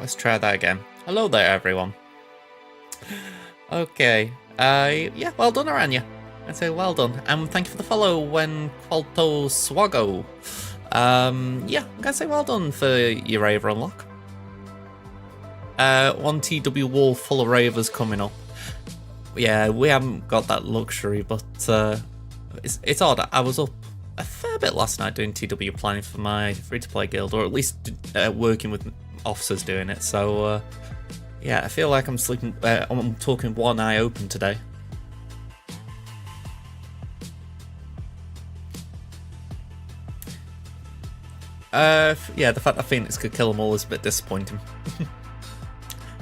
Let's try that again. Hello there, everyone. Okay. Yeah, well done, Aranya. I'd say well done. And thank you for the follow when Qualto SWGOH. Yeah, I'm gonna say well done for your Raver unlock. 1 TW wall full of Ravers coming up. Yeah, we haven't got that luxury, but it's odd. I was up a fair bit last night doing TW planning for my free-to-play guild, or at least working with officers doing it. So yeah, I feel like I'm sleeping. I'm talking one eye open today. Yeah, the fact that Phoenix could kill them all is a bit disappointing.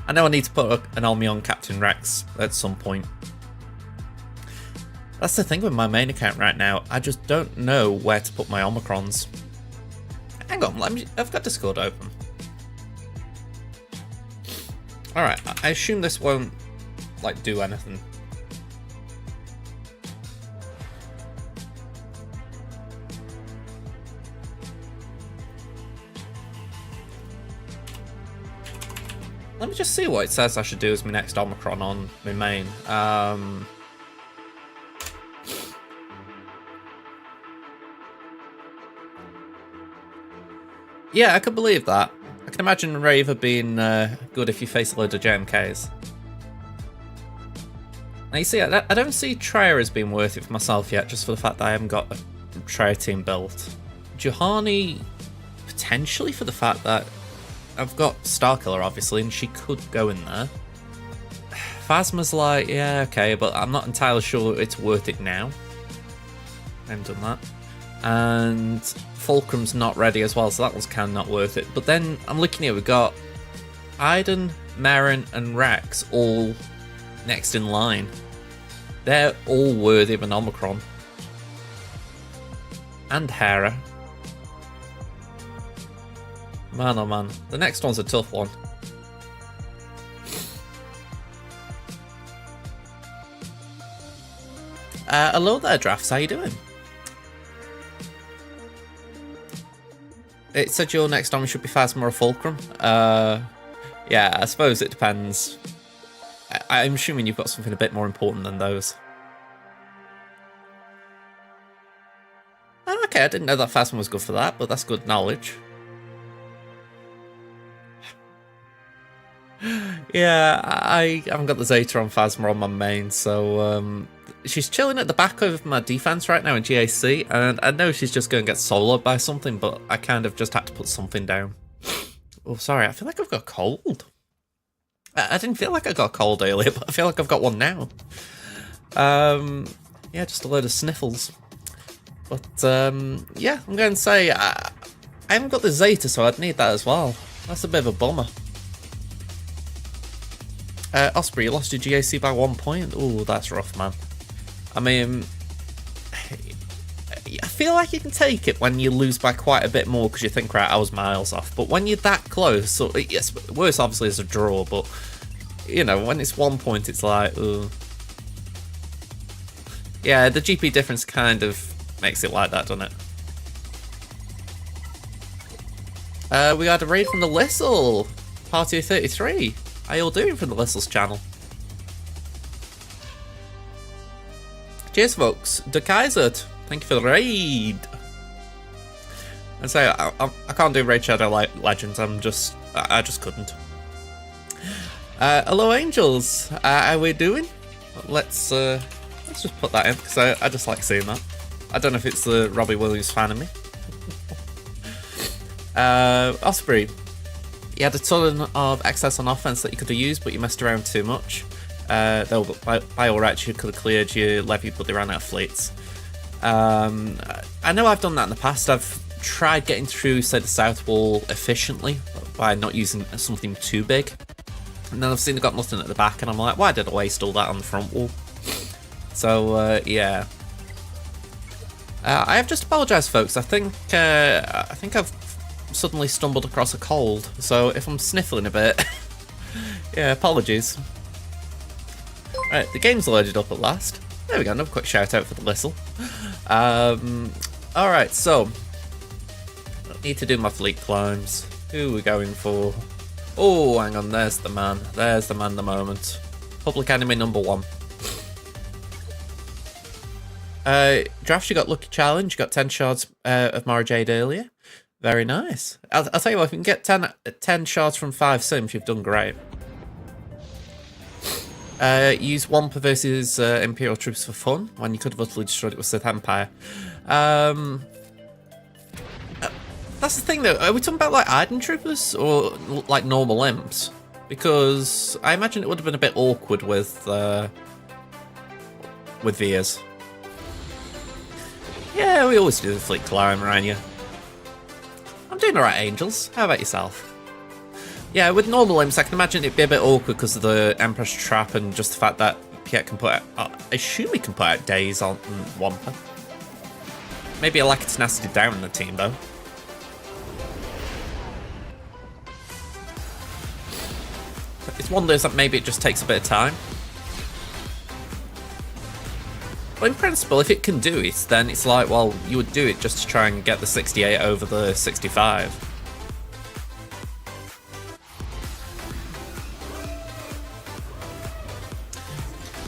I know I need to put an army on Captain Rex at some point. That's the thing with my main account right now. I just don't know where to put my Omicrons. Hang on, I've got Discord open. Alright, I assume this won't, like, do anything. Let me just see what it says I should do as my next Omicron on my main. Yeah, I could believe that. I can imagine Raver being good if you face a load of JMKs. Now you see, I don't see Trier as being worth it for myself yet, just for the fact that I haven't got a Trier team built. Juhani, potentially for the fact that I've got Starkiller, obviously, and she could go in there. Phasma's like, yeah, okay, but I'm not entirely sure it's worth it now. I haven't done that. And Fulcrum's not ready as well, so that one's kind of not worth it. But then I'm looking here, we've got Iden, Marin, and Rex all next in line. They're all worthy of an Omicron. And Hera. Man, oh man. The next one's a tough one. Hello there, Drafts. How you doing? It said your next army should be Phasma or Fulcrum. Yeah, I suppose it depends. I'm assuming you've got something a bit more important than those. Okay, I didn't know that Phasma was good for that, but that's good knowledge. Yeah, I haven't got the Zeta on Phasma on my main, so she's chilling at the back of my defense right now in GAC, and I know she's just going to get soloed by something, but I kind of just had to put something down. Oh, sorry, I feel like I've got a cold. I didn't feel like I got a cold earlier, but I feel like I've got one now. Yeah, just a load of sniffles. But yeah, I'm going to say I haven't got the Zeta, so I'd need that as well. That's a bit of a bummer. Osprey, you lost your GAC by 1 point? Ooh, that's rough, man. I mean, I feel like you can take it when you lose by quite a bit more because you think, right, I was miles off. But when you're that close, so yes, worse obviously is a draw, but, you know, when it's 1 point, it's like, ooh. Yeah, the GP difference kind of makes it like that, doesn't it? We had a raid from the Lissel, Party of 33. How you all doing from the Lissel's channel? Cheers, folks. De Kaiser, thank you for the raid. And so I can't do Raid Shadow Legends. I just couldn't. Hello, Angels. How we doing? Let's just put that in because I just like seeing that. I don't know if it's the Robbie Williams fan of me. Osprey. You had a ton of excess on offense that you could have used, but you messed around too much. Though by all rights, you could have cleared your levy, but they ran out of fleets. I know I've done that in the past. I've tried getting through, say, the south wall efficiently by not using something too big. And then I've seen they've got nothing at the back, and I'm like, why did I waste all that on the front wall? So, yeah. I have just apologised, folks. I think I've suddenly stumbled across a cold, so if I'm sniffling a bit, yeah, apologies. Right, the game's loaded up at last. There we go, another quick shout out for the Lissel. Alright, so need to do my fleet climbs. Who are we going for? Oh, hang on, there's the man. There's the man, the moment. Public enemy number 1. Draft, you got Lucky Challenge, you got 10 shards of Mara Jade earlier. Very nice. I'll tell you what, if you can get 10 shards from 5 sims, you've done great. Use Wampa versus Imperial troops for fun, when you could have utterly destroyed it with Sith Empire. That's the thing though, are we talking about like Iden troopers or like normal imps? Because I imagine it would have been a bit awkward with Vias. Yeah, we always do the fleet climb around here. I'm doing alright, Angels. How about yourself? Yeah, with normal imps, I can imagine it'd be a bit awkward because of the Empress Trap and just the fact that Piet can put out, I assume he can put out days on Wampa. Maybe a lack of tenacity down in the team though. It's one of those that maybe it just takes a bit of time. But in principle, if it can do it, then it's like, well, you would do it just to try and get the 68 over the 65.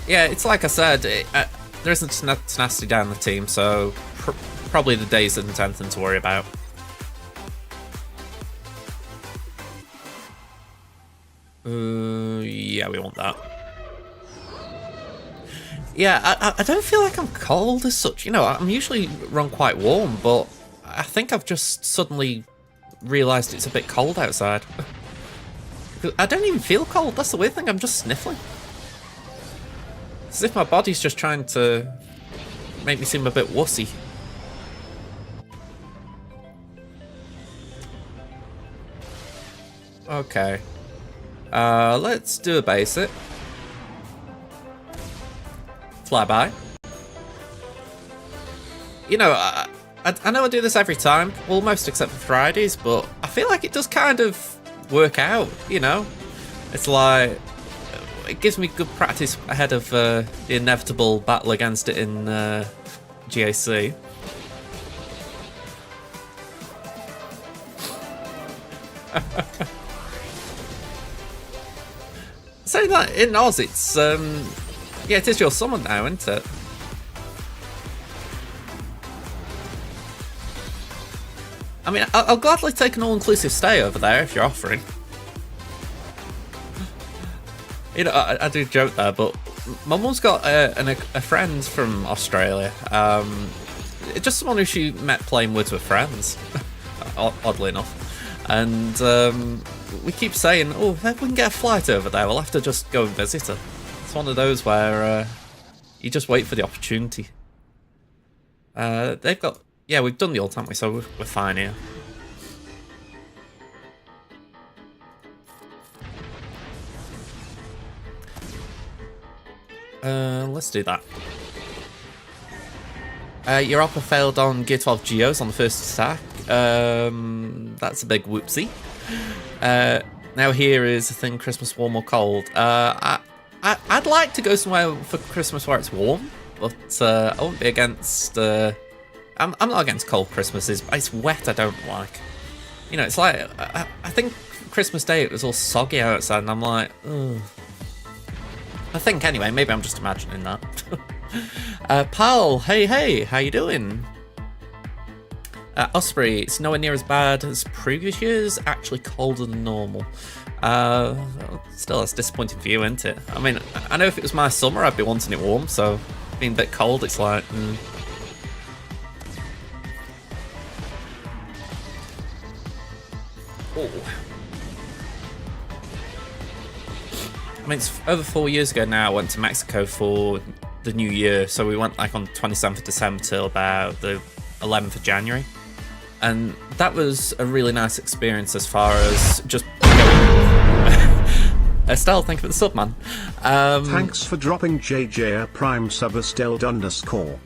Yeah, it's like I said, there isn't tenacity down the team, so probably the days isn't anything to worry about. Yeah, we want that. Yeah, I don't feel like I'm cold as such. You know, I'm usually run quite warm, but I think I've just suddenly realised it's a bit cold outside. I don't even feel cold, that's the weird thing, I'm just sniffling. It's as if my body's just trying to make me seem a bit wussy. Okay. Let's do a basic. Flyby. You know, I know I do this every time, almost except for Fridays, but I feel like it does kind of work out, you know? It's like, it gives me good practice ahead of the inevitable battle against it in GAC. So that in Oz, it's yeah, it is your summon now, isn't it? I mean, I'll gladly take an all-inclusive stay over there if you're offering. You know, I do joke there, but my mum's got a friend from Australia. Just someone who she met playing Woods with friends, oddly enough. And we keep saying, oh, if we can get a flight over there, we'll have to just go and visit her. It's one of those where you just wait for the opportunity. They've got... Yeah, we've done the ult, haven't we? So we're fine here. Let's do that. Your upper failed on Gear 12 Geos on the first attack. That's a big whoopsie. Now here is a thing, Christmas warm or cold. I'd like to go somewhere for Christmas where it's warm, but I won't be against... I'm not against cold Christmases, but it's wet I don't like. You know, it's like... I think Christmas Day it was all soggy outside, and I'm like, ugh. I think anyway, maybe I'm just imagining that. Pal, hey, how you doing? Osprey, it's nowhere near as bad as previous years, actually colder than normal. Still, that's disappointing for you, isn't it? I mean, I know if it was my summer, I'd be wanting it warm, so being a bit cold, it's like... Oh. I mean, it's over 4 years ago now I went to Mexico for the new year, so we went like on 27th of December till about the 11th of January. And that was a really nice experience as far as just Estelle, thank you for the sub, man. Thanks for dropping JJ a prime sub Estelle _.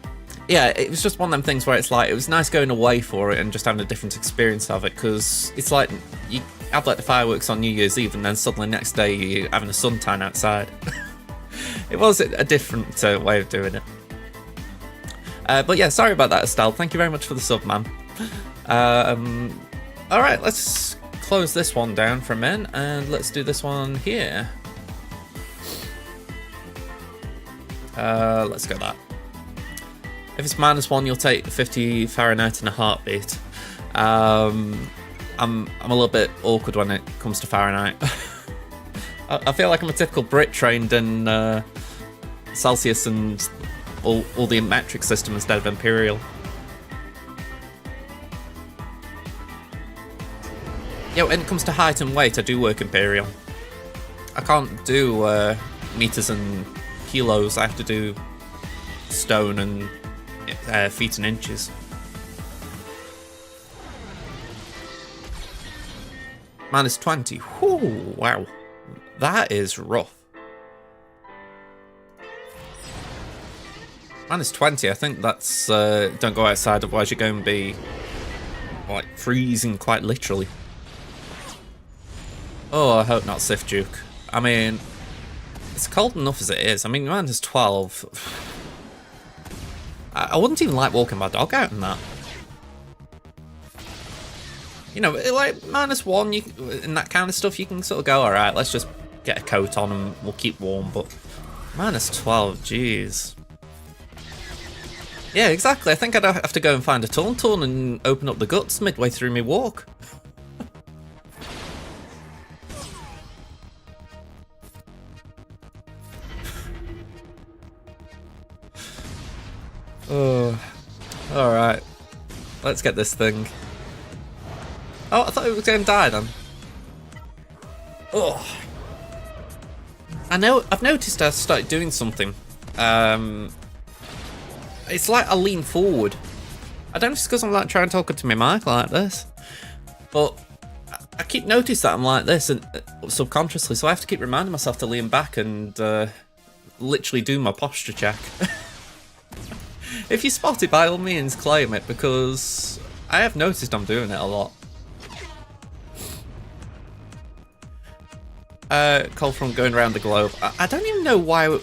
Yeah, it was just one of them things where it's like, it was nice going away for it and just having a different experience of it, because it's like, you have like the fireworks on New Year's Eve and then suddenly next day you're having a suntan outside. It was a different way of doing it. But yeah, sorry about that, Estelle. Thank you very much for the sub, man. Alright, let's close this one down for a minute, and let's do this one here. Let's go that. If it's -1, you'll take 50 Fahrenheit in a heartbeat. I'm a little bit awkward when it comes to Fahrenheit. I feel like I'm a typical Brit trained in Celsius and all the metric system instead of Imperial. Yeah, when it comes to height and weight, I do work Imperial. I can't do meters and kilos. I have to do stone and feet and inches. -20. Whew, wow. That is rough. -20, I think that's... don't go outside, otherwise you're going to be like freezing quite literally. Oh, I hope not Sith Duke. I mean, it's cold enough as it is. I mean, -12. I wouldn't even like walking my dog out in that. You know, like -1, you, and that kind of stuff, you can sort of go, alright, let's just get a coat on and we'll keep warm, but -12, jeez. Yeah, exactly. I think I'd have to go and find a tauntaun and open up the guts midway through my walk. Oh, alright. Let's get this thing. Oh, I thought it was going to die then. Oh. I've noticed I started doing something. It's like I lean forward. I don't know if it's because I'm like trying to talk to my mic like this, but I keep noticing that I'm like this and subconsciously, so I have to keep reminding myself to lean back and literally do my posture check. If you spot it, by all means claim it, because I have noticed I'm doing it a lot. Cold front going around the globe. I don't even know why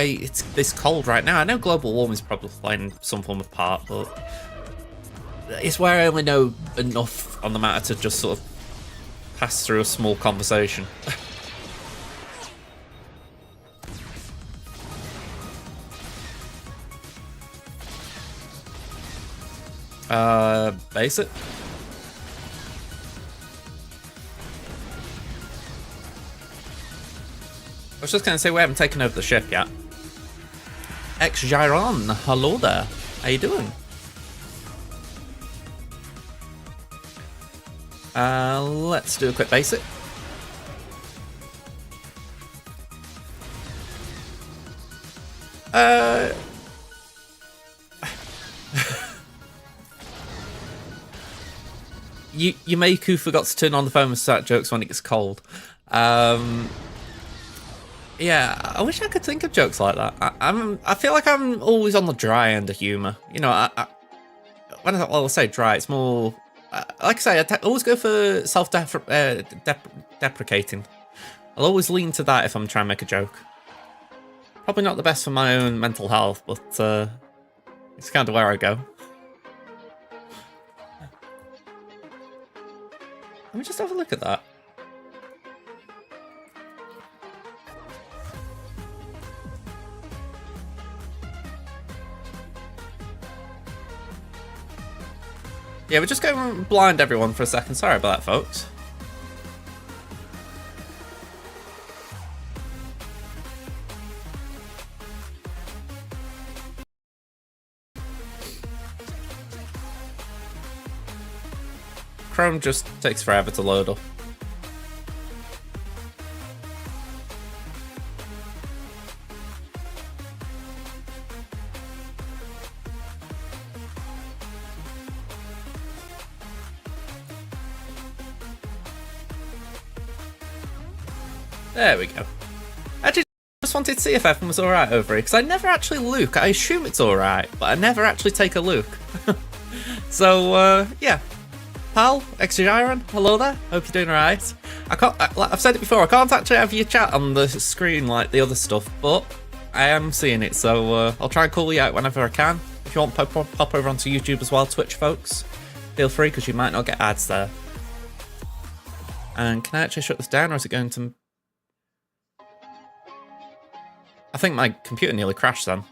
it's this cold right now. I know global warming is probably playing some form of part, but it's where I only know enough on the matter to just sort of pass through a small conversation. Base it. I was just going to say we haven't taken over the ship yet. X-Gyron, hello there. How you doing? Let's do a quick basic. Yumeiku forgot to turn on the phone and start jokes when it gets cold. Yeah, I wish I could think of jokes like that. I feel like I'm always on the dry end of humour. You know, when I say dry, it's more like I say, I always go for self-deprecating. I'll always lean to that if I'm trying to make a joke. Probably not the best for my own mental health, but it's kind of where I go. Let me just have a look at that. Yeah, we're just going blind everyone for a second. Sorry about that, folks. Chrome just takes forever to load up. There we go. I just wanted to see if everyone was alright over here, because I never actually look. I assume it's alright, but I never actually take a look. So, yeah. Pal, X-Gyron, hello there. Hope you're doing alright. I've said it before, I can't actually have your chat on the screen like the other stuff, but I am seeing it, so I'll try and call you out whenever I can. If you want, pop over onto YouTube as well, Twitch folks. Feel free, because you might not get ads there. And can I actually shut this down, or is it going to... I think my computer nearly crashed then.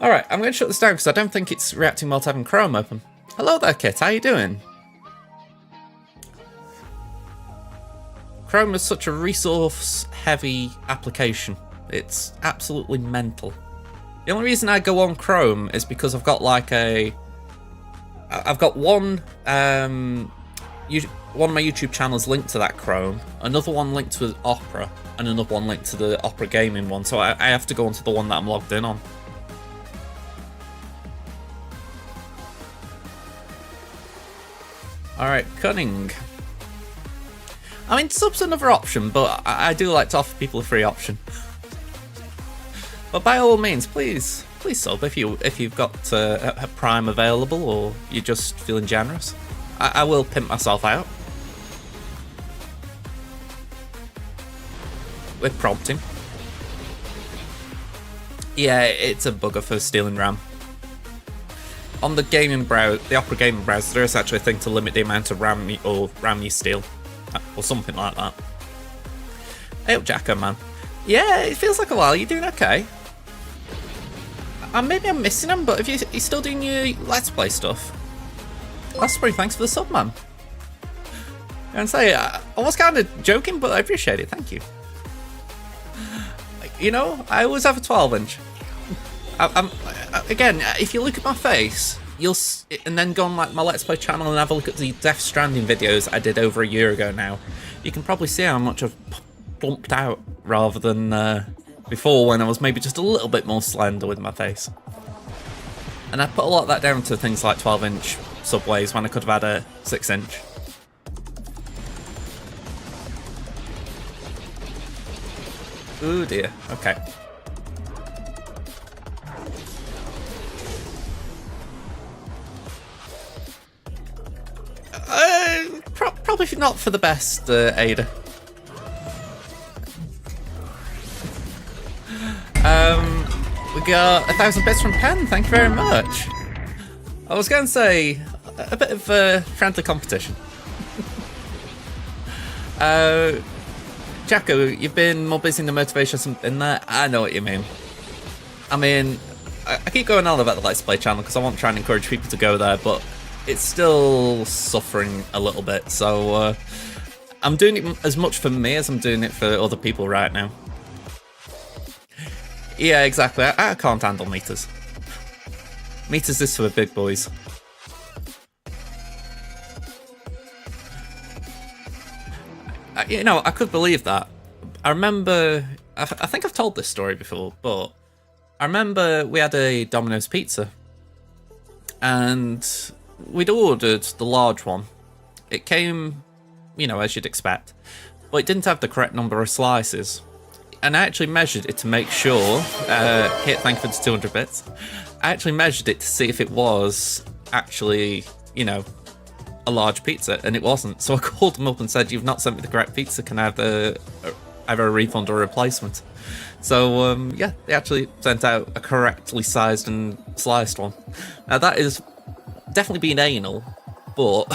Alright, I'm going to shut this down because I don't think it's reacting well to having Chrome open. Hello there, Kit. How you doing? Chrome is such a resource-heavy application. It's absolutely mental. The only reason I go on Chrome is because I've got like a... I've got one of my YouTube channels linked to that Chrome, another one linked to Opera, and another one linked to the Opera gaming one, so I have to go onto the one that I'm logged in on. Alright, Cunning. I mean, sub's another option, but I do like to offer people a free option. But by all means, please sub if you've got a Prime available, or you're just feeling generous. I will pimp myself out with prompting. Yeah, it's a bugger for stealing RAM. On the gaming browser, the Opera gaming browser, there is actually a thing to limit the amount of RAM you steal, or something like that. Hey up, Jacko, man. Yeah, it feels like a while. You're doing okay. Maybe I'm missing them, but if you're still doing your Let's Play stuff, that's pretty. Thanks for the sub, man. I can say I was kind of joking, but I appreciate it. Thank you. You know, I always have a 12-inch. Again, if you look at my face, and then go on like my Let's Play channel and have a look at the Death Stranding videos I did over a year ago now, you can probably see how much I've plumped out rather than before, when I was maybe just a little bit more slender with my face. And I put a lot of that down to things like 12-inch subways when I could have had a 6-inch. Ooh dear, okay. Probably not for the best, Ada. We got 1,000 bits from Pen, thank you very much. I was going to say, a bit of friendly competition. Jacko, you've been more busy in the motivation in there. I know what you mean. I mean, I keep going on about the Let's Play channel because I want to try and encourage people to go there, but it's still suffering a little bit, so I'm doing it as much for me as I'm doing it for other people right now. Yeah, exactly. I can't handle meters. Meters is for the big boys. You know, I could believe that. I remember, I think I've told this story before, but I remember we had a Domino's pizza and we'd ordered the large one. It came, you know, as you'd expect, but it didn't have the correct number of slices. And I actually measured it to make sure, Kit, thank you for the 200 bits. I actually measured it to see if it was actually, you know, a large pizza, and it wasn't. So I called them up and said, "You've not sent me the correct pizza, can I have either a refund or a replacement?" So, yeah, they actually sent out a correctly sized and sliced one. Now that is definitely being anal, but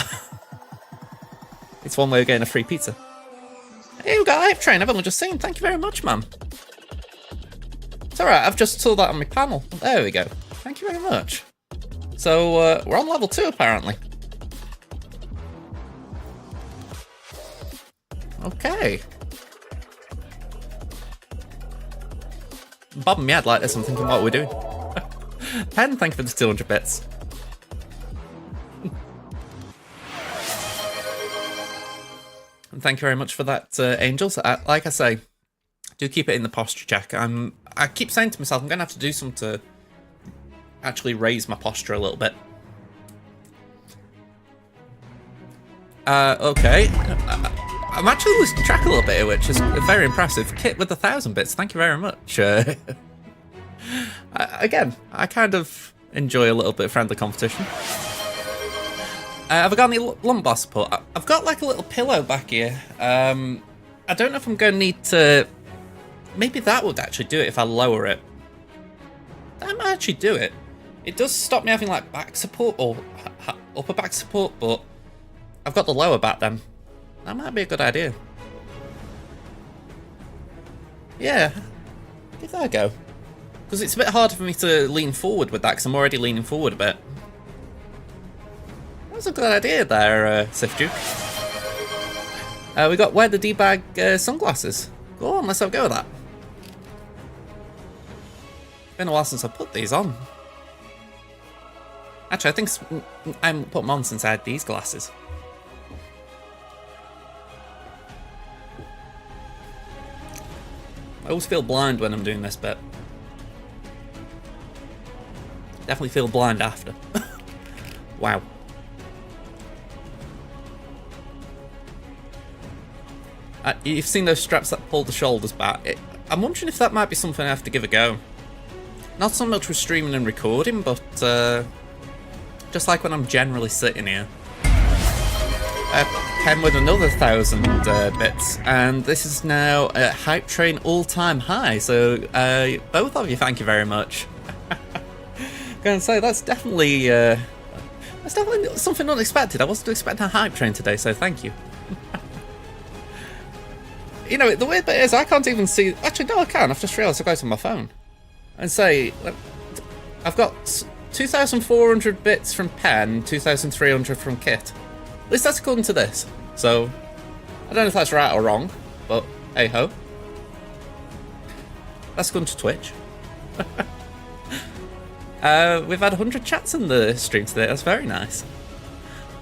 it's one way of getting a free pizza. Hey, we got Hype Train, I've only just seen. Thank you very much, man. It's alright, I've just saw that on my panel. There we go. Thank you very much. So, we're on level 2, apparently. Okay. Bobbing my head like this, I'm thinking, what are we doing? Pen, thank you for the 200 bits. And thank you very much for that, Angels. Like I say, do keep it in the posture check. I keep saying to myself, I'm going to have to do something to actually raise my posture a little bit. Okay. I'm actually losing track a little bit here, which is very impressive. Kit with 1,000 bits, thank you very much. Again, I kind of enjoy a little bit of friendly competition. Have I got any lumbar support? I've got like a little pillow back here. I don't know if I'm going to need to... Maybe that would actually do it if I lower it. That might actually do it. It does stop me having like back support or upper back support, but I've got the lower back then. That might be a good idea. Yeah, give that a go. Because it's a bit harder for me to lean forward with that, because I'm already leaning forward a bit. That was a good idea there, SWGOH. We got wear the D-bag sunglasses. Go on, let's have a go with that. It's been a while since I put these on. Actually, I think I haven't put them on since I had these glasses. I always feel blind when I'm doing this bit. Definitely feel blind after. Wow. You've seen those straps that pull the shoulders back. I'm wondering if that might be something I have to give a go. Not so much with streaming and recording, but just like when I'm generally sitting here. Pen with another 1,000 bits, and this is now a Hype Train all-time high. So both of you, thank you very much. Going to say that's definitely something unexpected. I wasn't expecting a Hype Train today, so thank you. You know, the weird bit is I can't even see. Actually, no, I can. I've just realised I've got it on my phone. And say, I've got 2,400 bits from Pen, 2,300 from Kit. At least that's according to this. So, I don't know if that's right or wrong, but hey ho. That's going to Twitch. We've had 100 chats in the stream today. That's very nice.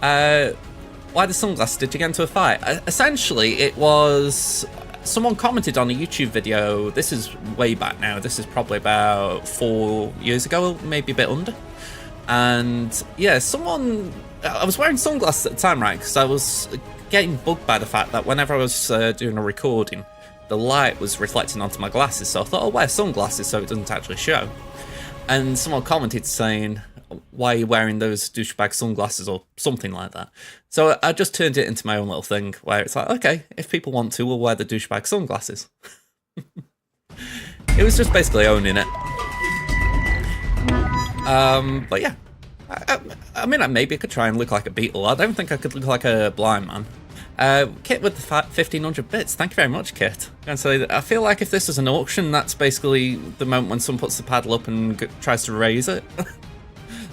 Why the sunglasses? Did you get into a fight? Essentially, it was someone commented on a YouTube video. This is way back now. This is probably about 4 years ago, maybe a bit under. And yeah, I was wearing sunglasses at the time, right? Because I was getting bugged by the fact that whenever I was doing a recording, the light was reflecting onto my glasses. So I thought I'll wear sunglasses so it doesn't actually show. And someone commented saying, why are you wearing those douchebag sunglasses or something like that? So I just turned it into my own little thing where it's like, okay, if people want to, we'll wear the douchebag sunglasses. It was just basically owning it. But yeah, I mean, maybe I could try and look like a beetle. I don't think I could look like a blind man. Kit with the 1,500 bits. Thank you very much, Kit. And so I feel like if this is an auction, that's basically the moment when someone puts the paddle up and tries to raise it.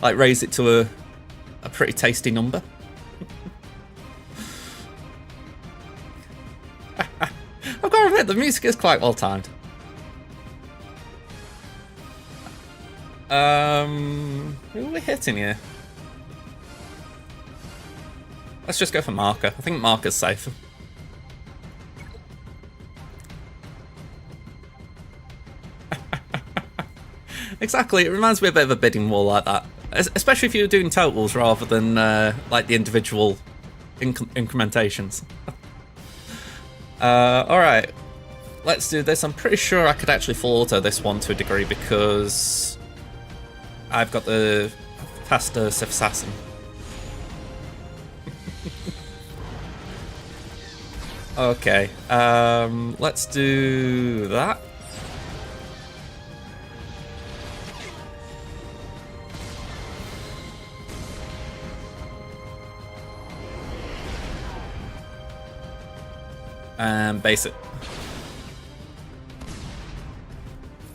Like raise it to a pretty tasty number. I've got to admit, the music is quite well timed. Who are we hitting here? Let's just go for Marker. I think Marker's safer. Exactly, it reminds me a bit of a bidding war like that. Especially if you're doing totals rather than like the individual incrementations. Alright, let's do this. I'm pretty sure I could actually full auto this one to a degree because I've got the faster Sith Assassin. Okay, let's do that. And base it.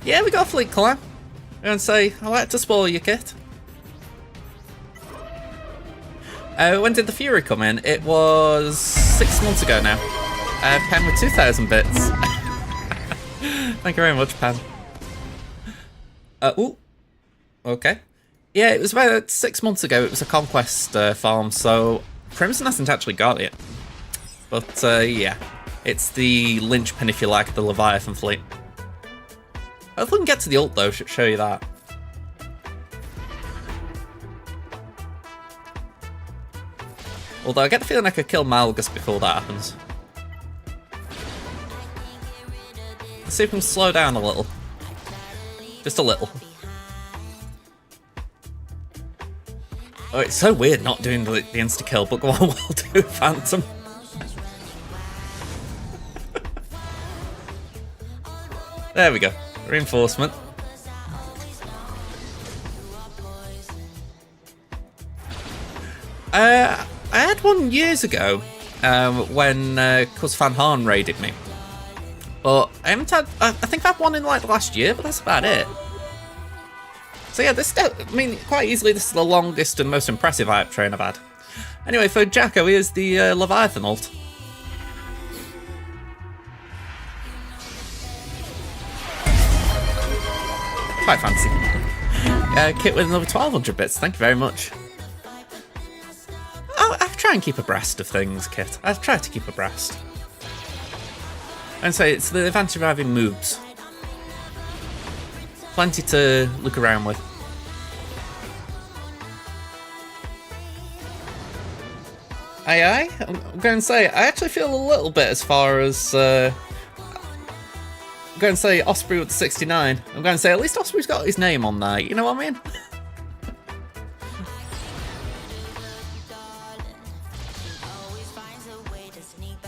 Yeah, we got a fleet climb. And say, I like to spoil your kit. When did the Fury come in? It was 6 months ago now. Pen with 2,000 bits. Thank you very much, Pen. Ooh. Okay. Yeah, it was about 6 months ago. It was a Conquest farm, so Crimson hasn't actually got it. But yeah, it's the linchpin, if you like, the Leviathan fleet. Hopefully we can get to the ult though, show you that. Although I get the feeling I could kill Malgus before that happens. Let's see if we can slow down a little. Just a little. Oh, it's so weird not doing the insta-kill, but go on, we'll do Phantom. There we go. Reinforcement. I I had one years ago when Cuz Van Haan raided me. But I haven't had, I think I've had one in like last year, but that's about it. So yeah, quite easily this is the longest and most impressive hype train I've had. Anyway, for Jacko, here's the Leviathan ult. Quite fancy. Kit with another 1200 bits, thank you very much. I try and keep abreast of things, Kit. I try to keep abreast. And so it's the advantage of having moves. Plenty to look around with. I'm going to say, I actually feel a little bit as far as... I'm going to say Osprey with the 69. I'm going to say at least Osprey's got his name on there, you know what I mean?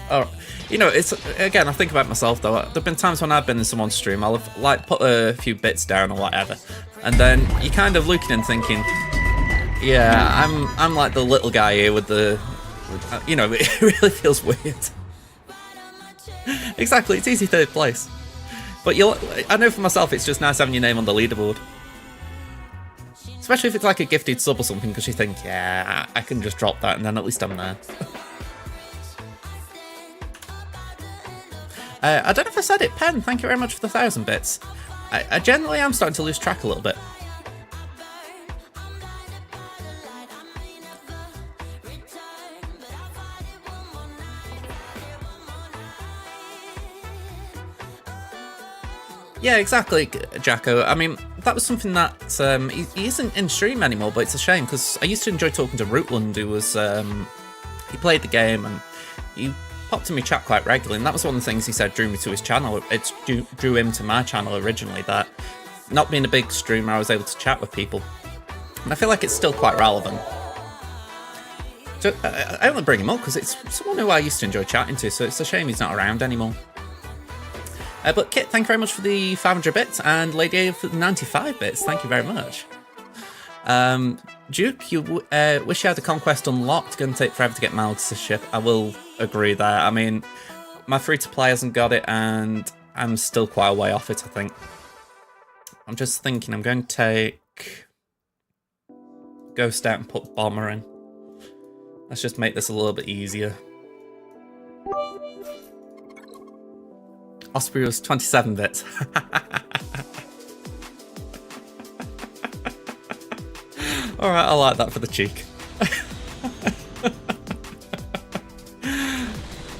Oh, you know, it's again, I think about myself though. There've been times when I've been in someone's stream, I'll have like put a few bits down or whatever, and then you're kind of looking and thinking, yeah, I'm like the little guy here with the, you know, it really feels weird. Exactly, it's easy third place, but I know for myself, it's just nice having your name on the leaderboard, especially if it's like a gifted sub or something, because you think, yeah, I can just drop that, and then at least I'm there. I don't know if I said it, Pen, thank you very much for the 1,000 bits. I generally am starting to lose track a little bit. Yeah, exactly, Jacko. I mean, that was something that he isn't in stream anymore, but it's a shame because I used to enjoy talking to Rootland, who was he played the game and he popped in my chat quite regularly, and that was one of the things he said drew me to his channel. It drew him to my channel originally, that not being a big streamer, I was able to chat with people, and I feel like it's still quite relevant. So I only bring him up because it's someone who I used to enjoy chatting to, so it's a shame he's not around anymore. But Kit, thank you very much for the 500 bits, and Lady A for the 95 bits, thank you very much. Duke, you wish you had the Conquest unlocked, going to take forever to get Malgus' ship. I will agree there. I mean, my free-to-play hasn't got it, and I'm still quite a way off it, I think. I'm just thinking I'm going to take Ghost out and put Bomber in. Let's just make this a little bit easier. Osprey was 27 bits. Alright, I like that for the cheek.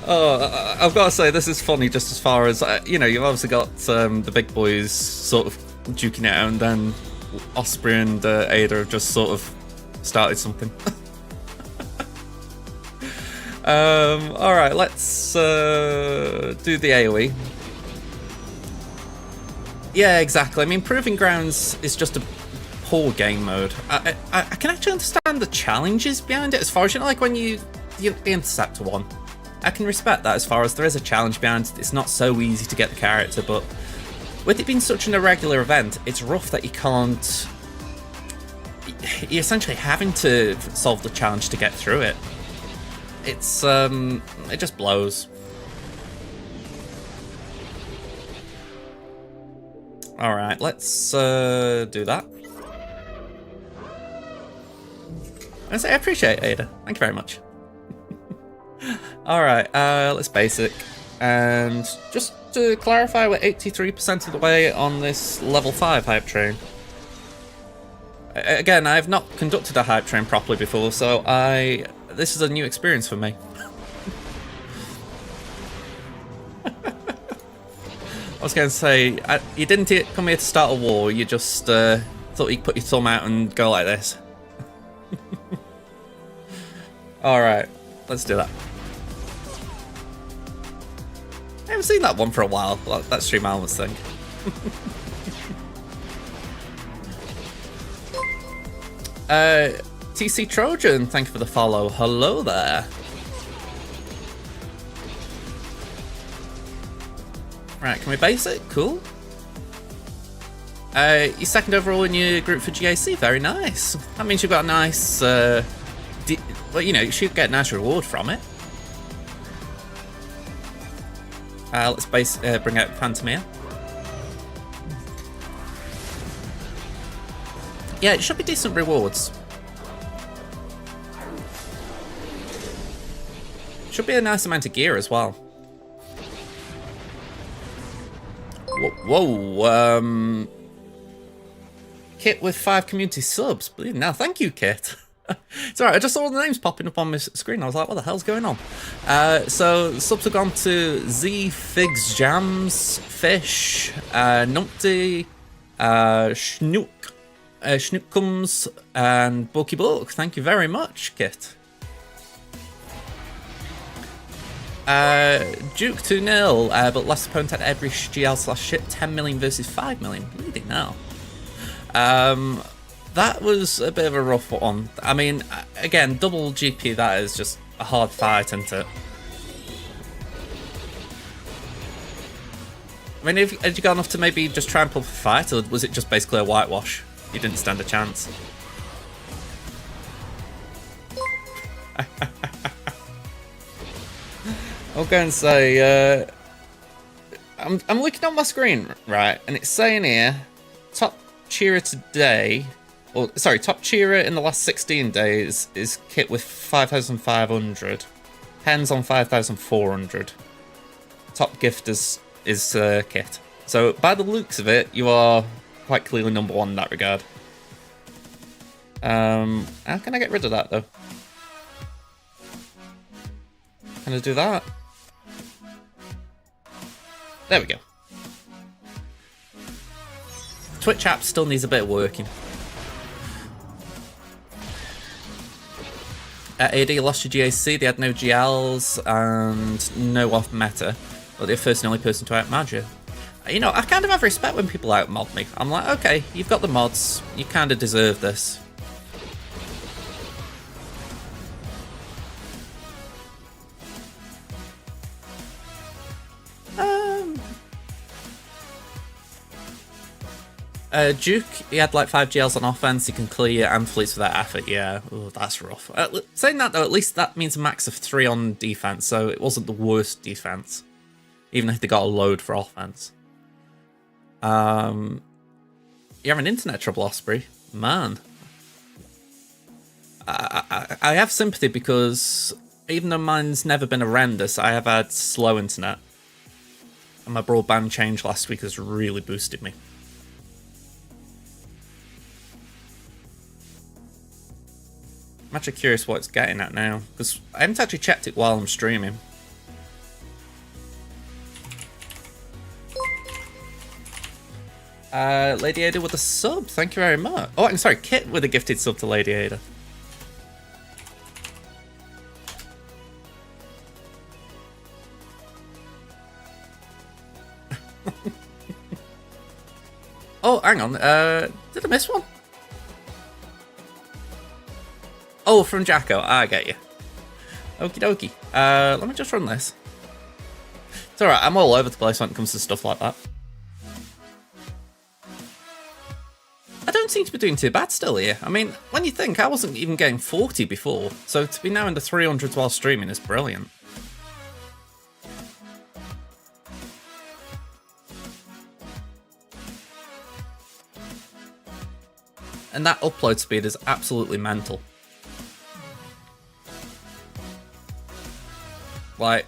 Oh, I've got to say, this is funny just as far as, you know, you've obviously got the big boys sort of duking it out, and then Osprey and Ada have just sort of started something. Alright, let's do the AoE. Yeah, exactly. I mean, Proving Grounds is just a poor game mode. I can actually understand the challenges behind it, as far as, you know, like when you the Interceptor one. I can respect that as far as there is a challenge behind it. It's not so easy to get the character, but with it being such an irregular event, it's rough that you can't... You're essentially having to solve the challenge to get through it. It's, it just blows. Alright, let's do that. I say I appreciate it, Ada. Thank you very much. Alright, let's basic. And just to clarify, we're 83% of the way on this level 5 hype train. Again, I've not conducted a hype train properly before, so this is a new experience for me. I was going to say, you didn't come here to start a war, you just thought you'd put your thumb out and go like this. Alright, let's do that. I haven't seen that one for a while, that Stream Elements thing. TC Trojan, thank you for the follow. Hello there. Right, can we base it? Cool. You're second overall in your group for GAC. Very nice. That means you've got a nice But, you know, you should get a nice reward from it. Let's bring out Phantomir. Yeah, it should be decent rewards. Should be a nice amount of gear as well. Whoa, Kit with 5 community subs. Now, thank you, Kit. It's alright, I just saw the names popping up on my screen. I was like, what the hell's going on? So, subs have gone to Z, Figs, Jams, Fish, Numpty, Schnookums, and Bulky Bulk. Thank you very much, Kit. Duke 2-0, but last opponent had every GL/ship 10 million versus 5 million. Bleeding now. That was a bit of a rough one. I mean, again, double GP, that is just a hard fight, isn't it? I mean, had you got enough to maybe just try and pull for fight, or was it just basically a whitewash? You didn't stand a chance. I'll go and say, I'm looking on my screen, right, and it's saying here, top cheerer today, or sorry, top cheerer in the last 16 days is Kit with 5,500, Hens on 5,400. Top gift is Kit. So by the looks of it, you are quite clearly number one in that regard. How can I get rid of that though? Can I do that? There we go. Twitch app still needs a bit of working. AD lost to GAC, they had no GLs and no off meta, but they're first and only person to outmod you. You know, I kind of have respect when people outmod me. I'm like, okay, you've got the mods, you kind of deserve this. Duke, he had like 5 GLs on offense, he can clear and fleets without effort, yeah. Oh, that's rough. Saying that though, at least that means a max of 3 on defense, so it wasn't the worst defense. Even if they got a load for offense. You have an internet trouble, Osprey? Man. I have sympathy because even though mine's never been horrendous, I have had slow internet. And my broadband change last week has really boosted me. I'm actually curious what it's getting at now, because I haven't actually checked it while I'm streaming. Lady Ada with a sub, thank you very much. Oh, I'm sorry, Kit with a gifted sub to Lady Ada. Oh, hang on, did I miss one? Oh, from Jacko. I get you. Okie dokie. Let me just run this. It's alright, I'm all over the place when it comes to stuff like that. I don't seem to be doing too bad still here. I mean, when you think, I wasn't even getting 40 before, so to be now in the 300s while streaming is brilliant. And that upload speed is absolutely mental. Like,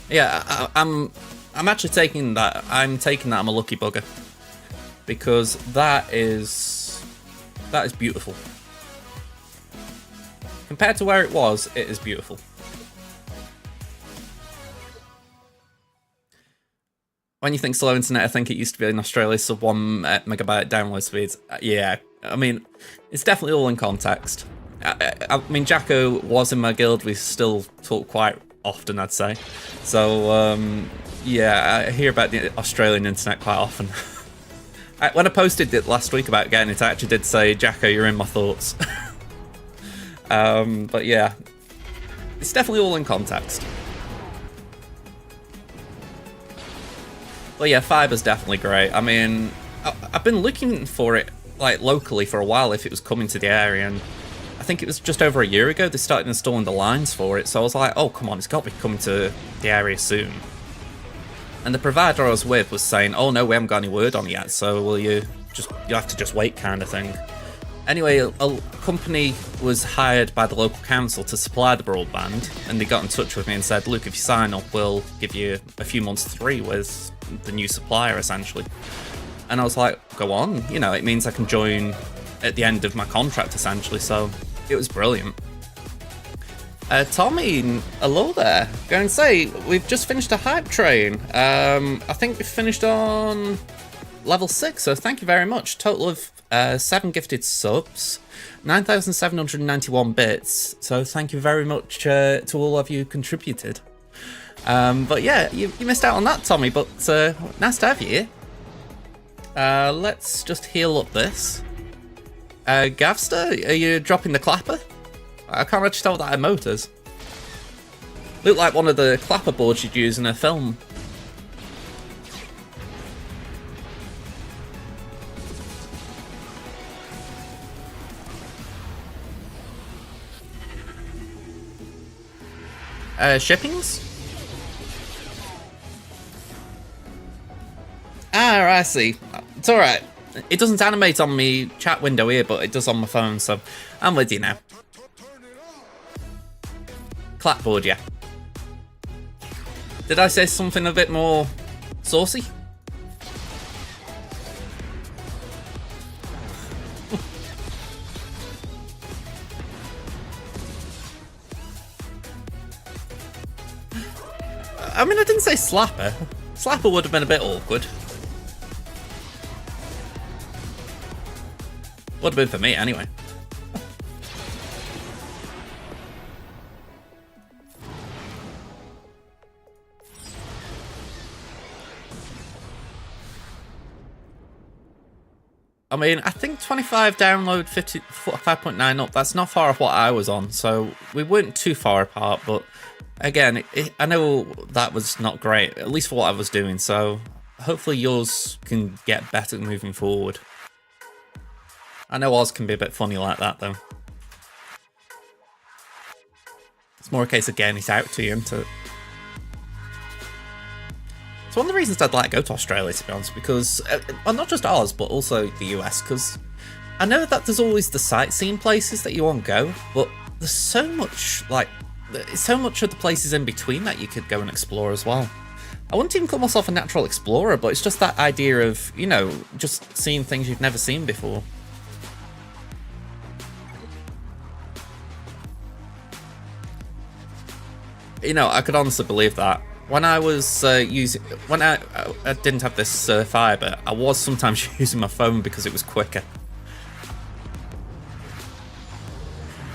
yeah, I'm actually taking that. I'm taking that I'm a lucky bugger, because that is beautiful. Compared to where it was, it is beautiful. When you think slow internet, I think it used to be in Australia sub 1 megabyte download speeds. Yeah, I mean, it's definitely all in context. I mean, Jacko was in my guild. We still talk quite often, I'd say. So, yeah, I hear about the Australian internet quite often. When I posted it last week about getting it, I actually did say, Jacko, you're in my thoughts. But yeah, it's definitely all in context. But yeah, fiber's definitely great. I mean, I've been looking for it like locally for a while if it was coming to the area, and I think it was just over a year ago they started installing the lines for it, so I was like, oh come on, it's got to be coming to the area soon. And the provider I was with was saying, oh no, we haven't got any word on it yet, so will you have to just wait kind of thing. Anyway, a company was hired by the local council to supply the broadband, and they got in touch with me and said, look, if you sign up, we'll give you a few months free with the new supplier, essentially. And I was like, go on, you know, it means I can join at the end of my contract, essentially, so it was brilliant. Tommy, hello there. Going to say, we've just finished a hype train. I think we finished on level 6, so thank you very much. Total of 7 gifted subs, 9,791 bits, so thank you very much to all of you who contributed. But yeah, you missed out on that, Tommy, but nice to have you here. Let's just heal up this. Gavster, are you dropping the clapper? I can't actually tell what that emote is. Looked like one of the clapper boards you'd use in a film. Shippings? Ah, I see. It's alright. It doesn't animate on me chat window here, but it does on my phone, so I'm with you now. Clapboard, yeah. Did I say something a bit more saucy? I mean, I didn't say slapper. Slapper would have been a bit awkward. Would have been for me, anyway. I mean, I think 25 download, 5.9 up, that's not far off what I was on, so we weren't too far apart, but again, I know that was not great, at least for what I was doing, so hopefully yours can get better moving forward. I know ours can be a bit funny like that, though. It's more a case of getting it out to you, isn't it? It's one of the reasons I'd like to go to Australia, to be honest, because, well, not just ours, but also the US, because I know that there's always the sightseeing places that you want to go, but there's so much, like, so much of the places in between that you could go and explore as well. I wouldn't even call myself a natural explorer, but it's just that idea of, you know, just seeing things you've never seen before. You know, I could honestly believe that. When I was when I didn't have this fiber, I was sometimes using my phone because it was quicker.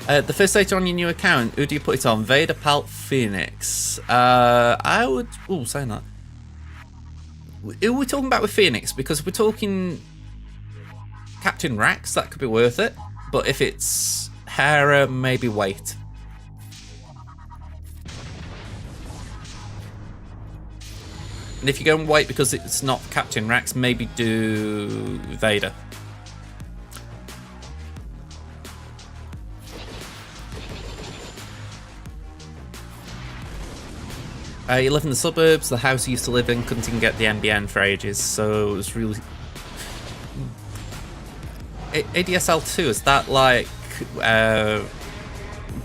The first data on your new account, who do you put it on? Vader, Palt, Phoenix. I would... Oh, saying that. Who are we talking about with Phoenix? Because if we're talking Captain Rex, that could be worth it. But if it's Hera, maybe wait. And if you go and wait because it's not Captain Rex, maybe do Vader. You live in the suburbs, the house you used to live in couldn't even get the NBN for ages, so it was really... ADSL2, is that like... I'm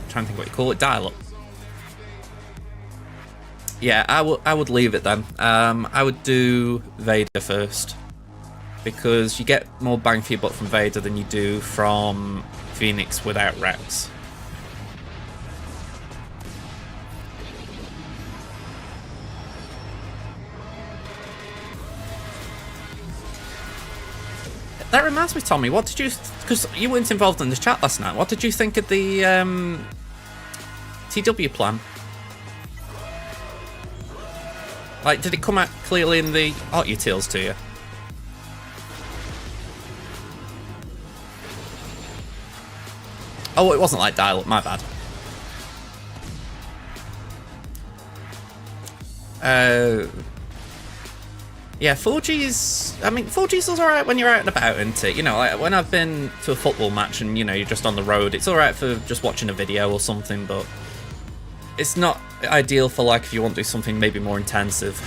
trying to think what you call it, dial-up? Yeah, I would leave it then. I would do Vader first, because you get more bang for your buck from Vader than you do from Phoenix without Rex. That reminds me, Tommy, what did you... Because you weren't involved in the chat last night. What did you think of the TW plan? Like, did it come out clearly in the art utils to you? Oh, it wasn't like dial-up, my bad. Yeah, 4G's... I mean, 4G's alright when you're out and about, isn't it? You know, like when I've been to a football match and, you know, you're just on the road, it's alright for just watching a video or something, but it's not ideal for, like, if you want to do something maybe more intensive.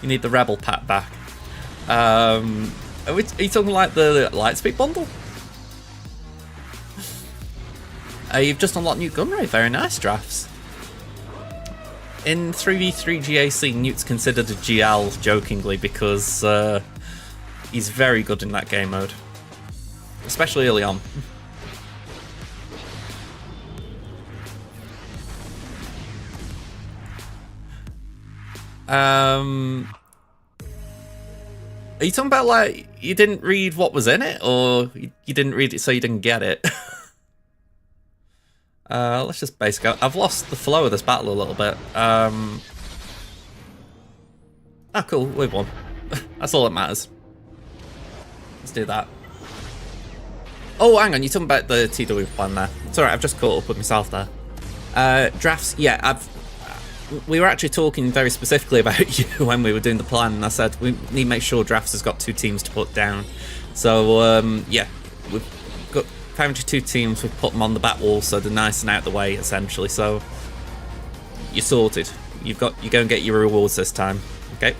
You need the Rebel pack back. Are you talking like the Lightspeed bundle? You've just unlocked new gun rate. Very nice, Drafts. In 3v3 GAC, Newt's considered a GL jokingly because he's very good in that game mode, especially early on. Are you talking about like you didn't read what was in it, or you didn't read it so you didn't get it? Let's just basically... I've lost the flow of this battle a little bit. Oh, cool. We've won. That's all that matters. Let's do that. Oh, hang on. You're talking about the TW plan there. It's alright. I've just caught up with myself there. Drafts. Yeah, we were actually talking very specifically about you when we were doing the plan, and I said we need to make sure Drafts has got 2 teams to put down. So, yeah. We've got 502 teams, we've put them on the back wall so they're nice and out the way, essentially. So you're sorted. You go and get your rewards this time, okay?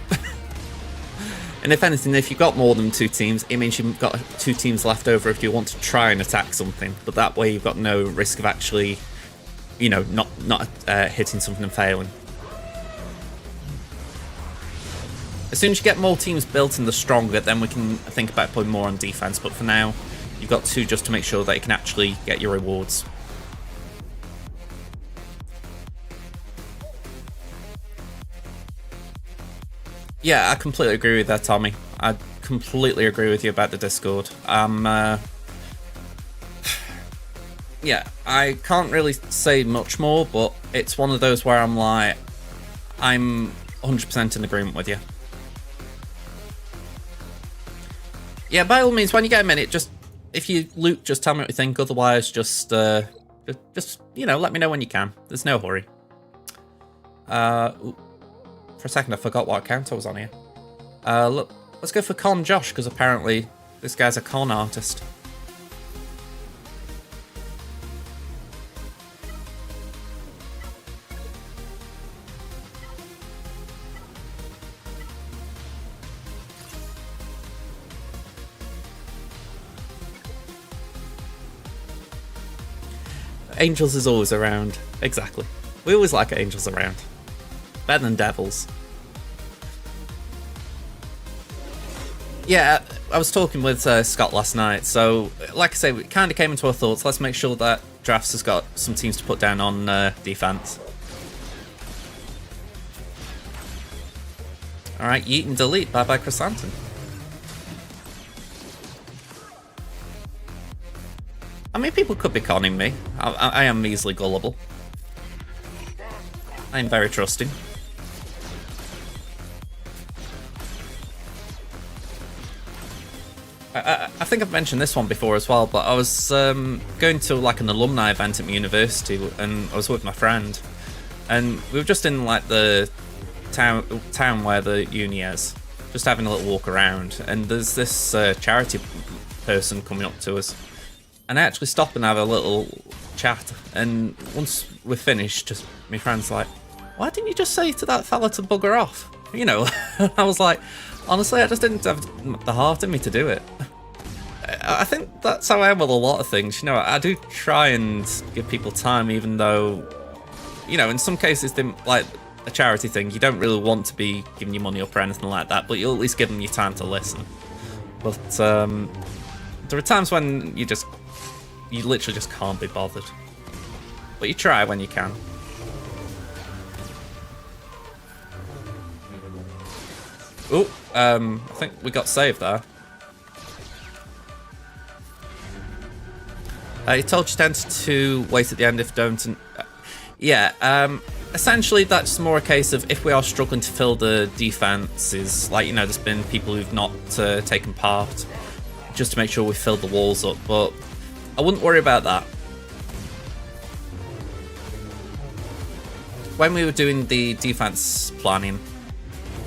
And if anything, if you've got more than 2 teams, it means you've got 2 teams left over if you want to try and attack something. But that way, you've got no risk of actually, you know, not hitting something and failing. As soon as you get more teams built and they're stronger, then we can think about putting more on defense. But for now, you've got 2 just to make sure that you can actually get your rewards. Yeah, I completely agree with that, Tommy. I completely agree with you about the Discord. Yeah, I can't really say much more, but it's one of those where I'm like, I'm 100% in agreement with you. Yeah, by all means, when you get a minute, just if you loot, just tell me what you think. Otherwise, just you know, let me know when you can. There's no hurry. For a second, I forgot what account I was on here. Look, let's go for Con Josh, because apparently this guy's a con artist. Angels is always around. Exactly. We always like angels around. Better than devils. Yeah, I was talking with Scott last night, so like I say, we kind of came into our thoughts. Let's make sure that Drafts has got some teams to put down on defense. Alright, yeet and delete. Bye bye, Chrysanthemum. I mean, people could be conning me. I am easily gullible. I am very trusting. I think I've mentioned this one before as well, but I was going to like an alumni event at my university, and I was with my friend, and we were just in like the town where the uni is, just having a little walk around, and there's this charity person coming up to us. And I actually stop and have a little chat, and once we're finished, just my friend's like, why didn't you just say to that fella to bugger off? You know, I was like, honestly, I just didn't have the heart in me to do it. I think that's how I am with a lot of things. You know, I do try and give people time, even though, you know, in some cases, like a charity thing, you don't really want to be giving your money up or anything like that, but you'll at least give them your time to listen. But there are times when you literally just can't be bothered. But you try when you can. Oh, I think we got saved there. You told you tend to wait at the end if don't. And, yeah, essentially that's more a case of if we are struggling to fill the defenses, like, you know, there's been people who've not taken part, just to make sure we fill the walls up, but I wouldn't worry about that. When we were doing the defense planning,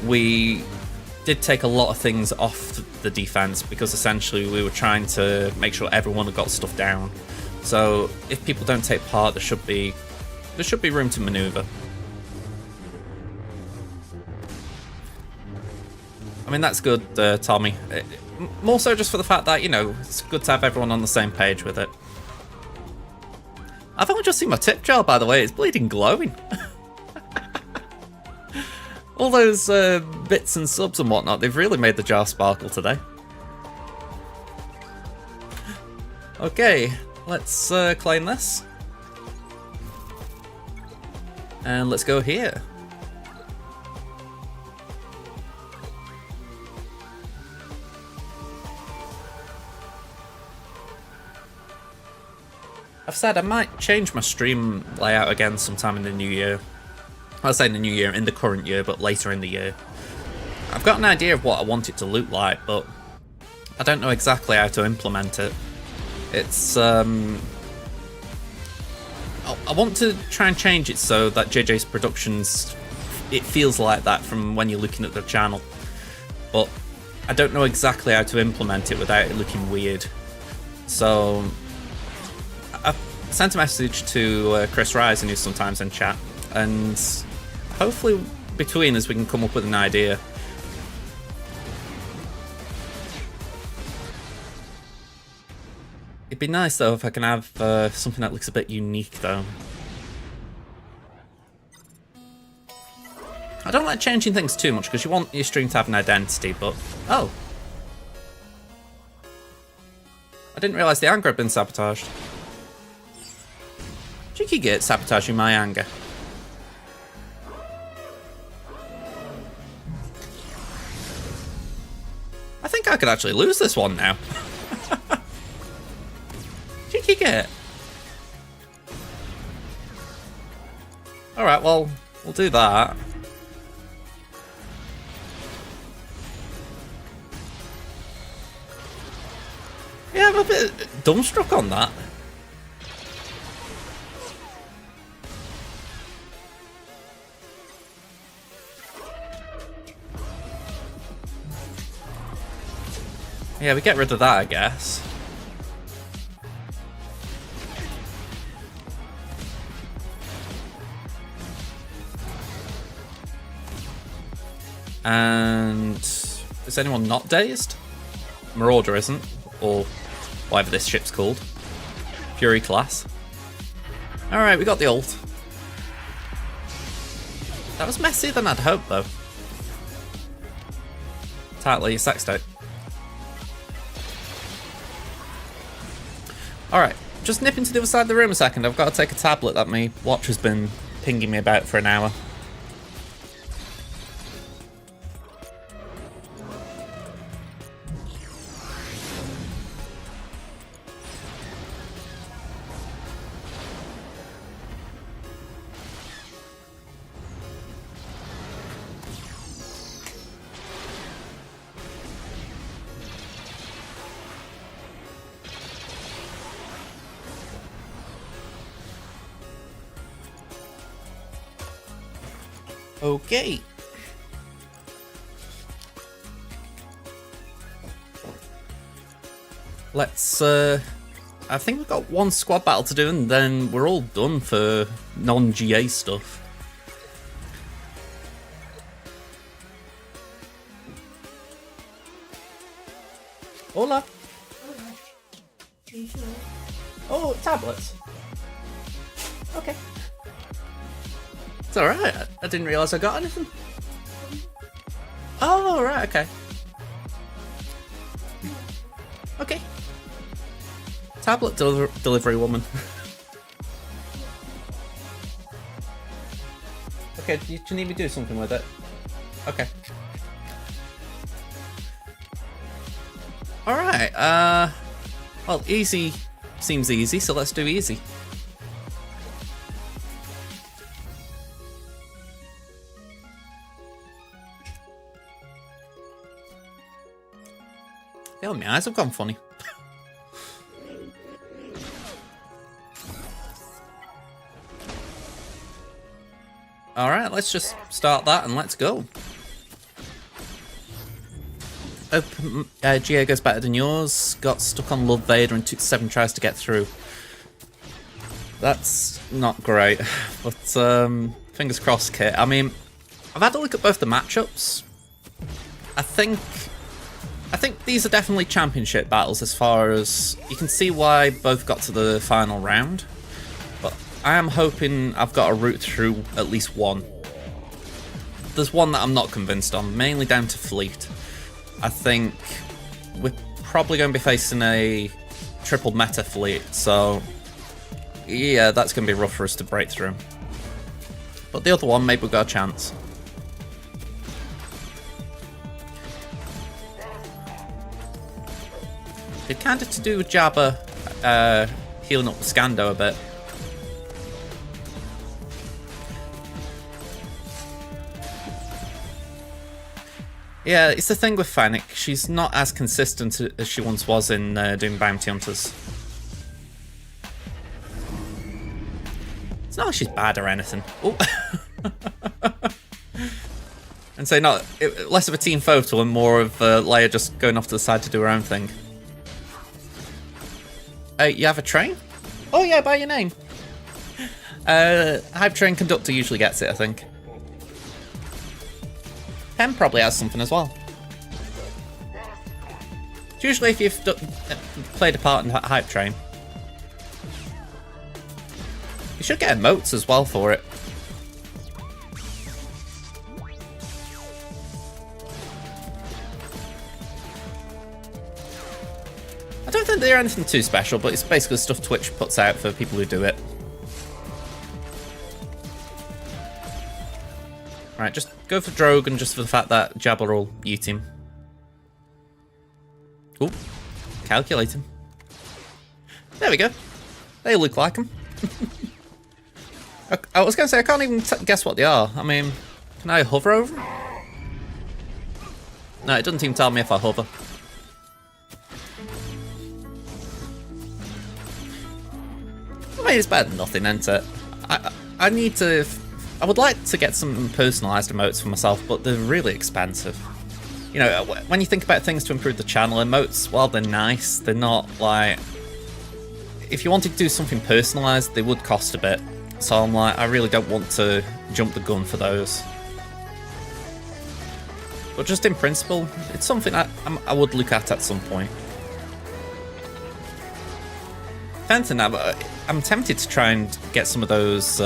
we did take a lot of things off the defense because essentially we were trying to make sure everyone had got stuff down. So if people don't take part, there should be room to maneuver. I mean, that's good, Tommy. More so just for the fact that, you know, it's good to have everyone on the same page with it. I've only just seen my tip jar, by the way. It's bleeding glowing. All those bits and subs and whatnot, they've really made the jar sparkle today. Okay, let's claim this. And let's go here. I've said I might change my stream layout again sometime in the new year. I'll say in the new year, in the current year, but later in the year. I've got an idea of what I want it to look like, but I don't know exactly how to implement it. It's, I want to try and change it so that JJ's Productions, it feels like that from when you're looking at the channel. But I don't know exactly how to implement it without it looking weird. So I've sent a message to Chris Ryzen, who's sometimes in chat, and hopefully between us we can come up with an idea. It'd be nice though if I can have something that looks a bit unique though. I don't like changing things too much because you want your stream to have an identity, but... Oh! I didn't realise the anger had been sabotaged. Cheeky git sabotaging my anger. I think I could actually lose this one now. Cheeky git. Alright, well, we'll do that. Yeah, I'm a bit dumbstruck on that. Yeah, we get rid of that, I guess. And is anyone not dazed? Marauder isn't, or whatever this ship's called. Fury class. Alright, we got the ult. That was messier than I'd hoped, though. Tightly, sex tape. Alright, just nip into the other side of the room a second. I've got to take a tablet that my watch has been pinging me about for an hour. Okay. Let's, I think we've got one squad battle to do and then we're all done for non-GA stuff. Hola. Oh, tablets. Okay. It's alright, I didn't realise I got anything. Oh, right, okay. Okay. Tablet delivery woman. Okay, do you need me to do something with it? Okay. Alright, well, easy seems easy, so let's do easy. Oh, my eyes have gone funny. Alright, let's just start that and let's go. Diego's better than yours. Got stuck on Love Vader and took 7 tries to get through. That's not great, but fingers crossed, Kit. I mean, I've had a look at both the matchups. I think these are definitely championship battles as far as you can see why both got to the final round. But I am hoping I've got a route through at least one. There's one that I'm not convinced on, mainly down to fleet. I think we're probably going to be facing a triple meta fleet, so yeah, that's going to be rough for us to break through. But the other one, maybe we've got a chance. It kind of to do with Jabba healing up the Scando a bit. Yeah, it's the thing with Fennec. She's not as consistent as she once was in doing Bounty Hunters. It's not like she's bad or anything. Oh. And so not less of a team photo and more of Leia just going off to the side to do her own thing. You have a train? Oh yeah, by your name. Hype train conductor usually gets it, I think. Pen probably has something as well. It's usually if you've played a part in Hype Train. You should get emotes as well for it. I don't think they're anything too special, but it's basically stuff Twitch puts out for people who do it. Right, just go for Drogon just for the fact that Jabba will eat him. Ooh, calculating. There we go. They look like him. I was going to say, I can't even guess what they are. I mean, can I hover over them? No, it doesn't even tell me if I hover. I mean, it's better than nothing, isn't it? I need to... I would like to get some personalised emotes for myself, but they're really expensive. You know, when you think about things to improve the channel, emotes, while they're nice, they're not like... If you wanted to do something personalised, they would cost a bit. So I'm like, I really don't want to jump the gun for those. But just in principle, it's something I would look at some point. Fenton, I'm tempted to try and get some of those...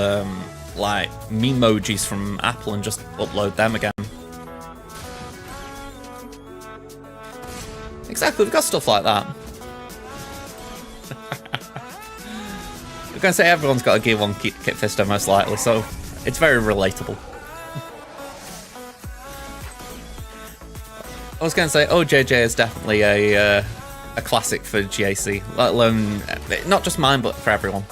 like memojis from Apple and just upload them again. Exactly, we've got stuff like that. We're going to say everyone's got a Gear 1 Kit Fisto most likely, so it's very relatable. I was going to say OJJ is definitely a classic for GAC, let alone not just mine but for everyone.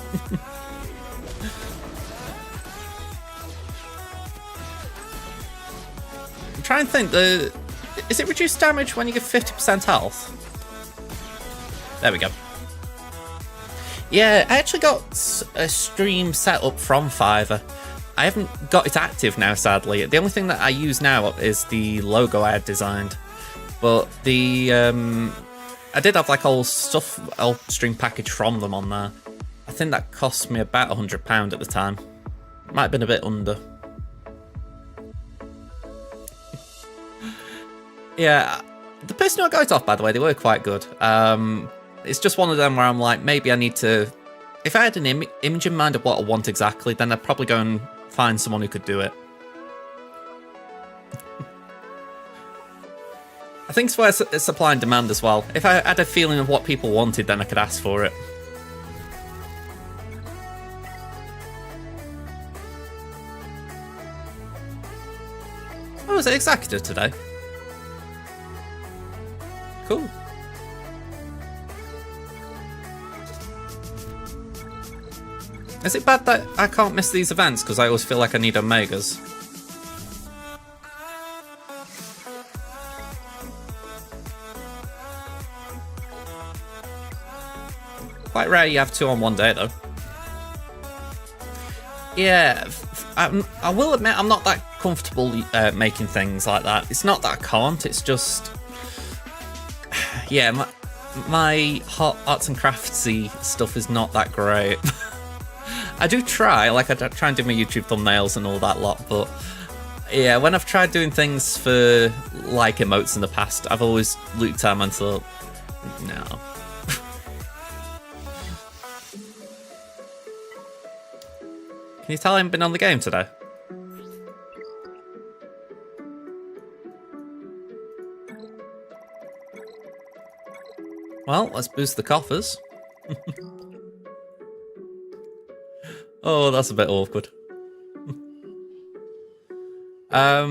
Try and think, is it reduced damage when you get 50% health? There we go. Yeah, I actually got a stream set up from Fiverr. I haven't got it active now, sadly. The only thing that I use now is the logo I had designed. But the I did have like whole stream package from them on there. I think that cost me about £100 at the time. Might have been a bit under. Yeah, the person who I got it off, by the way, they were quite good. It's just one of them where I'm like, maybe I need to... If I had an image in mind of what I want exactly, then I'd probably go and find someone who could do it. I think it's where it's supply and demand as well. If I had a feeling of what people wanted, then I could ask for it. Oh, is it Executor today? Cool. Is it bad that I can't miss these events because I always feel like I need Omegas? Quite rare you have 2 on one day though. Yeah, I will admit I'm not that comfortable making things like that. It's not that I can't, it's just... Yeah, my hot arts and craftsy stuff is not that great. I do try, like I try and do my YouTube thumbnails and all that lot, but yeah, when I've tried doing things for like emotes in the past, I've always looked at them and thought, no. Can you tell I haven't been on the game today? Well, let's boost the coffers. Oh, that's a bit awkward. Are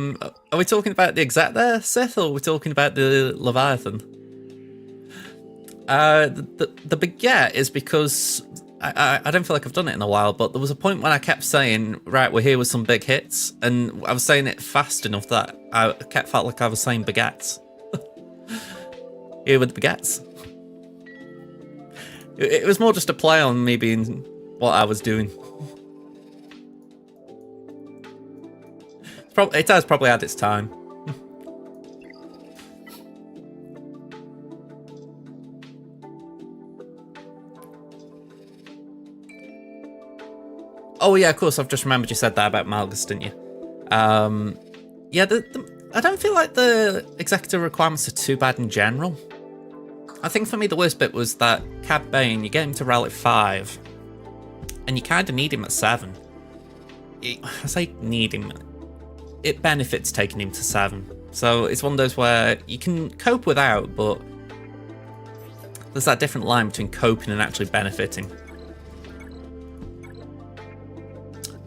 we talking about the exec there, Sith, or are we talking about the Leviathan? The baguette is because I don't feel like I've done it in a while, but there was a point when I kept saying, right, we're here with some big hits, and I was saying it fast enough that I felt like I was saying baguettes. Here with the baguettes. It was more just a play on me being what I was doing. It has probably had its time. Oh yeah, of course, I've just remembered you said that about Malgus, didn't you? Yeah, I don't feel like the executive requirements are too bad in general. I think for me the worst bit was that Cad Bane, you get him to Rel at 5, and you kind of need him at 7. I say need him, it benefits taking him to 7. So it's one of those where you can cope without, but there's that different line between coping and actually benefiting.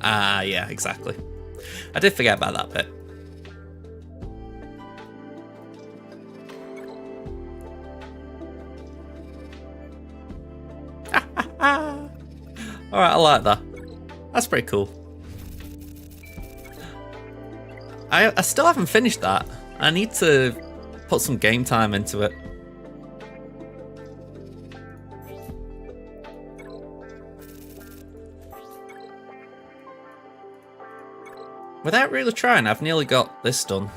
Ah, yeah, exactly. I did forget about that bit. Alright, I like that. That's pretty cool. I still haven't finished that. I need to put some game time into it. Without really trying, I've nearly got this done.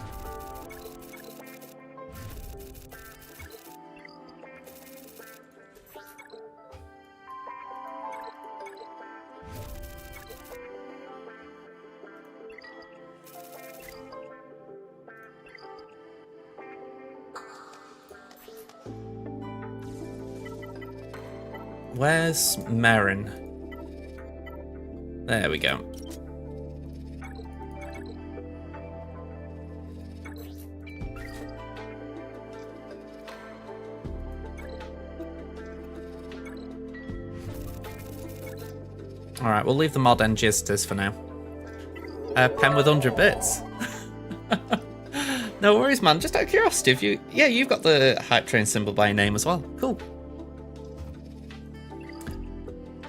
Where's Merrin? There we go. Alright, we'll leave the mod NG as it is for now. Pen with 100 bits. No worries, man. Just out of curiosity, you've got the hype train symbol by your name as well. Cool.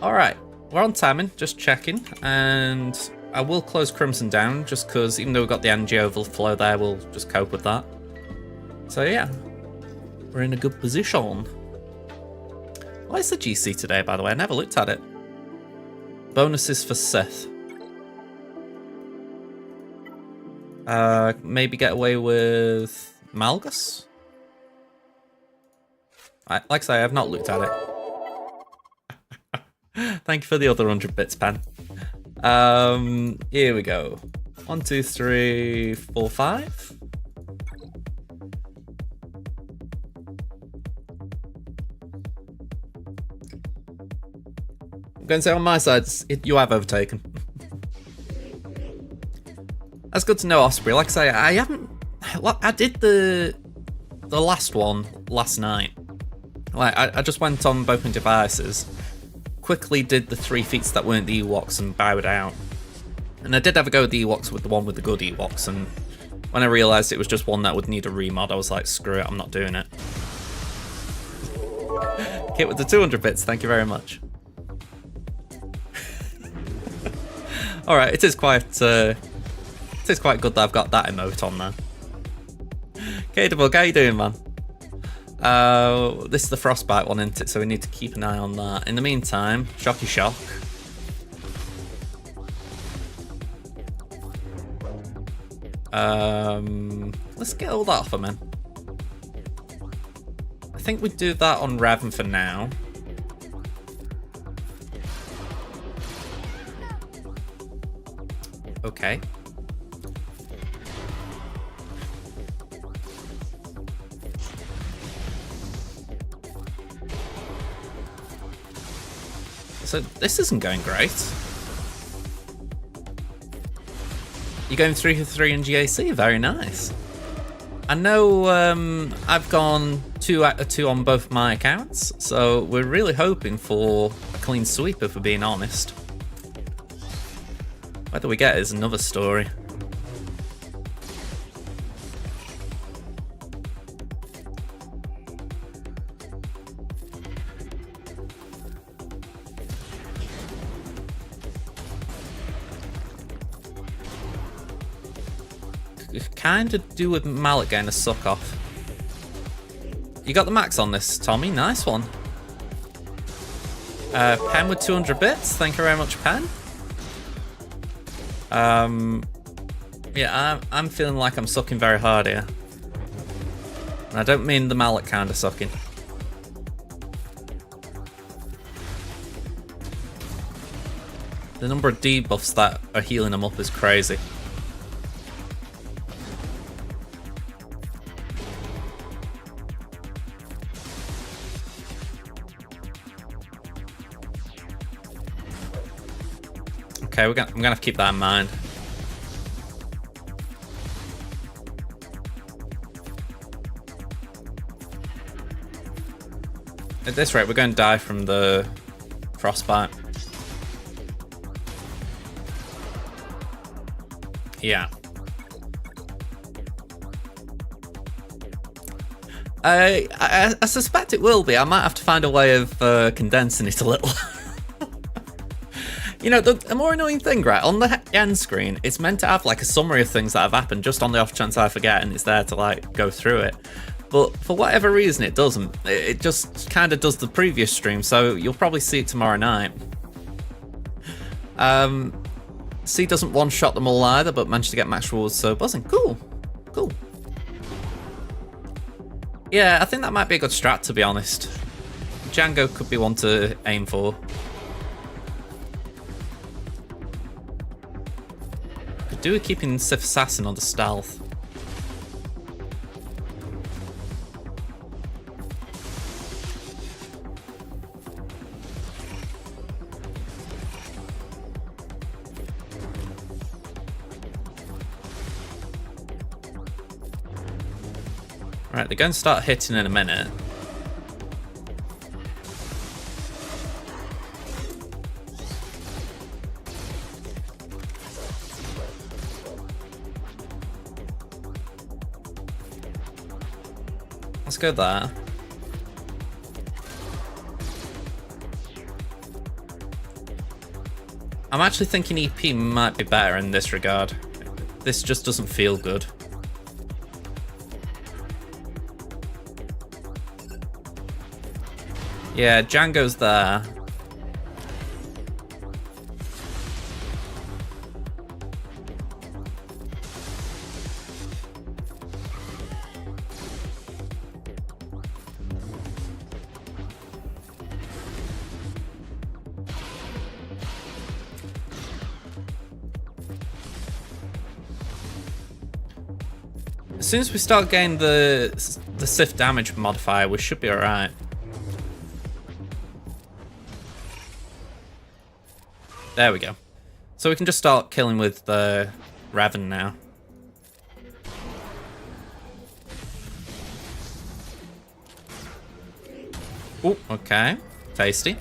Alright, we're on timing, just checking, and I will close Crimson down, just because even though we've got the NG overflow there, we'll just cope with that. So yeah, we're in a good position. What is the GC today, by the way? I never looked at it. Bonuses for Sith. Maybe get away with Malgus? Like I say, I have not looked at it. Thank you for the other 100 bits, Pen. Here we go. 1, 2, 3, 4, 5. I'm going to say on my side, you have overtaken. That's good to know, Osprey. Like I say, I haven't. I did the last one last night. Like I just went on both my devices. Quickly did the 3 feats that weren't the Ewoks and bowed out. And I did have a go at the Ewoks with the one with the good Ewoks, and when I realised it was just one that would need a remod, I was like, screw it, I'm not doing it. Kit with the 200 bits, thank you very much. Alright, it is quite good that I've got that emote on there. K-Debug, how you doing, man? This is the Frostbite one, isn't it? So we need to keep an eye on that. In the meantime, Shocky Shock. Let's get all that off him, man. I I think we do that on Raven for now. Okay. So this isn't going great. You're going 3 for 3 in GAC, very nice. I know I've gone 2 out of 2 on both my accounts, so we're really hoping for a clean sweep if we're being honest. Whether we get it is another story. Kind of do with Mallet getting a suck off. You got the max on this, Tommy. Nice one. Pen with 200 bits. Thank you very much, Pen. Yeah, I'm feeling like I'm sucking very hard here. And I don't mean the Mallet kind of sucking. The number of debuffs that are healing them up is crazy. Okay, I'm gonna have to keep that in mind. At this rate, we're going to die from the frostbite. Yeah. I suspect it will be. I might have to find a way of condensing it a little. You know, the more annoying thing, right, on the end screen, it's meant to have like a summary of things that have happened just on the off chance I forget, and it's there to like go through it. But for whatever reason, it doesn't. It just kind of does the previous stream, so you'll probably see it tomorrow night. C doesn't one-shot them all either, but managed to get max rewards, so buzzing. Cool. Cool. Yeah, I think that might be a good strat, to be honest. Django could be one to aim for. Could do with keeping Sith Assassin on the stealth. Right, they're going to start hitting in a minute. Let's go there. I'm actually thinking EP might be better in this regard. This just doesn't feel good. Yeah, Django's there. As soon as we start getting the Sith damage modifier, we should be alright. There we go. So we can just start killing with the Raven now. Oh, okay. Tasty.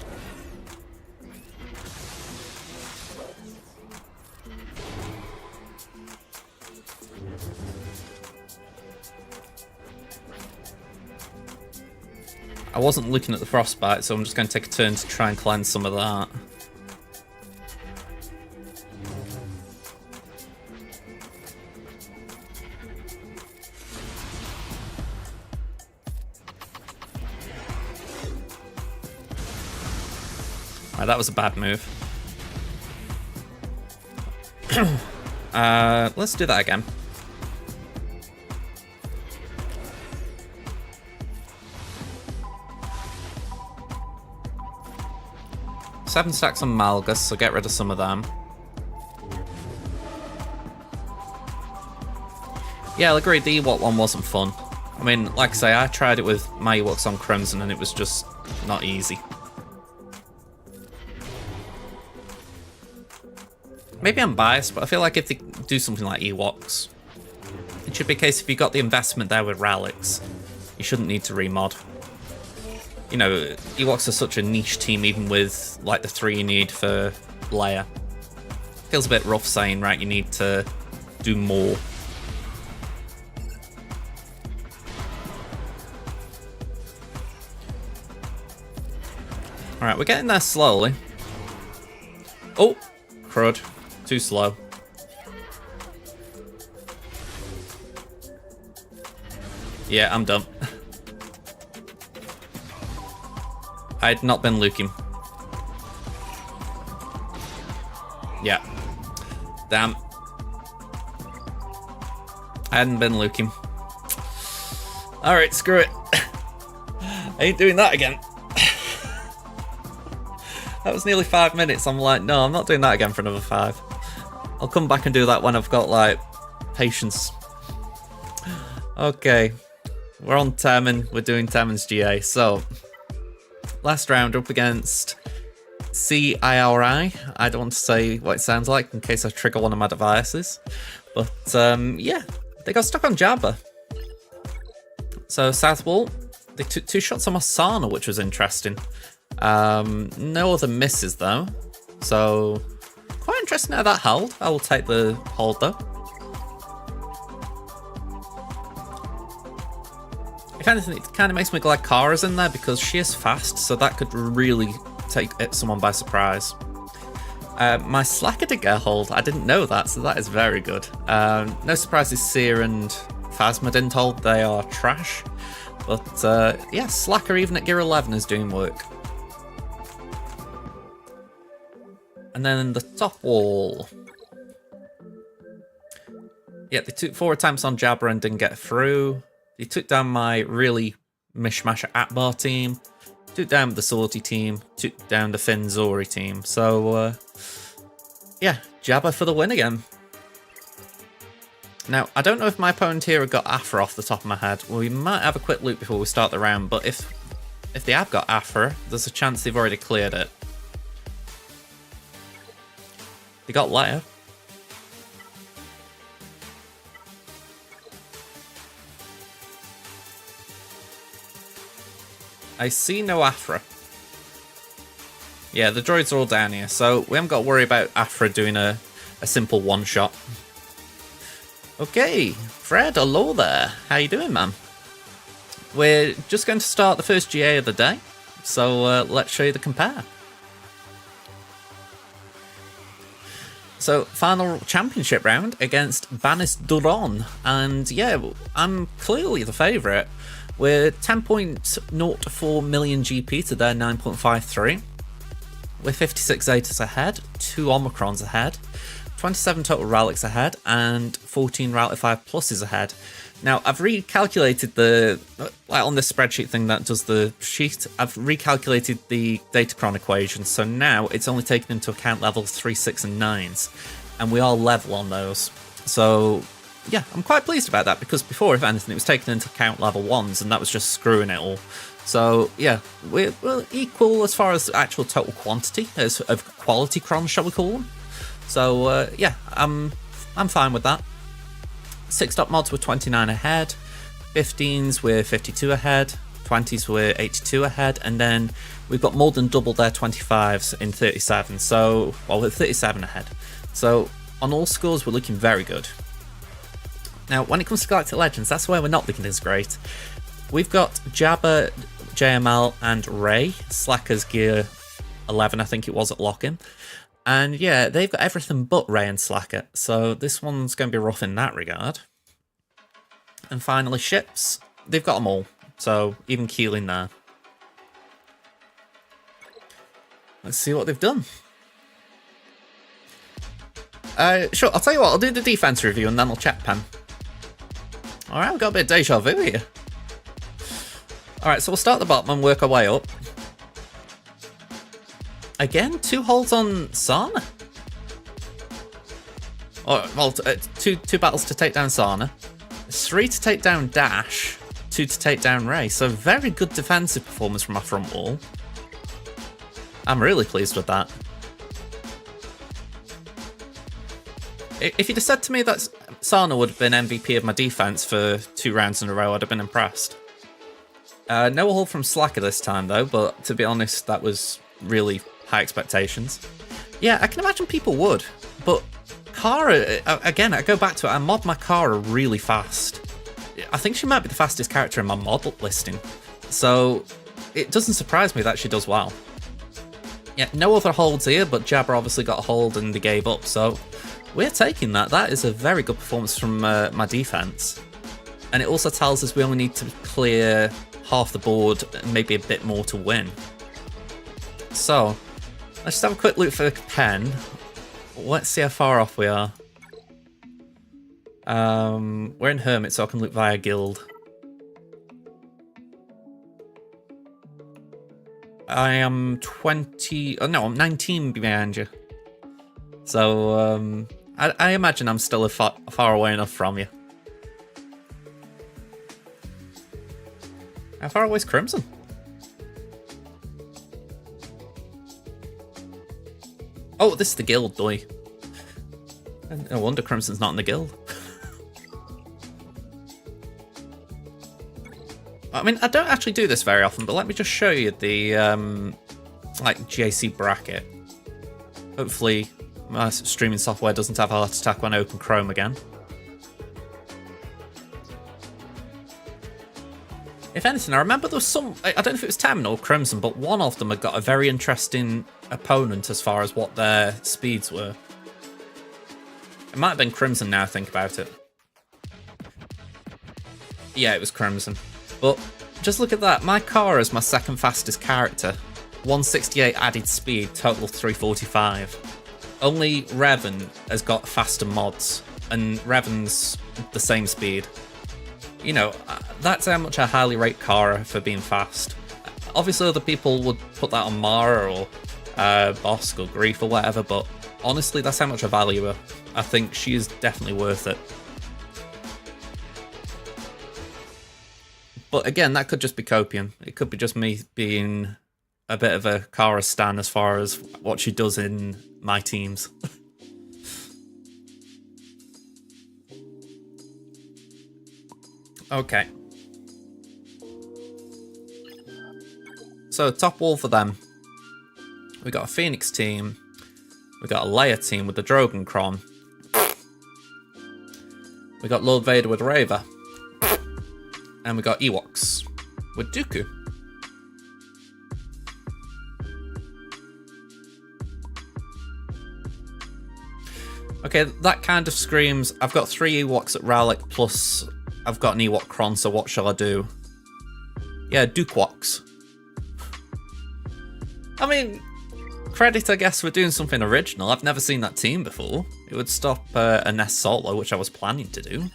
I wasn't looking at the frostbite, so I'm just going to take a turn to try and cleanse some of that. Right, that was a bad move. Let's do that again. 7 stacks on Malgus, so get rid of some of them. Yeah, I'll agree, the Ewok one wasn't fun. I mean, like I say, I tried it with my Ewoks on Crimson and it was just not easy. Maybe I'm biased, but I feel like if they do something like Ewoks, it should be a case if you got the investment there with relics, you shouldn't need to remod. You know, Ewoks are such a niche team, even with like the 3 you need for Leia. Feels a bit rough saying, right, you need to do more. Alright, we're getting there slowly. Oh, crud. Too slow. Yeah, I'm done. I had not been looking. Yeah. Damn. I hadn't been looking. Alright, screw it. I ain't doing that again. That was nearly 5 minutes. I'm like, no, I'm not doing that again for another 5. I'll come back and do that when I've got, like, patience. Okay. We're on Temin. We're doing Temin's GA. So, last round up against CIRI. I don't want to say what it sounds like in case I trigger one of my devices. But, yeah. They got stuck on Jabba. So, South Wall, they took 2 shots on Masana, which was interesting. No other misses though, so quite interesting how that held. I will take the hold though. If anything, it kind of makes me glad Kara's in there because she is fast, so that could really take someone by surprise. My Slacker did get a hold. I didn't know that, so that is very good. No surprises, Seer and Phasma didn't hold. They are trash. But yeah, Slacker even at Gear 11 is doing work. And then the top wall. Yeah, they took 4 attempts on Jabba and didn't get through. They took down my really mishmash Atbar team. Took down the Salty team. Took down the Finn Zori team. So, yeah, Jabba for the win again. Now, I don't know if my opponent here have got Aphra off the top of my head. Well, we might have a quick look before we start the round, but if they have got Aphra, there's a chance they've already cleared it. They got Leia. I see no Aphra. Yeah, the droids are all down here, so we haven't got to worry about Aphra doing a simple one-shot. Okay, Fred, hello there. How you doing, man? We're just going to start the first GA of the day, so let's show you the compare. So, final championship round against Banis Duron, and yeah, I'm clearly the favourite. We're 10.04 million GP to their 9.53. We're 56 Zetas ahead, 2 Omicrons ahead, 27 total relics ahead, and 14 Relic 5 pluses ahead. Now, I've recalculated like on this spreadsheet thing that does the sheet, I've recalculated the Datacron equation, so now it's only taken into account levels 3, 6, and 9s, and we are level on those. So, yeah, I'm quite pleased about that, because before, if anything, it was taken into account level 1s, and that was just screwing it all. So, yeah, we're equal as far as actual total quantity, of quality crons, shall we call them. So, yeah, I'm fine with that. 6 top mods were 29 ahead, 15s were 52 ahead, 20s were 82 ahead, and then we've got more than double their 25s in 37, so, well, we're 37 ahead. So, on all scores, we're looking very good. Now, when it comes to Galactic Legends, that's where we're not looking as great. We've got Jabba, JML, and Rey, Slacker's Gear 11, I think it was, at lock-in. And yeah, they've got everything but Rey and Slacker, so this one's going to be rough in that regard. And finally, ships. They've got them all, so even Keeling there. Let's see what they've done. Sure, I'll tell you what, I'll do the defense review and then I'll check pen. Alright, we've got a bit of deja vu here. Alright, so we'll start at the bottom and work our way up. Again, 2 holds on Sana. Or, well, two battles to take down Sana, 3 to take down Dash, 2 to take down Ray. So very good defensive performance from our front wall. I'm really pleased with that. If you'd have said to me that Sana would have been MVP of my defense for 2 rounds in a row, I'd have been impressed. No hold from Slacker this time though, but to be honest, that was really high expectations. Yeah, I can imagine people would, but Kara, again, I go back to it, I mod my Kara really fast. I think she might be the fastest character in my mod listing, so it doesn't surprise me that she does well. Yeah, no other holds here, but Jabber obviously got a hold and they gave up, so we're taking that. That is a very good performance from my defense. And it also tells us we only need to clear half the board and maybe a bit more to win. So, let's just have a quick look for Pen. Let's see how far off we are. We're in Hermit, so I can look via Guild. I am 20... Oh no, I'm 19 behind you. So, I imagine I'm still far away enough from you. How far away is Crimson? Oh, this is the guild, boy. No wonder Crimson's not in the guild. I mean, I don't actually do this very often, but let me just show you the like JC bracket. Hopefully my streaming software doesn't have a heart attack when I open Chrome again. If anything, I remember there was some, I don't know if it was Tammin or Crimson, but one of them had got a very interesting opponent as far as what their speeds were. It might have been Crimson now I think about it. Yeah, it was Crimson. But just look at that, my Kara is my second fastest character. 168 added speed, total of 345. Only Revan has got faster mods, and Revan's the same speed. You know, that's how much I highly rate Kara for being fast. Obviously other people would put that on Mara or Bosk or Grief or whatever, but honestly that's how much I value her. I think she is definitely worth it. But again, that could just be copium. It could be just me being a bit of a Kara stan as far as what she does in my teams. Okay. So, top wall for them. We got a Phoenix team. We got a Leia team with the Drogon Kron. We got Lord Vader with Raver. And we got Ewoks with Dooku. Okay, that kind of screams, I've got 3 Ewoks at Rallick, plus I've got an Ewok Kron, so what shall I do? Yeah, Dukewoks. I mean, credit, I guess, for doing something original. I've never seen that team before. It would stop a Nest solo, which I was planning to do.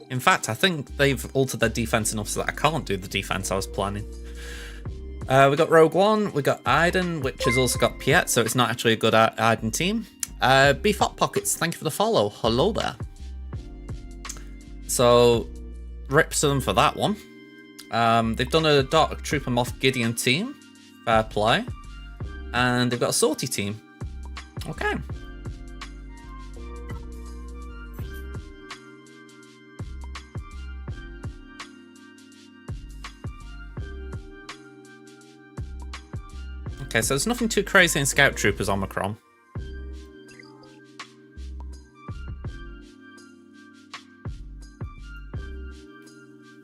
In fact, I think they've altered their defense enough so that I can't do the defense I was planning. We got Rogue One, we got Iden, which has also got Piet, so it's not actually a good Iden team. Beef Hot Pockets, thank you for the follow. Hello there. So, rips to them for that one. They've done a Dark Trooper Moff Gideon team. Fair play. And they've got a Sortie team. Okay. Okay, so there's nothing too crazy in Scout Troopers Omicron.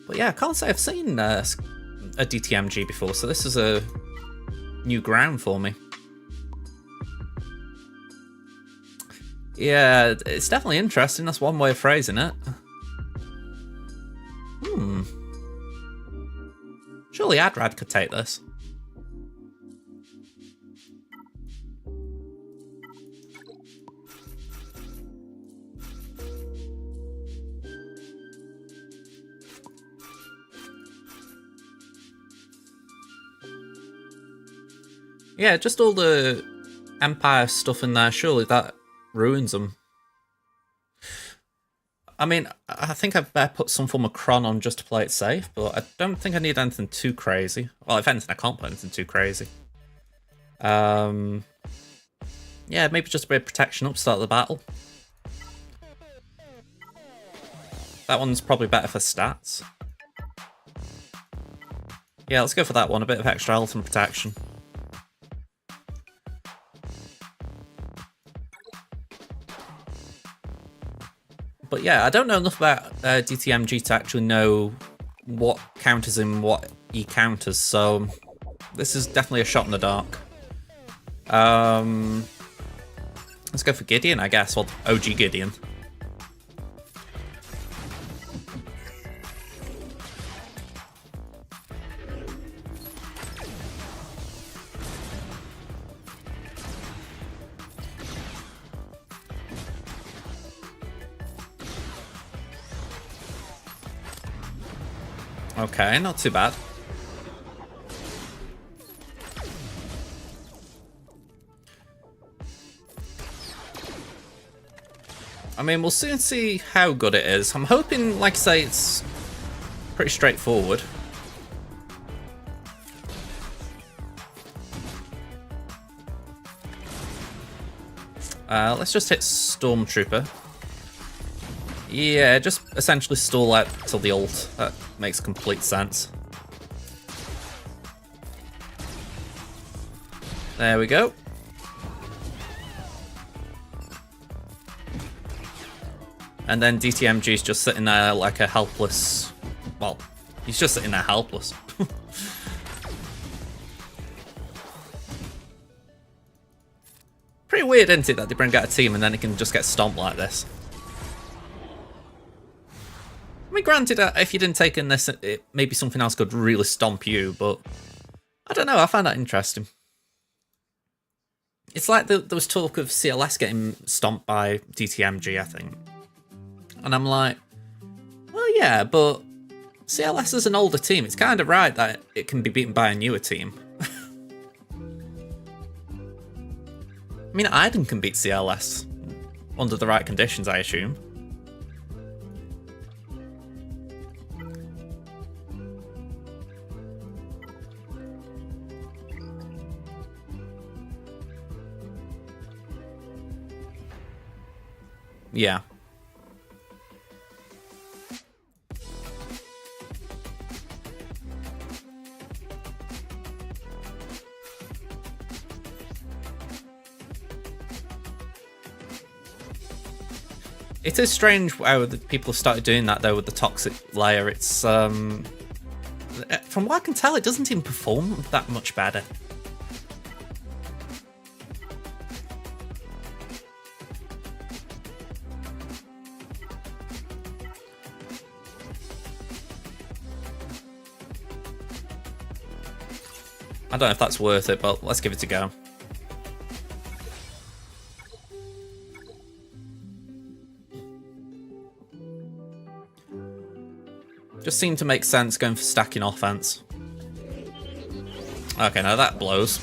But yeah, I can't say I've seen a DTMG before, so this is a new ground for me. Yeah, it's definitely interesting. That's one way of phrasing it. Surely Adrad could take this. Yeah, just all the Empire stuff in there, surely that ruins them. I mean, I think I've better put some form of cron on just to play it safe, but I don't think I need anything too crazy. Well, if anything, I can't put anything too crazy. Yeah, maybe just a bit of protection up to start the battle. That one's probably better for stats. Yeah, let's go for that one, a bit of extra health and protection. But yeah, I don't know enough about DTMG to actually know what counters him, what he counters, so this is definitely a shot in the dark. Let's go for Gideon, I guess. Well, OG Gideon. Okay, not too bad. I mean, we'll soon see how good it is. I'm hoping, like I say, it's pretty straightforward. Let's just hit Stormtrooper. Yeah, just essentially stall out till the ult. That makes complete sense. There we go. And then DTMG's just sitting there like a helpless... Well, he's just sitting there helpless. Pretty weird, isn't it, that they bring out a team and then it can just get stomped like this. I mean, granted, if you didn't take in this, maybe something else could really stomp you, but I don't know, I find that interesting. It's like there was talk of CLS getting stomped by DTMG, I think. And I'm like, well, yeah, but CLS is an older team. It's kind of right that it can be beaten by a newer team. I mean, Iden can beat CLS under the right conditions, I assume. Yeah. It is strange how people have started doing that though with the toxic layer. It's from what I can tell, it doesn't even perform that much better. I don't know if that's worth it, but let's give it a go. Just seemed to make sense going for stacking offense. Okay, now that blows.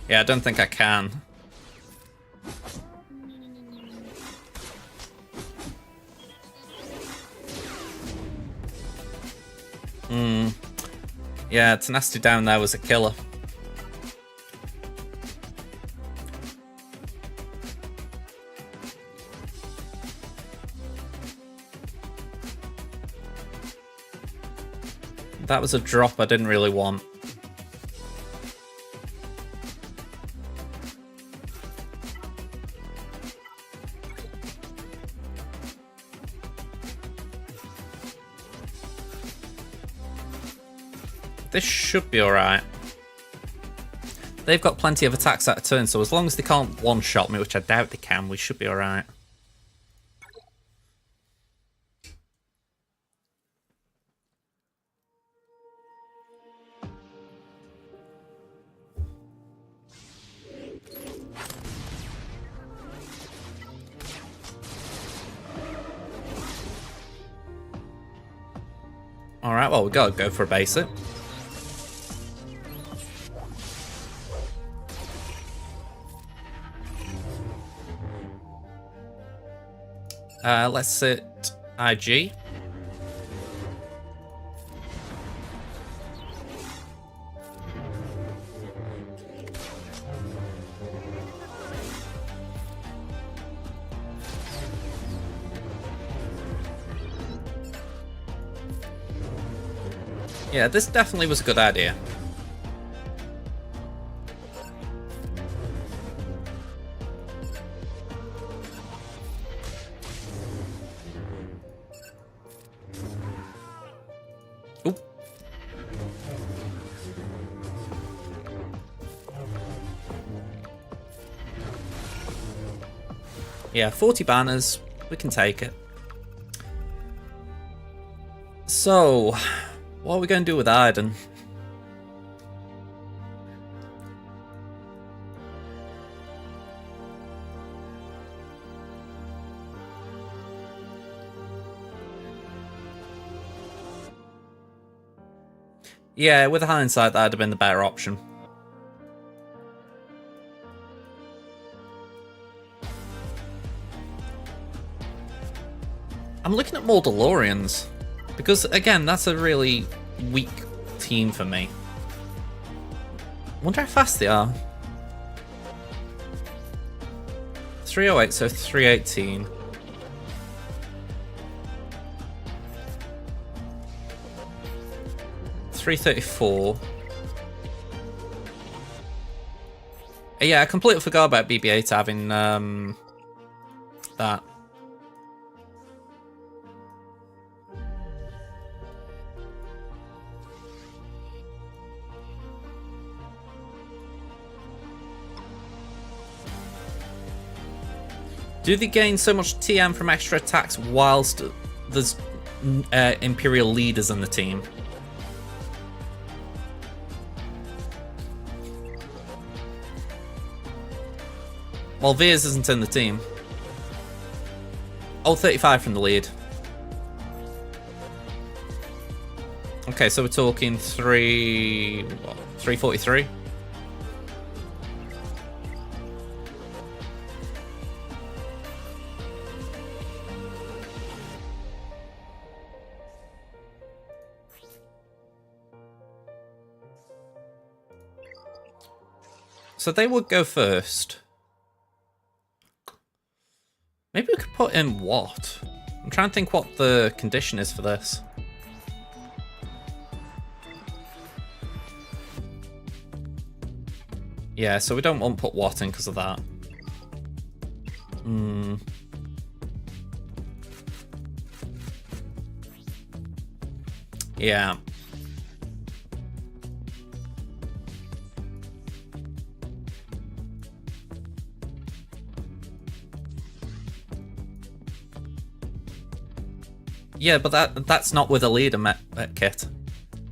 Yeah, I don't think I can. Yeah, Tenacity down there was a killer. That was a drop I didn't really want. This should be alright. They've got plenty of attacks at a turn, so as long as they can't one-shot me, which I doubt they can, we should be alright. Alright, well, we gotta go for a basic. Let's sit IG. Yeah, this definitely was a good idea. Oop. Yeah, 40 banners. We can take it. So, what are we going to do with Iden? Yeah, with hindsight, that'd have been the better option. I'm looking at more DeLoreans, because again, that's a really weak team for me. Wonder how fast they are. 308, so 318. .334. Yeah, I completely forgot about BB-8 having that. Do they gain so much TM from extra attacks whilst there's Imperial leaders in the team? Well, Veers isn't in the team. Oh, 35 from the lead. Okay, so we're talking 343? So they would go first. Maybe we could put in what? I'm trying to think what the condition is for this. Yeah, so we don't want to put what in because of that. Yeah. Yeah, but that's not with a leader kit.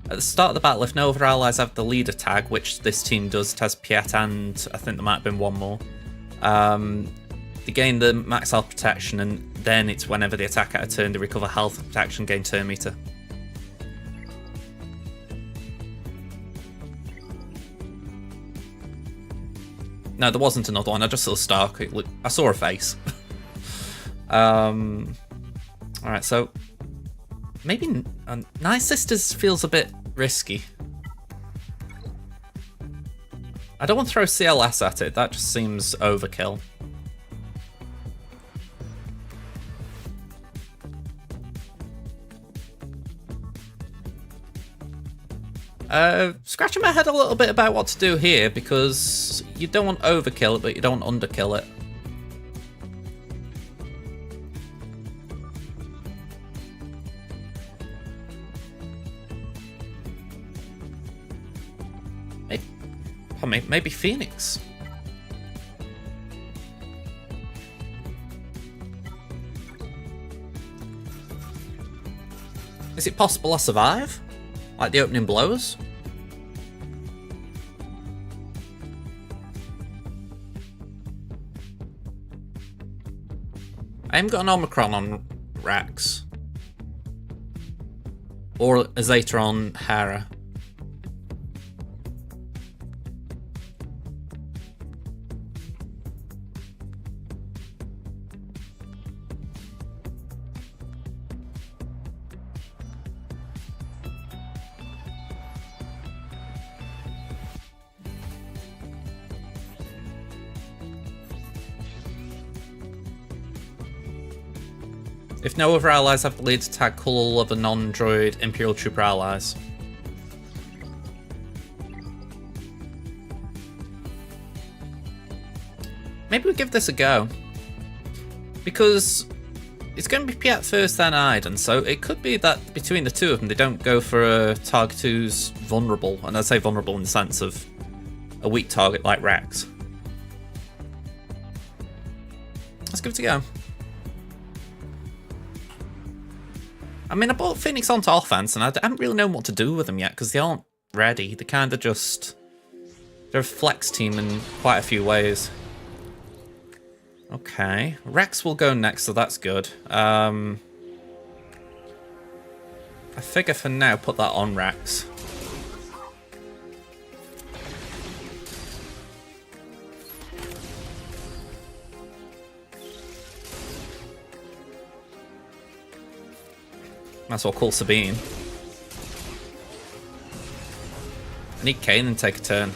At the start of the battle, if no other allies have the leader tag, which this team does, it has Piet and I think there might have been one more, they gain the max health protection, and then it's whenever they attack at a turn, they recover health protection, gain turn meter. No, there wasn't another one. I just saw Stark. I saw her face. Alright, so maybe Nice Sisters feels a bit risky. I don't want to throw CLS at it. That just seems overkill. Scratching my head a little bit about what to do here, because you don't want overkill it, but you don't want underkill it. Maybe Phoenix. Is it possible I survive? Like the opening blows? I haven't got an Omicron on Rax. Or a Zeta on Hera. If no other allies have the lead attack, call all other non-droid Imperial Trooper allies. Maybe we give this a go. Because it's going to be Piat first, then Iden, so it could be that between the two of them they don't go for a target who's vulnerable. And I say vulnerable in the sense of a weak target like Rex. Let's give it a go. I mean, I brought Phoenix onto offense, and I haven't really known what to do with them yet, because they aren't ready. They're kind of just... They're a flex team in quite a few ways. Okay. Rex will go next, so that's good. I figure for now, put that on Rex. That's what I'll call Sabine. I need Kanan and take a turn.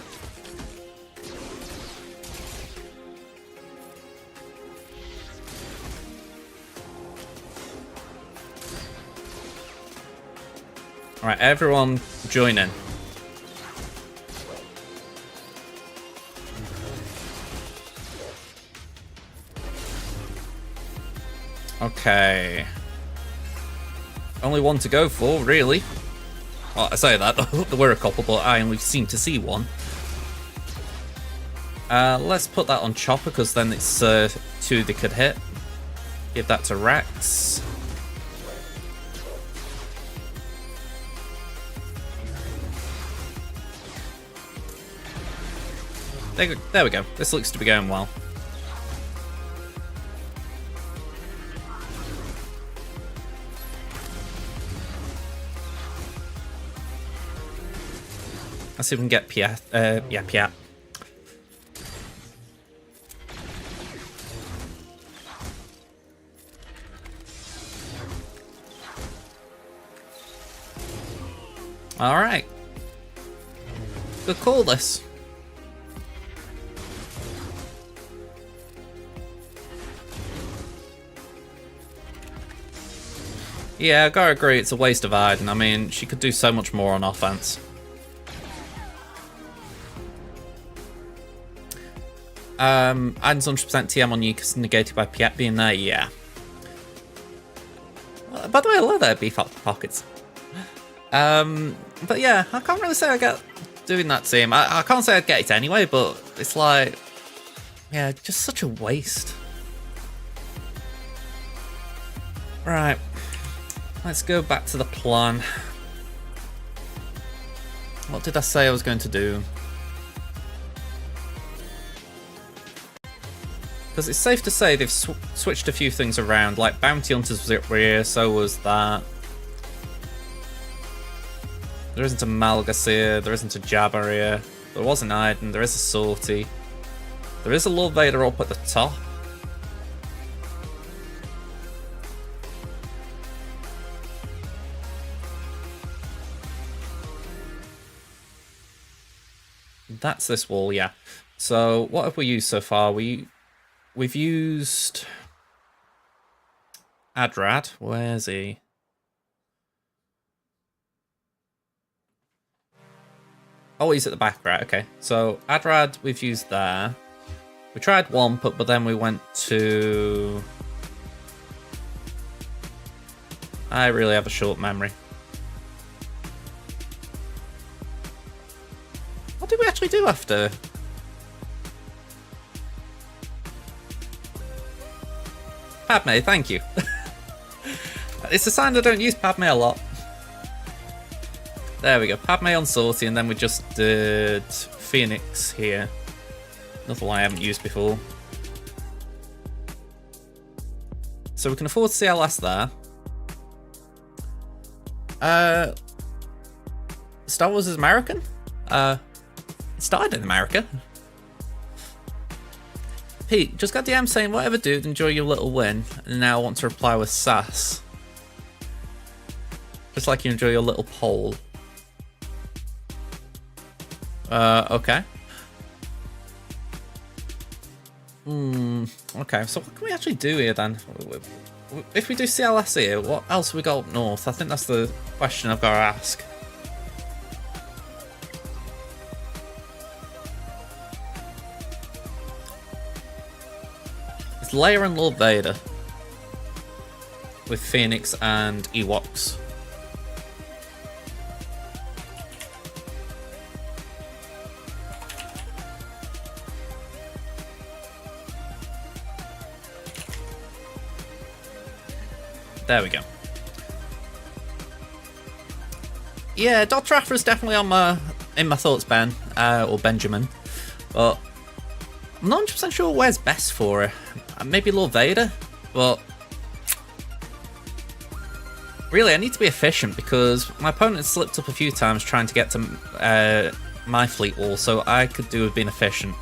Alright, everyone join in. Okay. Only one to go for, really. Well, I say that, there were a couple, but I only seem to see one. Let's put that on Chopper, because then it's two they could hit. Give that to Rex. There we go. This looks to be going well. Let's see if we can get Piat. Yeah, Piat. All right. Good call, this. Yeah, I gotta agree, it's a waste of Iden. I mean, she could do so much more on offense. Iden's 100% TM on you because negated by Piat being there, yeah. By the way, I love that beef up the pockets. But yeah, I can't really say I get doing that to him. I can't say I'd get it anyway, but it's like, yeah, just such a waste. Right. Let's go back to the plan. What did I say I was going to do? Because it's safe to say they've switched a few things around, like Bounty Hunters were here, so was that. There isn't a Malgus here, there isn't a Jabba here, there was an Iden, there is a Sortie. There is a Lord Vader up at the top. That's this wall, yeah. So what have we used so far? We've used Adrad. Where's he? Oh, he's at the back, right? Okay. So Adrad, we've used there. We tried one, but then we went to. I really have a short memory. What did we actually do after? Padme, thank you. It's a sign I don't use Padme a lot. There we go, Padme on Sortie, and then we just did Phoenix here. Another one I haven't used before. So we can afford CLS there. Star Wars is American? It started in America. Pete, just got DM saying, whatever dude, enjoy your little win. And now I want to reply with sass. Just like you enjoy your little poll. Okay. Okay, so what can we actually do here then? If we do CLS here, what else have we got up north? I think that's the question I've got to ask. It's Leia and Lord Vader. With Phoenix and Ewoks. There we go. Yeah, Dr. Afra's definitely on in my thoughts, Ben, or Benjamin. But I'm not 100% sure where's best for her. Maybe Lord Vader, but really I need to be efficient because my opponent slipped up a few times trying to get to my fleet wall, so I could do with being efficient.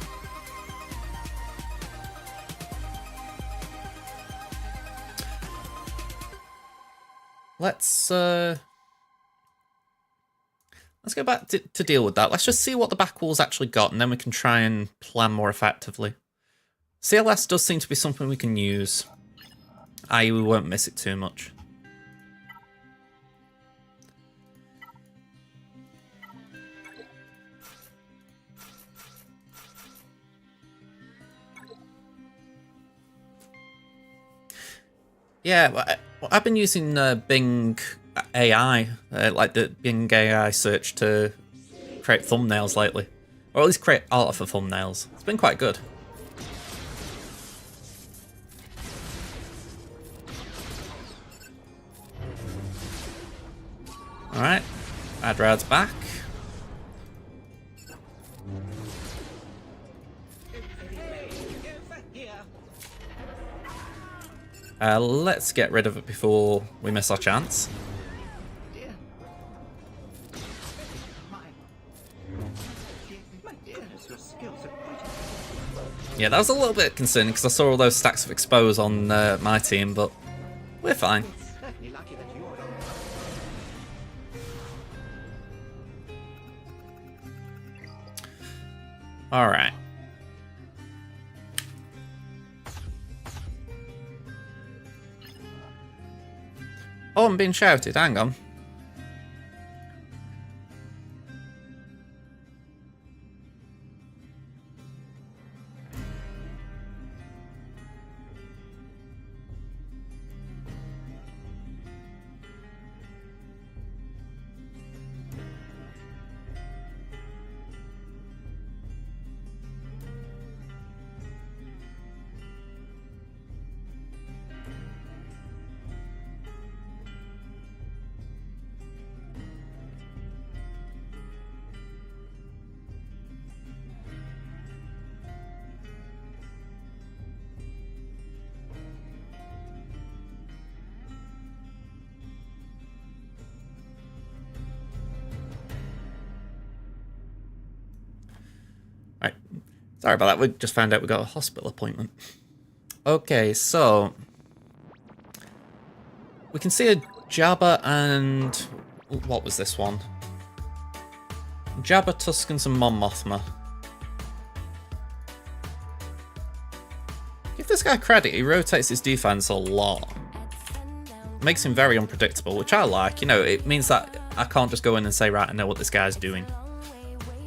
Let's go back to deal with that. Let's just see what the back wall's actually got, and then we can try and plan more effectively. CLS does seem to be something we can use, i.e. we won't miss it too much. Yeah, well, I've been using Bing AI, like the Bing AI search to create thumbnails lately. Or at least create art for thumbnails. It's been quite good. Alright, Adrad's back. Let's get rid of it before we miss our chance. Yeah, that was a little bit concerning because I saw all those stacks of expose on my team, but we're fine. Alright. Oh, I'm being shouted. Hang on. Right. Sorry about that. We just found out we got a hospital appointment. Okay, so we can see a Jabba and what was this one? Jabba, Tuskens, and Mon Mothma. Give this guy credit. He rotates his defense a lot. Makes him very unpredictable, which I like. You know, it means that I can't just go in and say, right, I know what this guy's doing.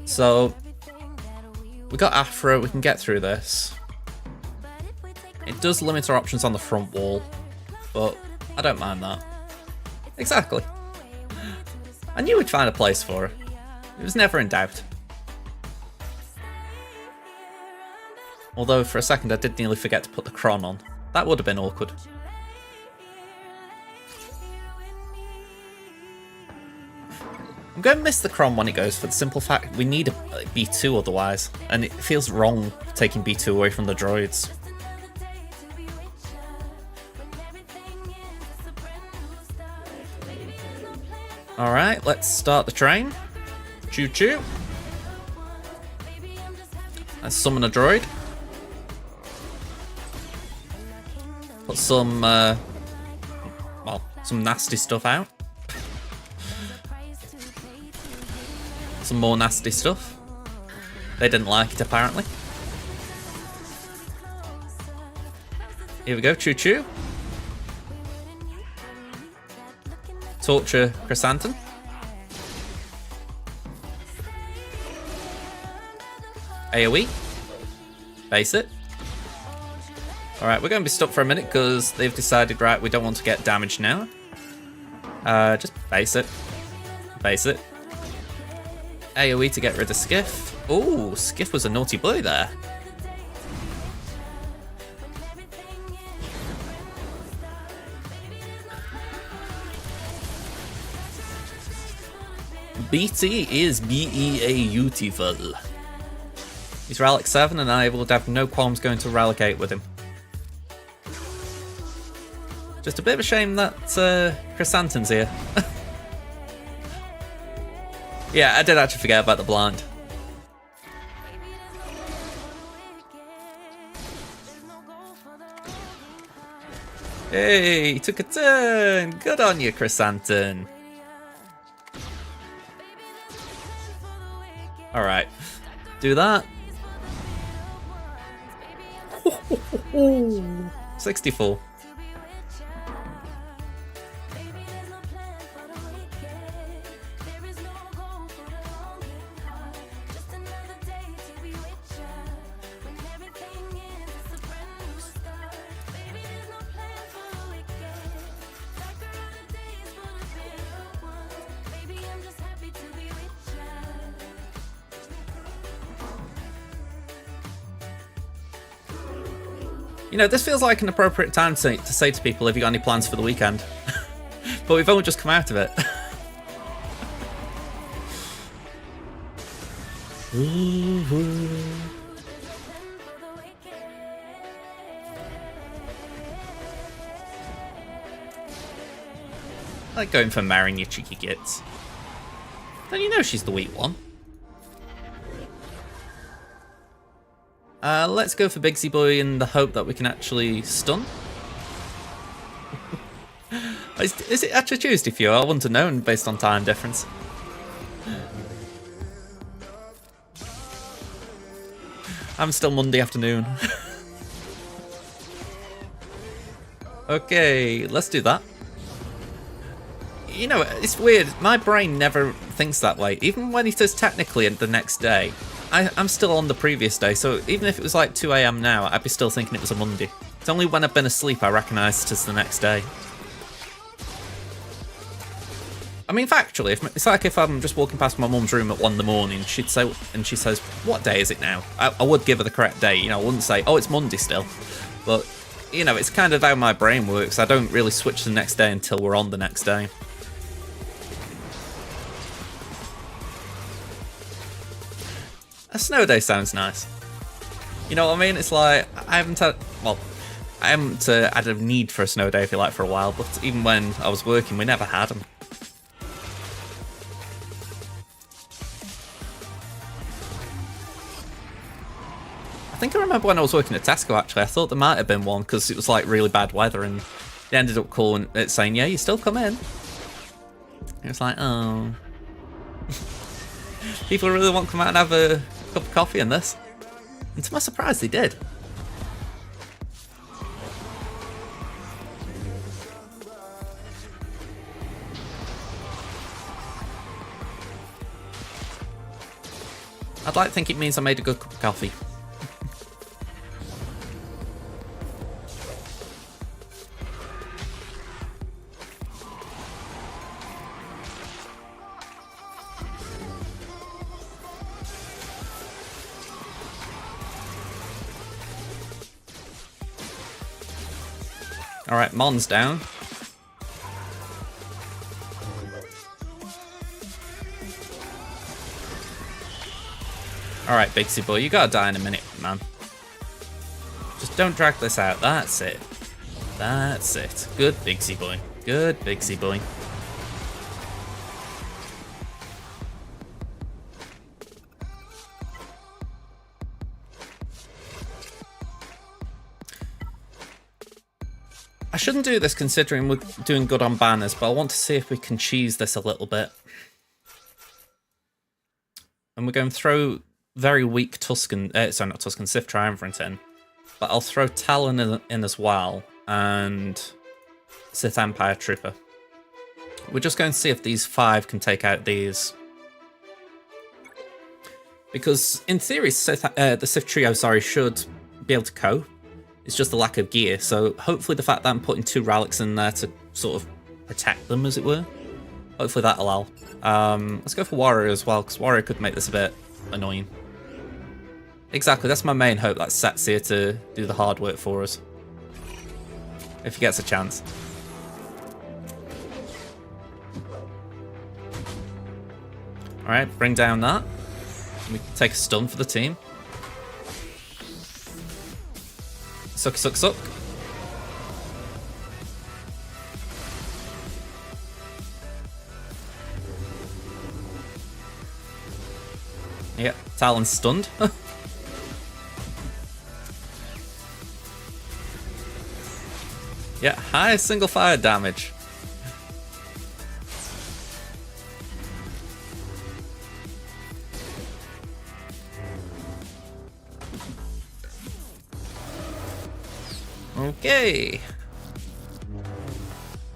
So we got Afra, we can get through this. It does limit our options on the front wall, but I don't mind that. Exactly. I knew we'd find a place for her. It was never in doubt. Although for a second I did nearly forget to put the Kron on. That would have been awkward. I'm going to miss the Kron when it goes for the simple fact we need a B2 otherwise, and it feels wrong taking B2 away from the droids. Alright, let's start the train. Choo choo. Let's summon a droid. Put some, well, some nasty stuff out. Some more nasty stuff. They didn't like it, apparently. Here we go, choo choo. Torture Chrysanthemum. AoE. Base it. Alright, we're going to be stuck for a minute because they've decided, right, we don't want to get damaged now. Just base it. Base it. AoE to get rid of Skiff. Ooh, Skiff was a naughty boy there. BT is beautiful. He's Relic 7 and I will have no qualms going to Relic 8 with him. Just a bit of a shame that Chrysanthemum's here. Yeah, I did actually forget about the blind. Hey, he took a turn. Good on you, Chrysanthemum. Alright, do that. 64. You know, this feels like an appropriate time to say to people, have you got any plans for the weekend? But we've only just come out of it. I like going for marrying your cheeky gits. Don't you know she's the weak one? Let's go for Bigsy Boy in the hope that we can actually stun. Is it actually Tuesday for you? I wouldn't have known based on time difference. I'm still Monday afternoon. Okay, let's do that. You know, it's weird. My brain never thinks that way. Even when it says technically the next day, I'm still on the previous day. So even if it was like 2 AM now, I'd be still thinking it was a Monday. It's only when I've been asleep I recognise it as the next day. I mean, factually, it's like if I'm just walking past my mum's room at 1 in the morning, she'd say, and she says, "What day is it now?" I would give her the correct day. You know, I wouldn't say, "Oh, it's Monday still," but you know, it's kind of how my brain works. I don't really switch to the next day until we're on the next day. A snow day sounds nice. You know what I mean? It's like, I haven't had a need for a snow day, if you like, for a while, but even when I was working, we never had them. I think I remember when I was working at Tesco, actually, I thought there might have been one, because it was like really bad weather, and they ended up calling it saying, "Yeah, you still come in." It was like, oh. People really want to come out and have a cup of coffee in this. And to my surprise, they did. I'd like to think it means I made a good cup of coffee. Alright, Mon's down. Alright, Bigsy Boy, you gotta die in a minute, man. Just don't drag this out. That's it. That's it. Good Bigsy Boy. Good Bigsy Boy. shouldn't do this considering we're doing good on banners, but I want to see if we can cheese this a little bit. And we're going to throw very weak Tuscan, sorry, not Tuscan, Sith Triumvirate in. But I'll throw Talon in as well, and Sith Empire Trooper. We're just going to see if these 5 can take out these. Because in theory, the Sith Trio, should be able to cope. It's just the lack of gear, so hopefully the fact that I'm putting 2 relics in there to sort of protect them, as it were. Hopefully that'll help. Let's go for Warrior as well, because Warrior could make this a bit annoying. Exactly, that's my main hope, that Set's here to do the hard work for us. If he gets a chance. Alright, bring down that. We can take a stun for the team. Suck, suck, suck. Yep, Talon's stunned. Yeah, high single fire damage. Okay.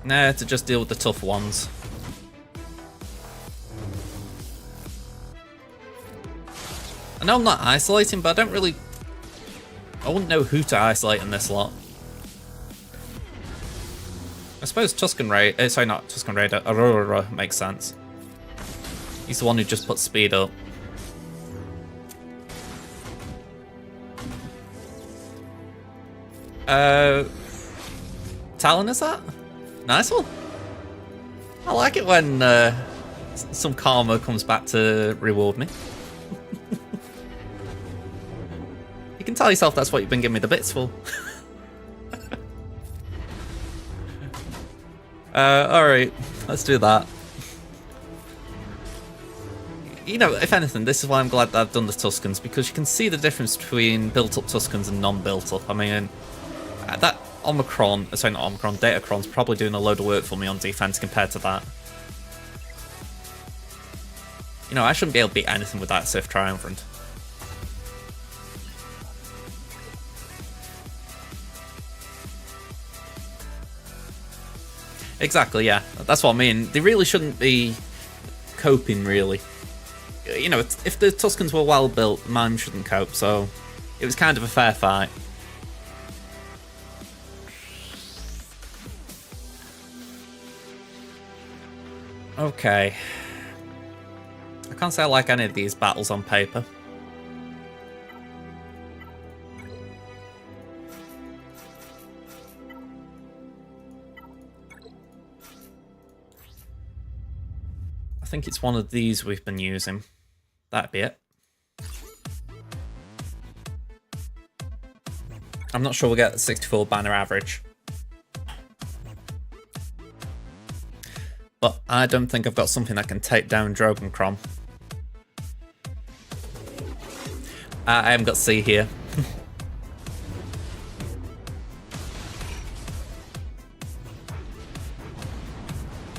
Now to just deal with the tough ones. I know I'm not isolating, but I don't really... I wouldn't know who to isolate in this lot. I suppose Tuscan Raider... sorry, not Tuscan Raider. Aurora makes sense. He's the one who just put speed up. Talon, is that? Nice one. I like it when some karma comes back to reward me. You can tell yourself that's what you've been giving me the bits for. Alright, let's do that. You know, if anything, this is why I'm glad that I've done the Tuscans, because you can see the difference between built-up Tuscans and non-built-up. I mean, that Omicron, sorry, not Omicron, Datacron's probably doing a load of work for me on defense compared to that. You know, I shouldn't be able to beat anything with that Sith Triumvirate. Exactly, yeah. That's what I mean. They really shouldn't be coping, really. You know, if the Tuscans were well built, mine shouldn't cope, so it was kind of a fair fight. Okay. I can't say I like any of these battles on paper. I think it's one of these we've been using. That'd be it. I'm not sure we'll get 64 banner average. But I don't think I've got something that can take down Drogonkron. I haven't got C here.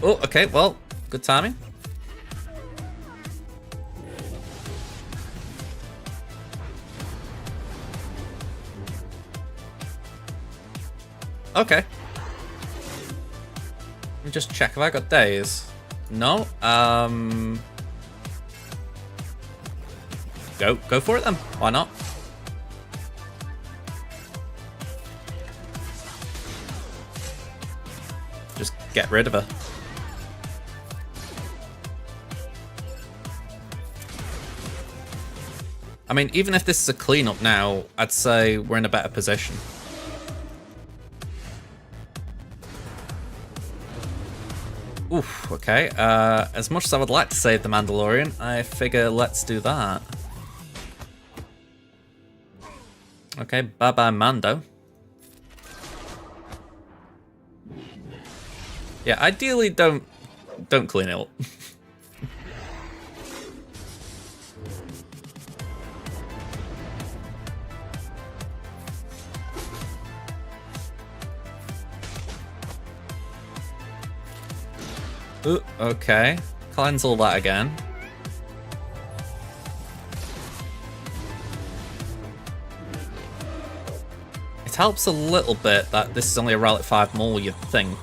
Oh, okay, well, good timing. Okay. Let me just check. Have I got days? No. Go for it then. Why not? Just get rid of her. I mean, even if this is a cleanup now, I'd say we're in a better position. Oof, okay. As much as I would like to save the Mandalorian, I figure let's do that. Okay, bye-bye Mando. Yeah, ideally don't clean it up. Ooh, okay. Cleanse all that again. It helps a little bit that this is only a Relic 5 more, you'd think.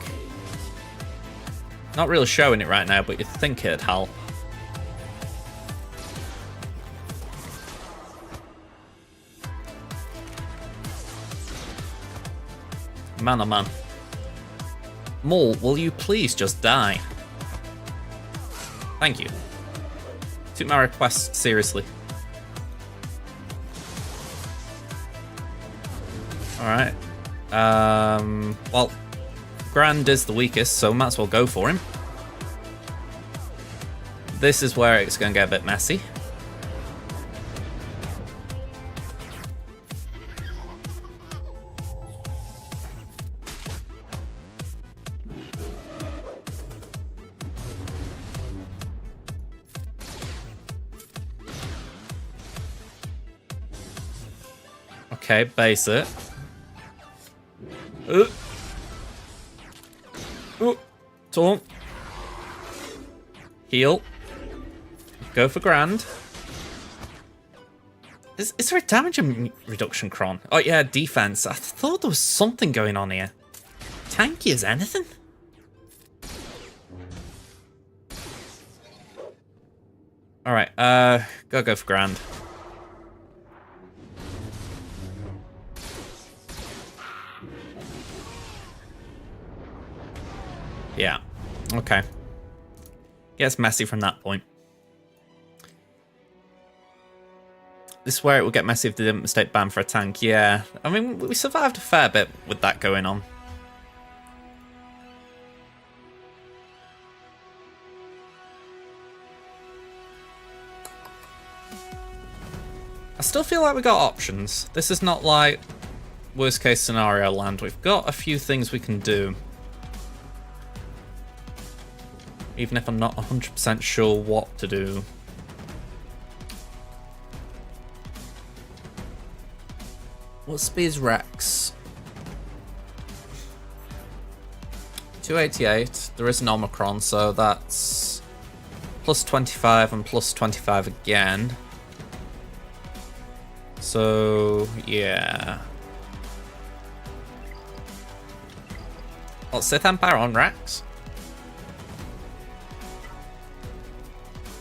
Not really showing it right now, but you'd think it'd help. Man, oh man. Maul, will you please just die? Thank you. Took my request seriously. Alright. Well, Grand is the weakest, so might as well go for him. This is where it's going to get a bit messy. Okay, base it. Taunt. Heal. Go for Grand. Is there a damage reduction cron? Oh yeah, defense. I thought there was something going on here. Tanky as anything? Alright, go for Grand. Yeah, okay. Gets messy from that point. This is where it will get messy if they didn't mistake ban for a tank. Yeah, I mean, we survived a fair bit with that going on. I still feel like we got options. This is not like worst case scenario land. We've got a few things we can do. Even if I'm not 100% sure what to do. What speed's Rex? 288. There is an Omicron, so that's plus 25 and plus 25 again. So, yeah. Sith Empire on Rex?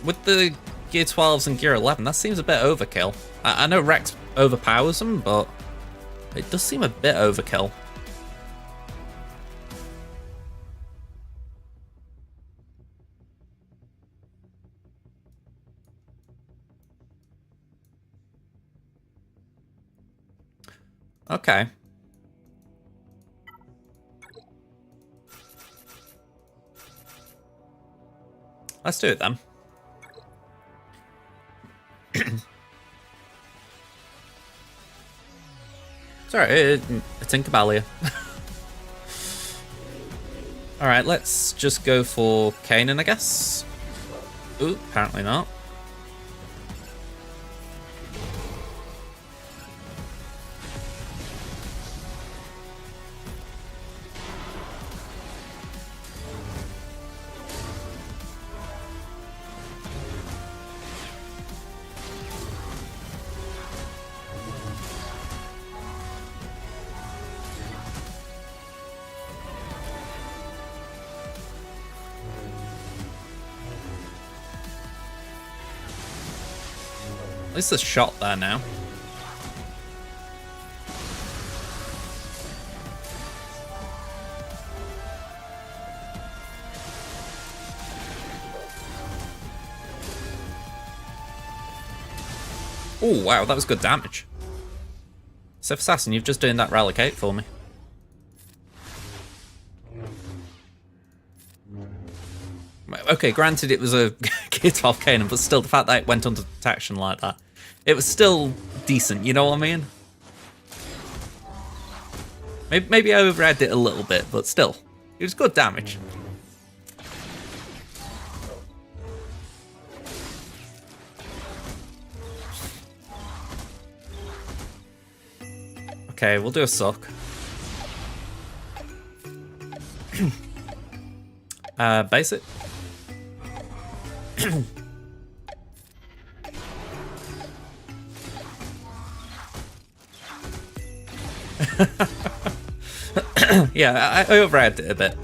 With the Gear 12s and Gear 11, that seems a bit overkill. I know Rex overpowers them, but it does seem a bit overkill. Okay. Let's do it then. Sorry, it's Tinkerbell. Alright, let's just go for Kanan, I guess. Ooh, apparently not. At least there's shot there now. Oh wow, that was good damage. Sith Assassin, you've just done that Relic 8 for me. Okay, granted it was a Gear 12 Kanan, but still the fact that it went under detection like that, it was still decent, you know what I mean? Maybe I overread it a little bit, but still, it was good damage. Okay, we'll do a suck. Base it. Yeah, I overread it a bit.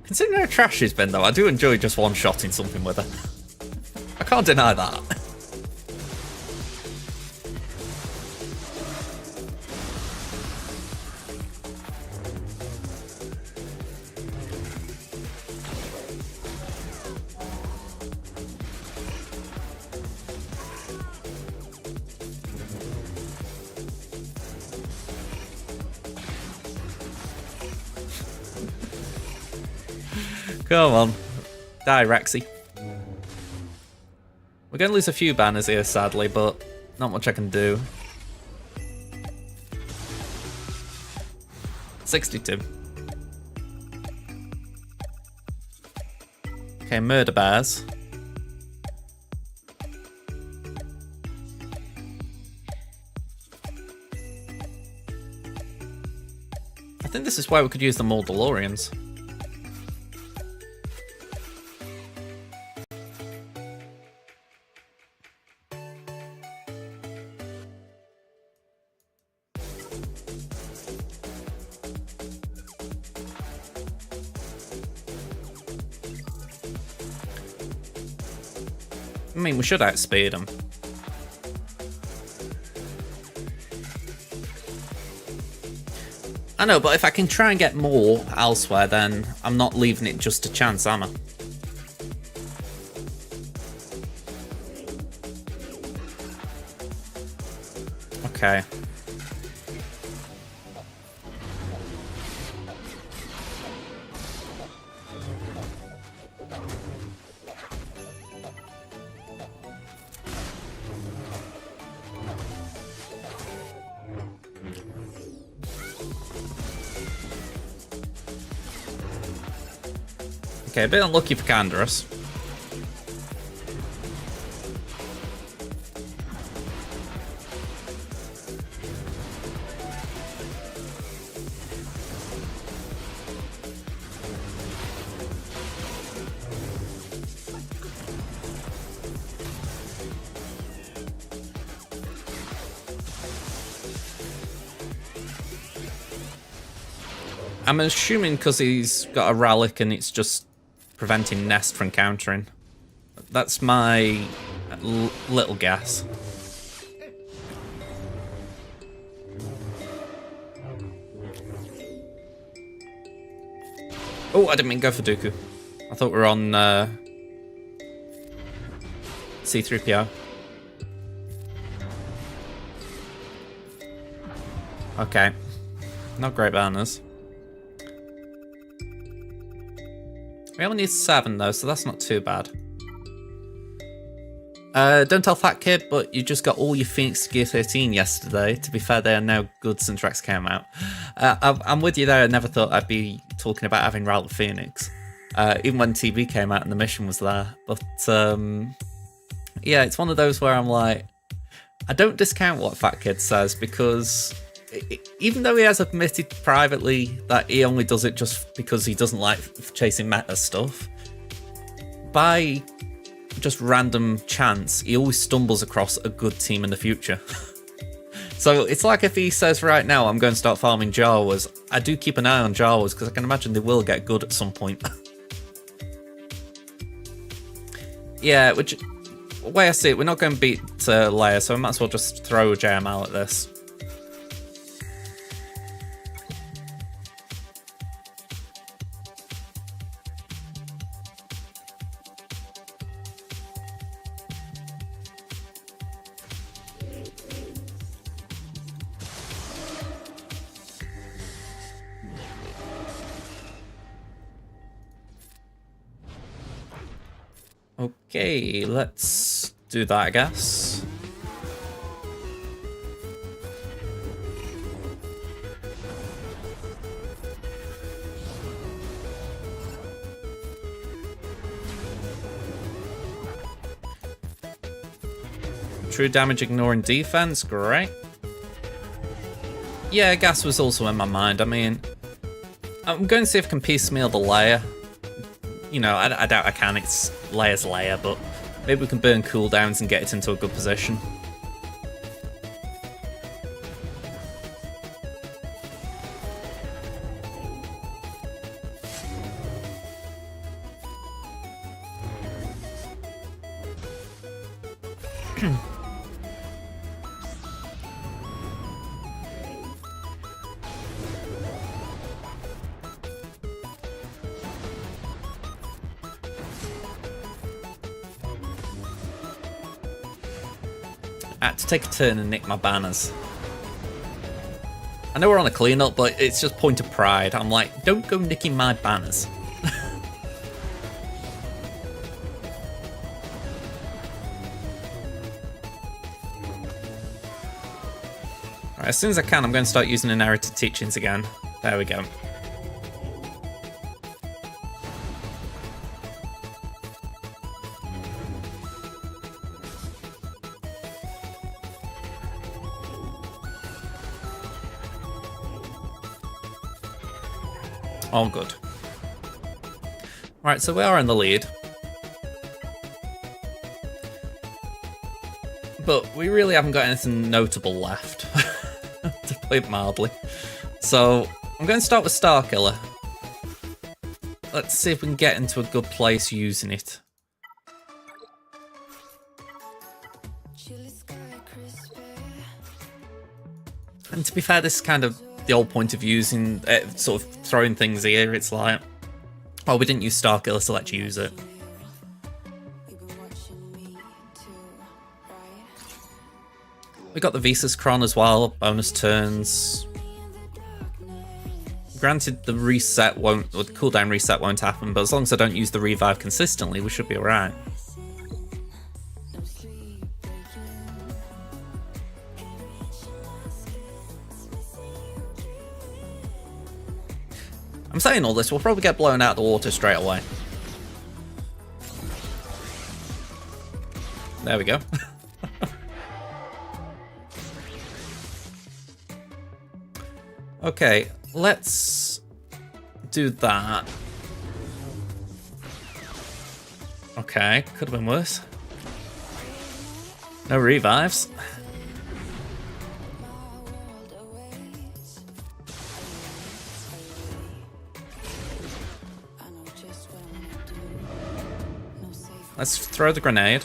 Considering how trash she's been, though, I do enjoy just one-shotting something with her. I can't deny that. Come on. Die, Rexy. We're going to lose a few banners here, sadly, but not much I can do. 62. Okay, murder bears. I think this is why we could use the Mauldalorians. I mean, we should outspeed them. I know, but if I can try and get more elsewhere, then I'm not leaving it just to chance, am I? Okay. Okay, a bit unlucky for Canderous. I'm assuming because he's got a relic and it's just preventing Nest from countering. That's my little guess. Oh, I didn't mean go for Dooku. I thought we were on C-3PO. Okay. Not great banners. We only need 7 though, so that's not too bad. Don't tell Fat Kid, but you just got all your Phoenix Gear 13 yesterday. To be fair, they are now good since Rex came out. I'm with you there. I never thought I'd be talking about having Rally Phoenix. Even when TV came out and the mission was there. But yeah, it's one of those where I'm like, I don't discount what Fat Kid says because even though he has admitted privately that he only does it just because he doesn't like chasing meta stuff, by just random chance, he always stumbles across a good team in the future. So it's like if he says right now, I'm going to start farming Jawas, I do keep an eye on Jawas because I can imagine they will get good at some point. Yeah, which, the way I see it, we're not going to beat Leia, so I might as well just throw JML at this. Okay, let's do that, I guess. True damage ignoring defense, great. Yeah, gas was also in my mind. I mean, I'm going to see if I can piecemeal the layer. You know, I doubt I can. It's layer's layer, but maybe we can burn cooldowns and get it into a good position. I had to take a turn and nick my banners. I know we're on a cleanup, but it's just point of pride. I'm like, don't go nicking my banners. Alright, as soon as I can, I'm going to start using inherited teachings again. There we go. All good. Right, so we are in the lead. But we really haven't got anything notable left, to put it mildly. So, I'm going to start with Starkiller. Let's see if we can get into a good place using it. And to be fair, this is kind of the old point of using, sort of throwing things here. It's like, oh, we didn't use Starkiller, so let's use it. We got the Visas Cron as well, bonus turns. Granted, the reset won't, or the cooldown reset won't happen, but as long as I don't use the revive consistently, we should be alright. I'm saying all this, we'll probably get blown out of the water straight away. There we go. Okay, let's do that. Okay, could have been worse. No revives. Let's throw the grenade.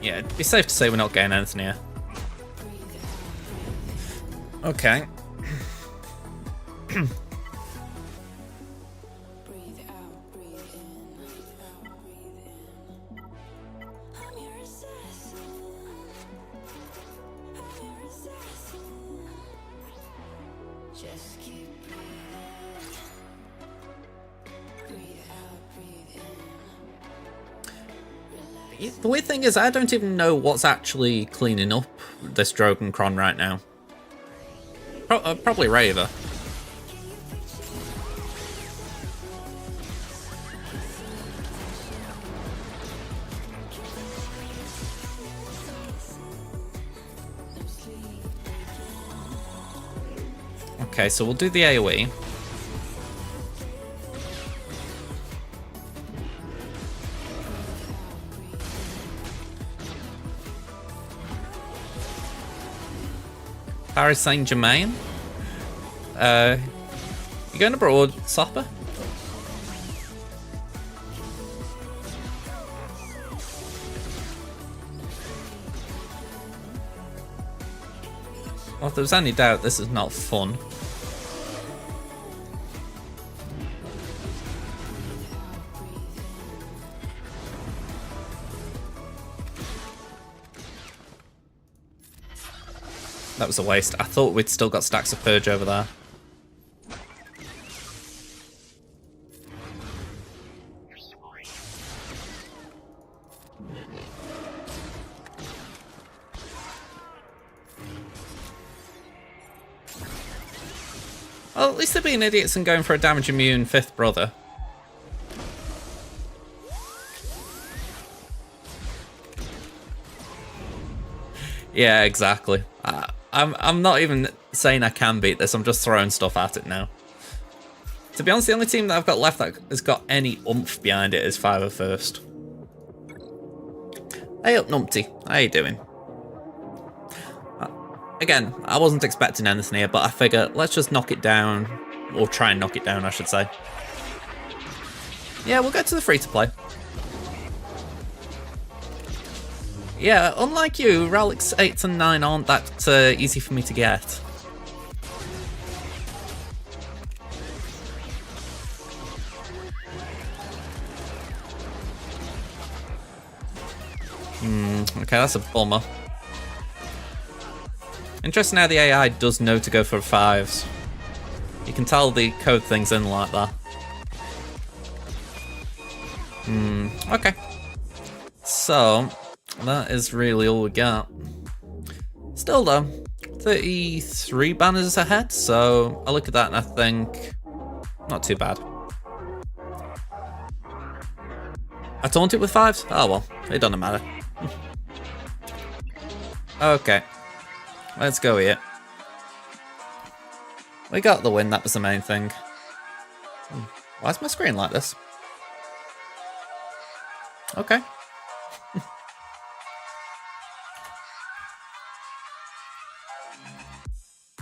Yeah, it'd be safe to say we're not getting anything here. Okay. The weird thing is, I don't even know what's actually cleaning up this Drogon Cron right now. Probably Raver. Okay, so we'll do the AoE. Paris Saint-Germain. You going abroad, Sopper? Well, if there's any doubt, this is not fun. That was a waste. I thought we'd still got stacks of Purge over there. Well, at least they're being idiots and going for a damage immune 5th brother. Yeah, exactly. I'm not even saying I can beat this, I'm just throwing stuff at it now. To be honest, the only team that I've got left that has got any oomph behind it is 501st. Hey up, Numpty. How you doing? Again, I wasn't expecting anything here, but I figure let's just knock it down. Or try and knock it down, I should say. Yeah, we'll go to the free-to-play. Yeah, unlike you, Relics 8 and 9 aren't that easy for me to get. Okay, that's a bummer. Interesting how the AI does know to go for 5s. You can tell the code things in like that. Okay. So, that is really all we got. Still though, 33 banners ahead, so I look at that and I think, not too bad. I taunt it with 5s? Oh well, it doesn't matter. Okay, let's go here. We got the win, that was the main thing. Why is my screen like this? Okay.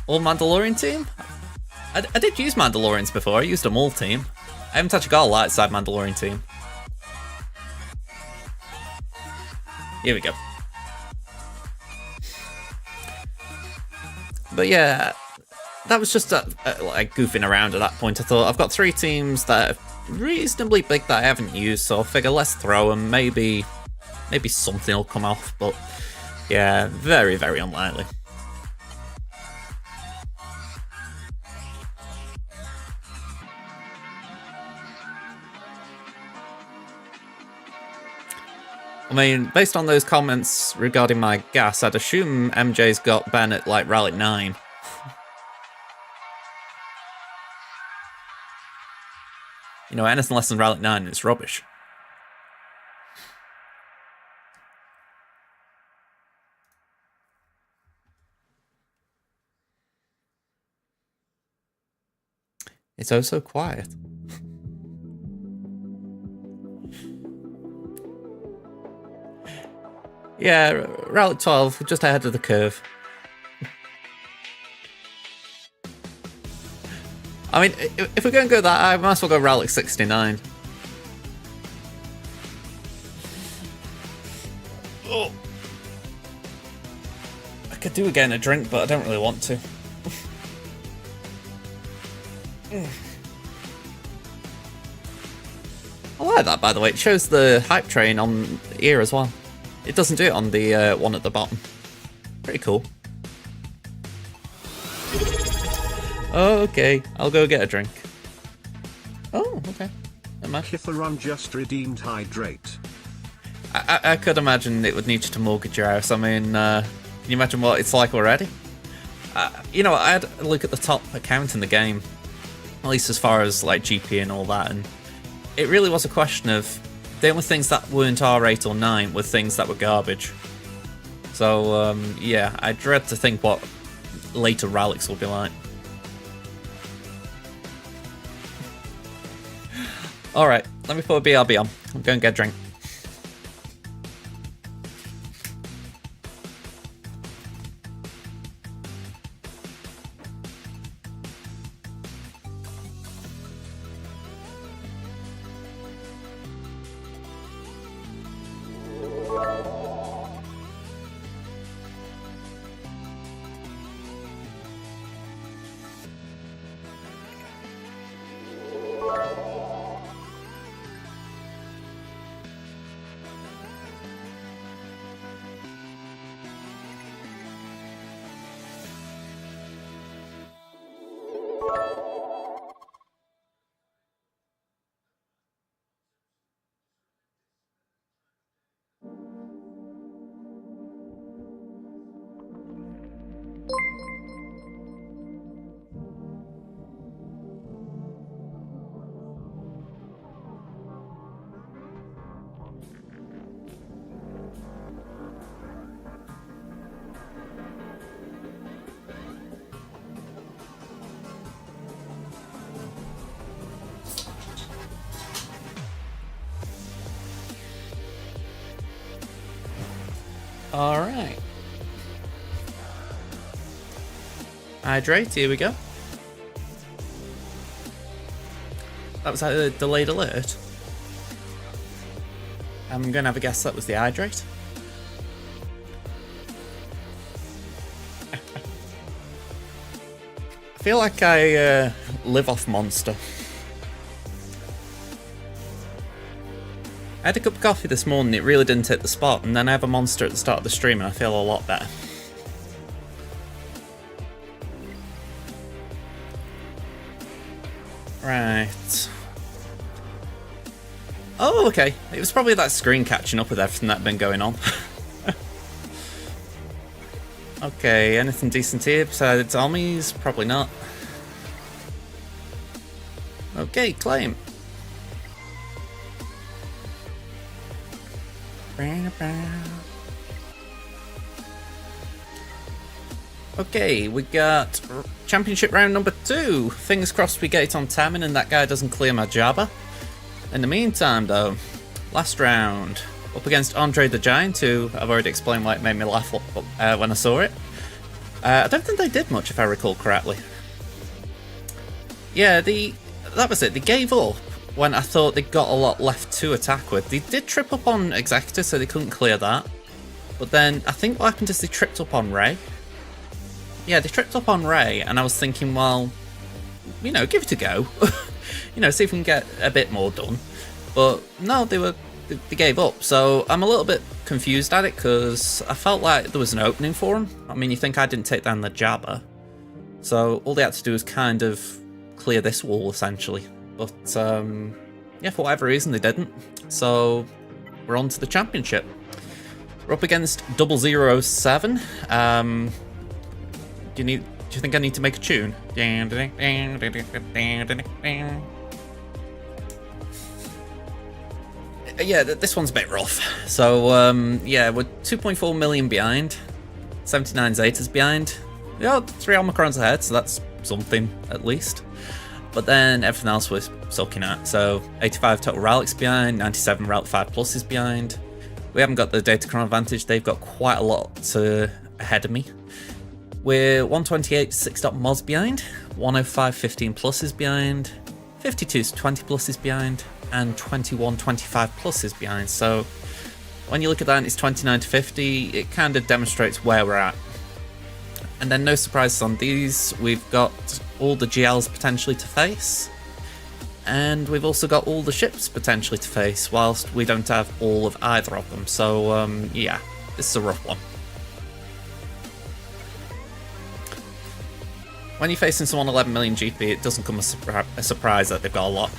All Mandalorian team? I did use Mandalorians before, I used them all team. I haven't actually got a light side Mandalorian team. Here we go. But yeah, that was just like goofing around at that point. I thought I've got 3 teams that are reasonably big that I haven't used, so I figure let's throw them. Maybe something will come off, but yeah, very, very unlikely. I mean, based on those comments regarding my gas, I'd assume MJ's got Ben at like Relic 9. You know, anything less than Relic 9 is rubbish. It's oh so quiet. Yeah, Relic 12, just ahead of the curve. I mean, if we're going to go that, I might as well go Relic 69. Oh. I could do again a drink, but I don't really want to. I like that, by the way. It shows the hype train on here as well. It doesn't do it on the one at the bottom. Pretty cool. Okay, I'll go get a drink. Oh, okay. Never mind. Kitharon just redeemed hydrate. I could imagine it would need you to mortgage your house. I mean, can you imagine what it's like already? You know, I had a look at the top account in the game, at least as far as like GP and all that, and it really was a question of the only things that weren't R8 or 9 were things that were garbage. So, yeah, I dread to think what later relics will be like. Alright, let me put a BRB on. I'm going to get a drink. Alright. Hydrate, here we go. That was a delayed alert. I'm gonna have a guess that was the hydrate. I feel like I live off Monster. I had a cup of coffee this morning, it really didn't hit the spot, and then I have a Monster at the start of the stream and I feel a lot better. Right. Oh, okay. It was probably that screen catching up with everything that had been going on. Okay, anything decent here besides armies? Probably not. Okay, claim. Okay, we got championship round number 2. Fingers crossed we get it on timing and that guy doesn't clear my Jabba. In the meantime, though, last round, up against Andre the Giant, who I've already explained why it made me laugh when I saw it. I don't think they did much, if I recall correctly. Yeah, that was it. They gave up when I thought they got a lot left to attack with. They did trip up on Executor, so they couldn't clear that. But then, I think what happened is they tripped up on Rey. Yeah, they tripped up on Rey, and I was thinking, well, you know, give it a go. You know, see if we can get a bit more done. But no, they gave up. So I'm a little bit confused at it because I felt like there was an opening for them. I mean, you think I didn't take down the Jabba, so all they had to do was kind of clear this wall essentially. But yeah, for whatever reason they didn't. So we're on to the championship. We're up against 007. Do you think I need to make a tune? Yeah, this one's a bit rough. So, yeah, we're 2.4 million behind. 79 Zetas behind. Yeah, 3 Omicrons ahead, so that's something, at least. But then everything else we're sucking at. So, 85 total relics behind, 97 Relic 5 pluses behind. We haven't got the Datacron advantage, they've got quite a lot ahead of me. We're 128 6.mods behind, 105 15 pluses behind, 52 20 pluses behind, and 21 25 pluses behind. So when you look at that and it's 29 to 50, it kind of demonstrates where we're at. And then no surprises on these, we've got all the GLs potentially to face, and we've also got all the ships potentially to face, whilst we don't have all of either of them. So yeah, this is a rough one. When you're facing someone 11 million GP, it doesn't come as a surprise that they've got a lot.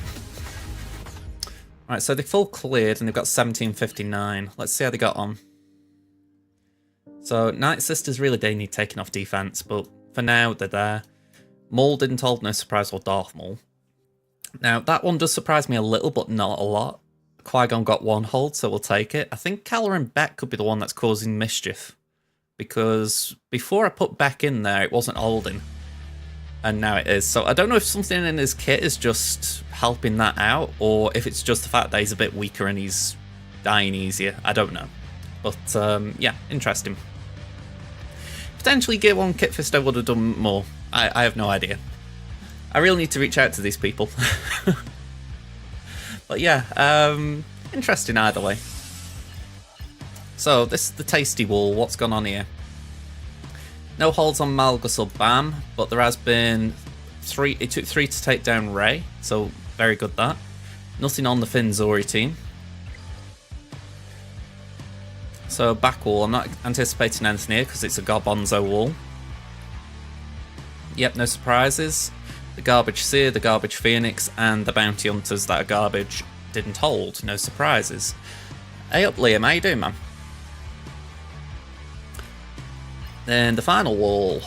Right, so they full cleared and they've got 1759. Let's see how they got on. So Night Sisters really do need taking off defense, but for now they're there. Maul didn't hold, no surprise, or Darth Maul. Now that one does surprise me a little, but not a lot. Qui-Gon got one hold, so we'll take it. I think Caloran Beck could be the one that's causing mischief, because before I put Beck in there, it wasn't holding. And now it is. So I don't know if something in his kit is just helping that out, or if it's just the fact that he's a bit weaker and he's dying easier. I don't know. But yeah, interesting. Potentially Gear 1 Kit Fisto would have done more. I have no idea. I really need to reach out to these people. But yeah, interesting either way. So this is the tasty wall. What's gone on here? No holds on Malgus or Bam, but there has been 3. It took 3 to take down Rey, so very good that. Nothing on the Finn Zori team. So back wall, I'm not anticipating anything here because it's a Garbonzo wall. Yep, no surprises. The Garbage Seer, the Garbage Phoenix, and the Bounty Hunters that are garbage didn't hold. No surprises. Hey up, Liam, how you doing, man? Then the final wall.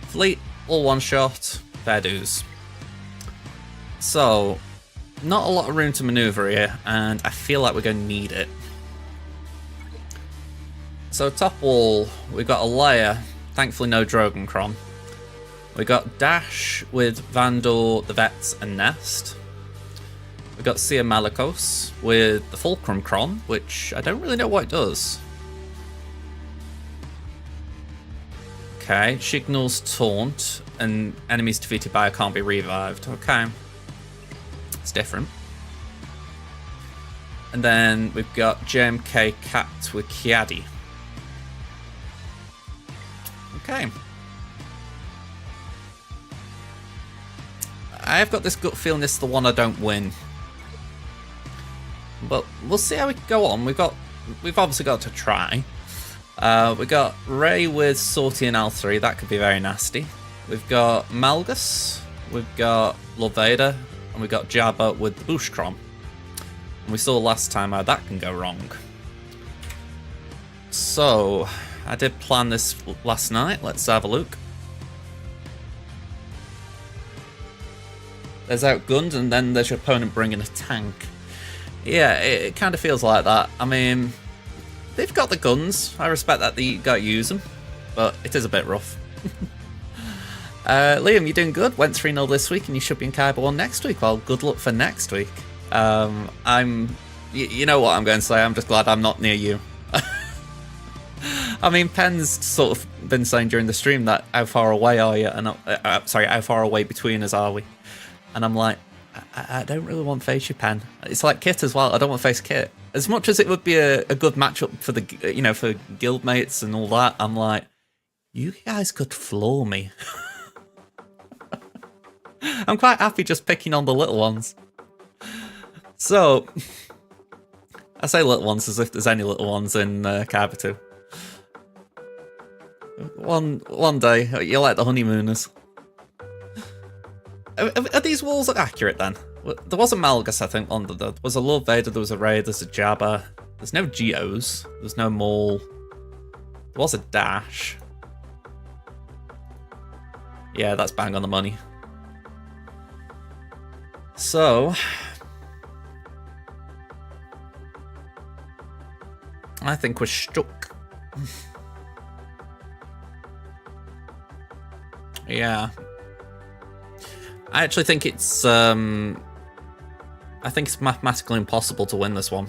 Fleet, all one shot, fair dues. So, not a lot of room to maneuver here, and I feel like we're going to need it. So top wall, we've got a Leia, thankfully no Drogonkron. We got Dash with Vandor, the Vets, and Nest. We got Sia Malicos with the Fulcrum Kron, which I don't really know what it does. Okay, Shignal's Taunt, and enemies defeated by her can't be revived. Okay. It's different. And then we've got JMK capped with Kiadi. Okay. I've got this gut feeling this is the one I don't win. But we'll see how we go on. We've obviously got to try. We got Ray with Sortie and L3. That could be very nasty. We've got Malgus. We've got Loveda. And we've got Jabba with the Bushcrom. And we saw last time how that can go wrong. So, I did plan this last night. Let's have a look. There's outgunned, and then there's your opponent bringing a tank. Yeah, it kind of feels like that. I mean, they've got the guns. I respect that you got to use them, but it is a bit rough. Liam, you're doing good. Went 3-0 this week, and you should be in Kaiba 1 next week. Well, good luck for next week. You know what I'm going to say. I'm just glad I'm not near you. I mean, Penn's sort of been saying during the stream that how far away are you? And sorry, how far away between us are we? And I'm like, I don't really want to face you, Pen. It's like Kit as well. I don't want to face Kit. As much as it would be a good matchup for the for guildmates and all that, I'm like, you guys could floor me. I'm quite happy just picking on the little ones. So, I say little ones as if there's any little ones in Kaiba 2. One day, you're like the honeymooners. Are these walls accurate then? There was a Malgus, I think, under there. There was a Lord Vader, there was a Ray, there's a Jabba. There's no Geos. There's no Maul. There was a Dash. Yeah, that's bang on the money. So... I think we're stuck. Yeah. I actually think it's mathematically impossible to win this one.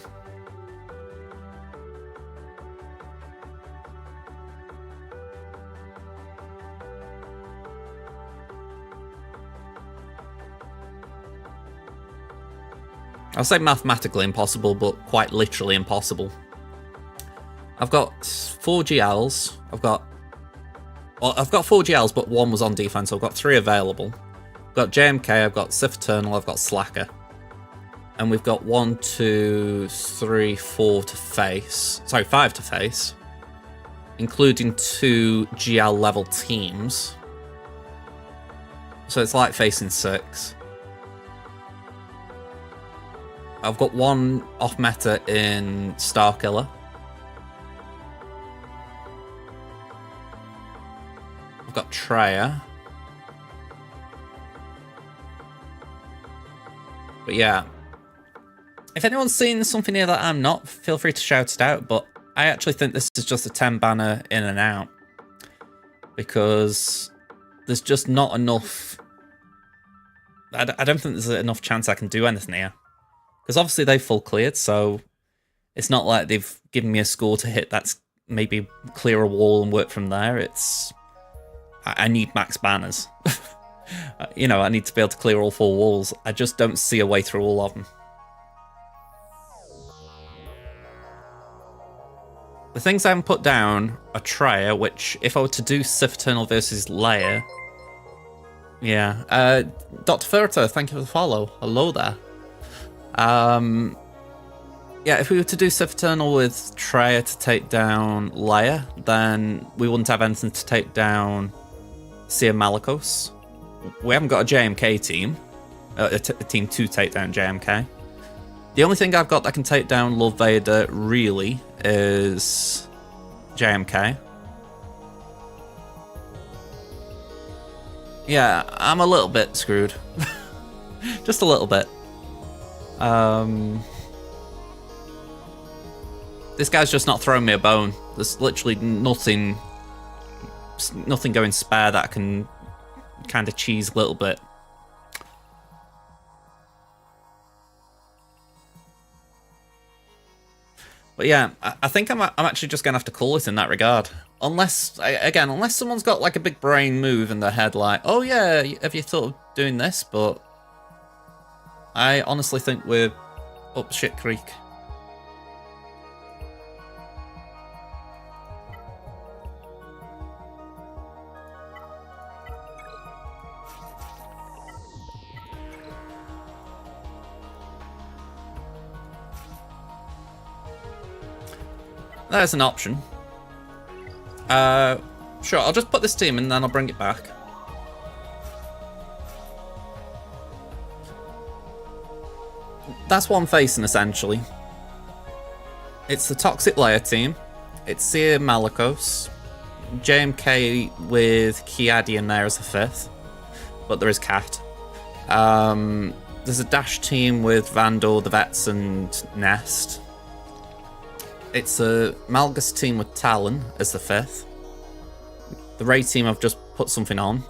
I'll say mathematically impossible, but quite literally impossible. I've got 4 GLs. I've got 4 GLs, but 1 was on defense, so I've got 3 available. I've got JMK, I've got Sith Eternal, I've got Slacker. And we've got 1, 2, 3, 4 to face. Sorry, 5 to face. Including 2 GL level teams. So it's like facing 6. I've got 1 off meta in Starkiller. I've got Treya. But yeah. If anyone's seen something here that I'm not, feel free to shout it out. But I actually think this is just a 10 banner in and out. Because there's just not enough... I don't think there's enough chance I can do anything here. Because obviously they full cleared, so it's not like they've given me a score to hit that's maybe clear a wall and work from there. It's... I need max banners. You know, I need to be able to clear all 4 walls. I just don't see a way through all of them. The things I haven't put down are Treya, which if I were to do Sith Eternal versus Leia... Yeah. Dr. Furta, thank you for the follow. Hello there. Yeah, if we were to do Sith Eternal with Treya to take down Leia, then we wouldn't have anything to take down Sia Malicos. We haven't got a JMK team, a team to take down JMK. The only thing I've got that can take down Lord Vader, really, is JMK. Yeah, I'm a little bit screwed. Just a little bit. This guy's just not throwing me a bone. There's literally nothing going spare that I can kind of cheese a little bit. But yeah, I think I'm actually just going to have to call it in that regard. Unless someone's got like a big brain move in their head, like, oh yeah, have you thought of doing this? But I honestly think we're up shit creek. There's an option. Sure, I'll just put this team in and then I'll bring it back. That's what I'm facing, essentially. It's the Toxic Layer team. It's Seer Malikos. JMK with Kiadi in there as a 5th. But there is Cat. There's a Dash team with Vandal, the Vets, and Nest. It's a Malgus team with Talon as the 5th. The Ray team I've just put something on.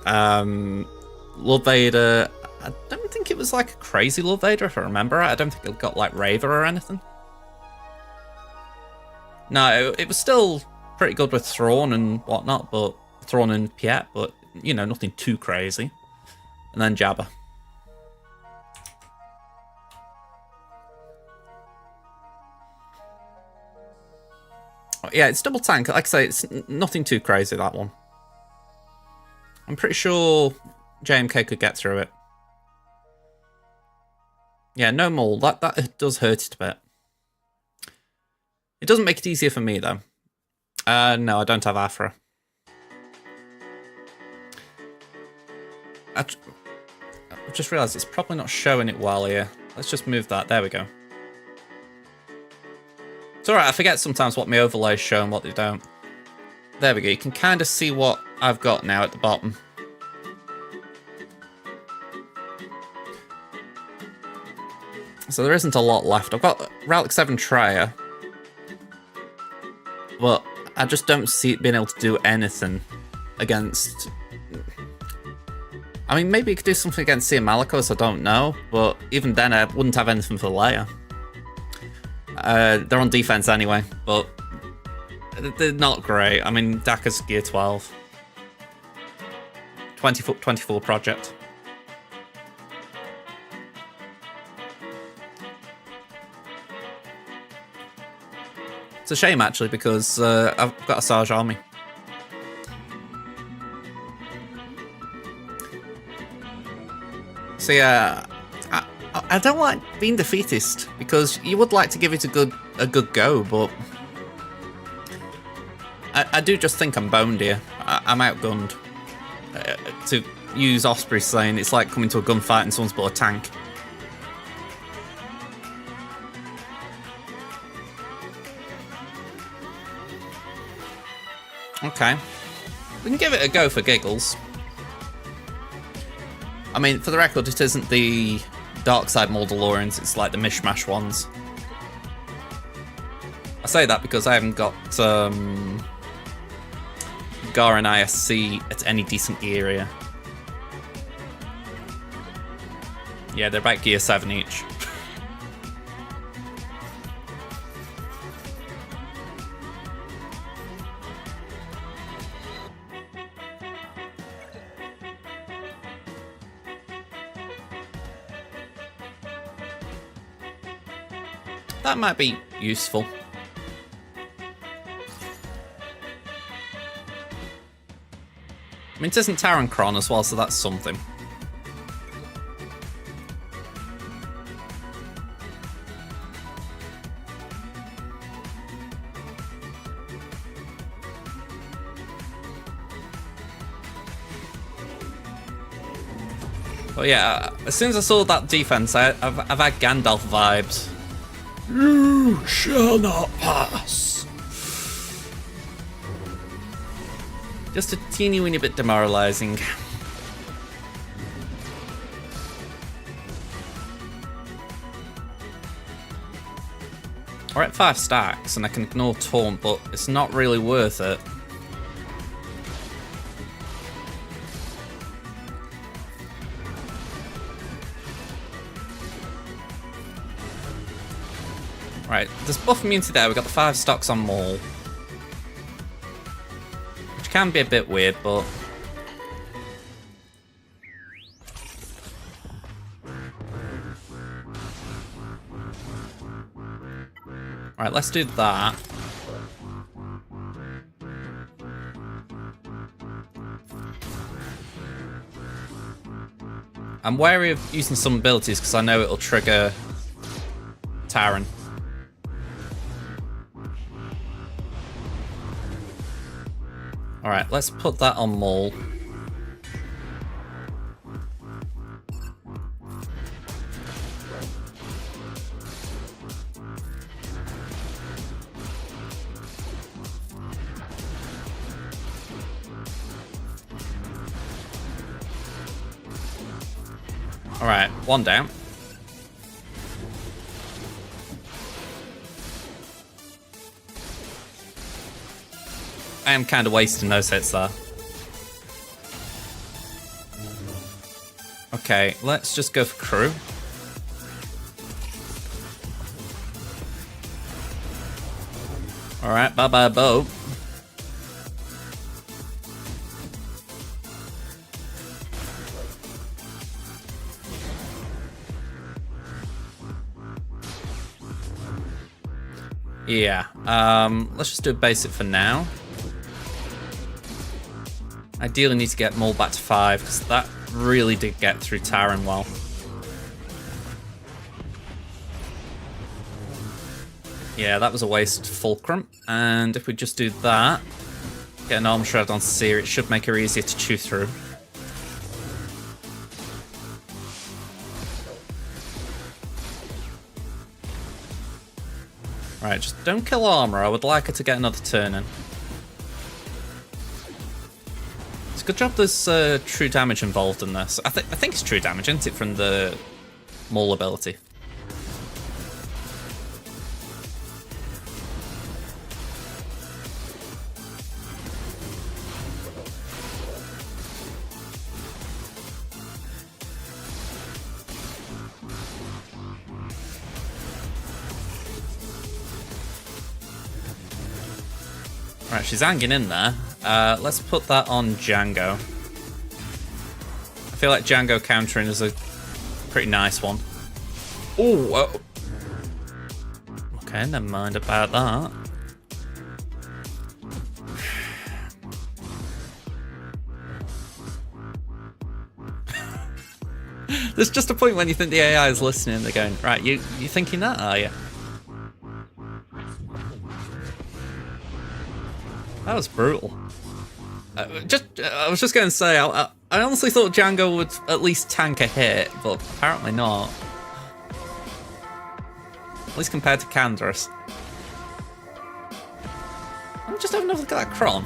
Love Vader, I don't think it was like a crazy Love Vader if I remember. I don't think it got like Raver or anything. No, it was still pretty good with Thrawn and whatnot, but Thrawn and Piet, but you know, nothing too crazy. And then Jabba. Yeah, it's double tank. Like I say, it's nothing too crazy, that one. I'm pretty sure JMK could get through it. Yeah, no Maul. That does hurt it a bit. It doesn't make it easier for me, though. No, I don't have Afra. I just realised it's probably not showing it well here. Let's just move that. There we go. It's alright, I forget sometimes what my overlays show and what they don't. There we go, you can kind of see what I've got now at the bottom. So there isn't a lot left. I've got Relic 7 Trier. But I just don't see it being able to do anything against... I mean, maybe it could do something against Seer Malikos, I don't know. But even then, I wouldn't have anything for Leia. They're on defense anyway, but they're not great. I mean, Daka's gear 12. 24 project. It's a shame, actually, because I've got a Sarge army. So yeah, I don't like being defeatist, because you would like to give it a good go, but I do just think I'm boned here. I'm outgunned. To use Osprey's saying, it's like coming to a gunfight and someone's bought a tank. Okay. We can give it a go for giggles. I mean, for the record, it isn't the Dark Side Mandalorians, it's like the mishmash ones. I say that because I haven't got Gar and ISC at any decent gear here. Yeah, they're about gear 7 each. That might be useful. I mean, it isn't Taran Kron as well, so that's something. But yeah, as soon as I saw that defense, I've had Gandalf vibes. You shall not pass. Just a teeny weeny bit demoralizing. We're at 5 stacks and I can ignore Taunt, but it's not really worth it. Right, there's buff immunity there. We've got the 5 stocks on Maul. Which can be a bit weird, but... Alright, let's do that. I'm wary of using some abilities because I know it'll trigger Taran. Alright, let's put that on Maul. Alright, one down. I am kind of wasting those hits there. Okay, let's just go for crew. Alright, bye-bye boat. Yeah, let's just do a basic for now. Ideally need to get Maul back to 5, because that really did get through Taran well. Yeah, that was a wasted Fulcrum, and if we just do that, get an Armor Shred on Seer, it should make her easier to chew through. Right, just don't kill Armor. I would like her to get another turn in. It's a good job there's true damage involved in this. I think it's true damage, isn't it, from the Maul ability? Right, she's hanging in there. Let's put that on Django. I feel like Django countering is a pretty nice one. Oh, okay, never mind about that. There's just a point when you think the AI is listening and they're going, right, you thinking that, are you? That was brutal. I was just going to say, I honestly thought Django would at least tank a hit, but apparently not. At least compared to Canderous. Let me just have another look at that Kron.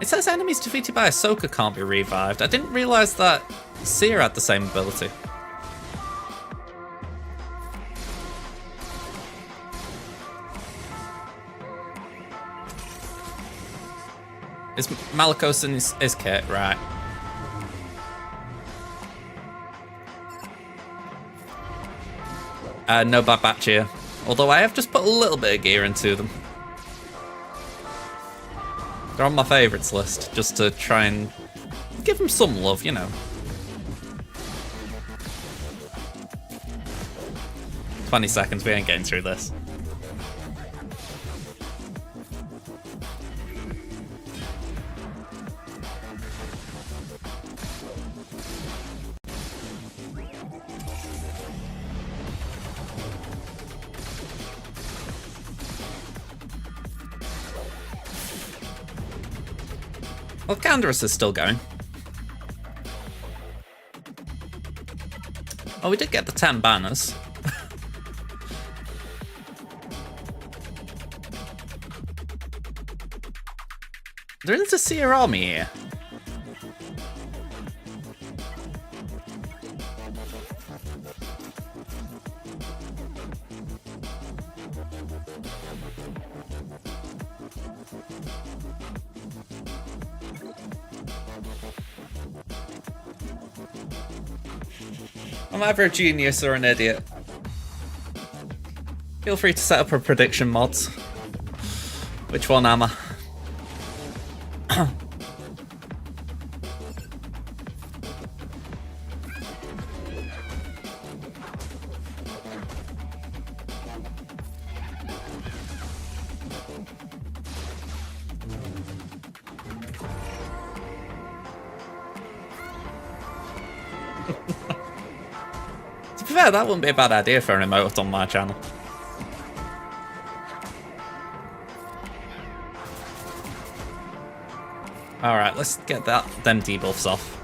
It says enemies defeated by Ahsoka can't be revived. I didn't realise that Seer had the same ability. Is Malicos in his kit? Right. No bad batch here. Although I have just put a little bit of gear into them. They're on my favourites list, just to try and give them some love, you know. 20 seconds, we ain't getting through this. Well, Canderous is still going. Oh, we did get the 10 banners. There isn't a Seer army here. I'm either a genius or an idiot. Feel free to set up a prediction mods. Which one am I? To be fair, that wouldn't be a bad idea for an emote on my channel. Alright, let's get them debuffs off.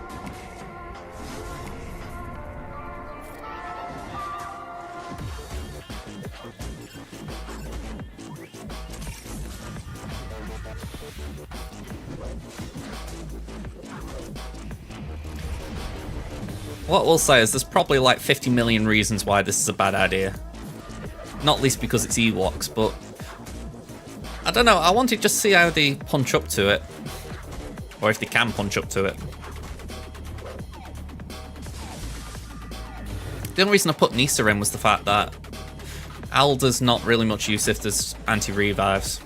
What we'll say is there's probably like 50 million reasons why this is a bad idea. Not least because it's Ewoks, but I don't know, I wanted to just see how they punch up to it. Or if they can punch up to it. The only reason I put Nisa in was the fact that Alda's not really much use if there's anti-revives.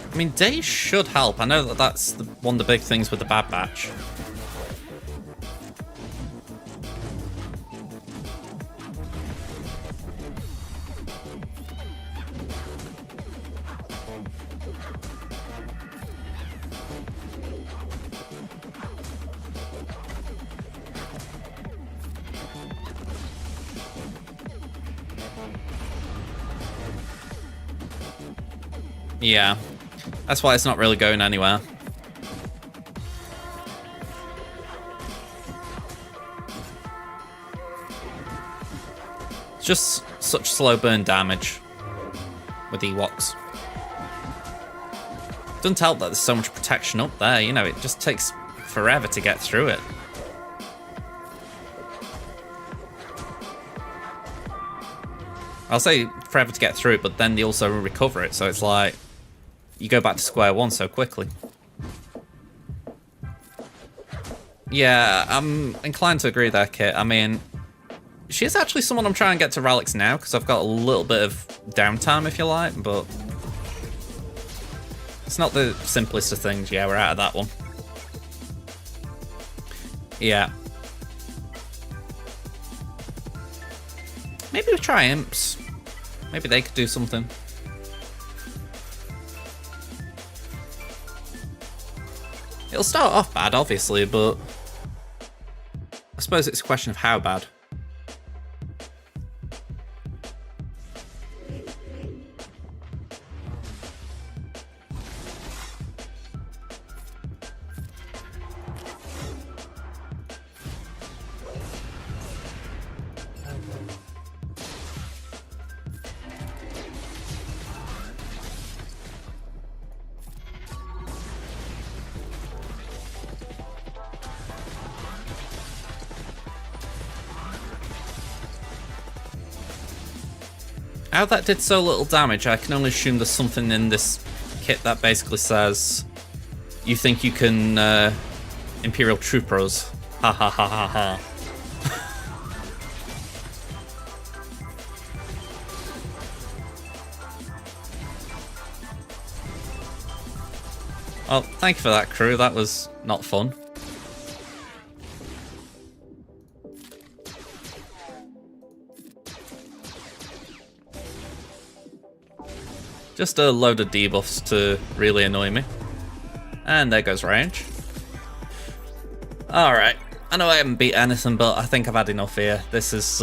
I mean, Days should help. I know that that's one of the big things with the Bad Batch. Yeah. That's why it's not really going anywhere. It's just such slow burn damage with Ewoks. Doesn't help that there's so much protection up there, you know, it just takes forever to get through it. I'll say forever to get through it, but then they also recover it, so it's like you go back to square one so quickly. Yeah, I'm inclined to agree there, Kit. I mean, she is actually someone I'm trying to get to Relics now, because I've got a little bit of downtime, if you like, but it's not the simplest of things. Yeah, we're out of that one. Yeah. Maybe we try Imps. Maybe they could do something. It'll start off bad, obviously, but I suppose it's a question of how bad. How that did so little damage, I can only assume there's something in this kit that basically says you think you can Imperial Troopers. Ha ha ha ha ha. Well, thank you for that, crew. That was not fun. Just a load of debuffs to really annoy me. And there goes range. Alright. I know I haven't beat anything, but I think I've had enough here. This is...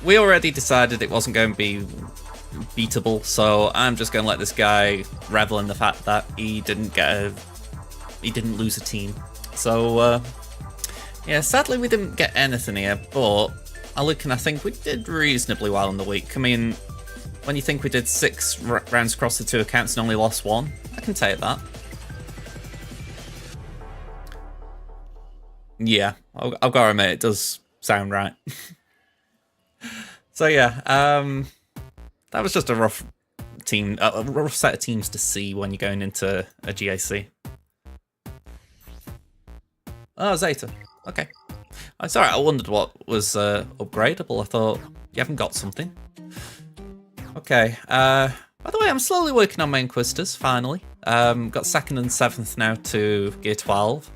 we already decided it wasn't going to be beatable, so I'm just going to let this guy revel in the fact that he didn't lose a team. So, yeah, sadly we didn't get anything here, but I look and I think we did reasonably well in the week. I mean, when you think we did 6 rounds across the 2 accounts and only lost 1, I can take that. Yeah, I've got to admit, it does sound right. So yeah, that was just a rough a rough set of teams to see when you're going into a GAC. Oh, Zeta. Okay. I'm sorry, I wondered what was upgradable. I thought you haven't got something. Okay. By the way, I'm slowly working on my Inquisitors, finally. Got 2nd and 7th now to Gear 12.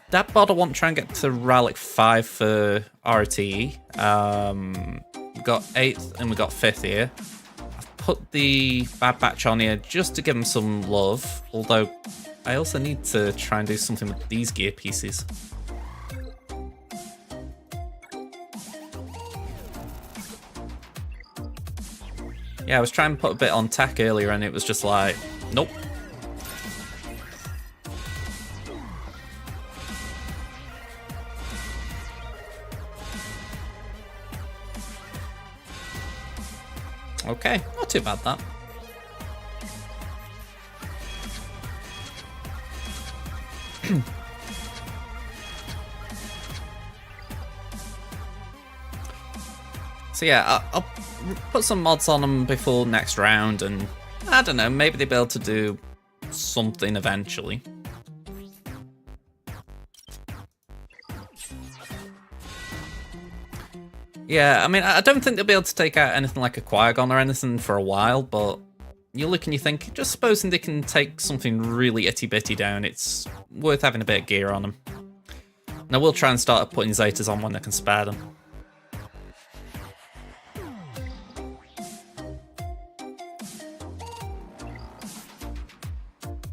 That bod I want to try and get to Relic 5 for ROTE. We've got 8th and we've got 5th here. I've put the Bad Batch on here just to give them some love, although I also need to try and do something with these gear pieces. Yeah, I was trying to put a bit on tech earlier and it was just like, nope. Okay, not too bad that. So yeah, I'll put some mods on them before next round, and I don't know, maybe they'll be able to do something eventually. Yeah, I mean, I don't think they'll be able to take out anything like a Qui-Gon or anything for a while, but you look and you think, just supposing they can take something really itty-bitty down, it's worth having a bit of gear on them. And I will try and start putting Zetas on when I can spare them.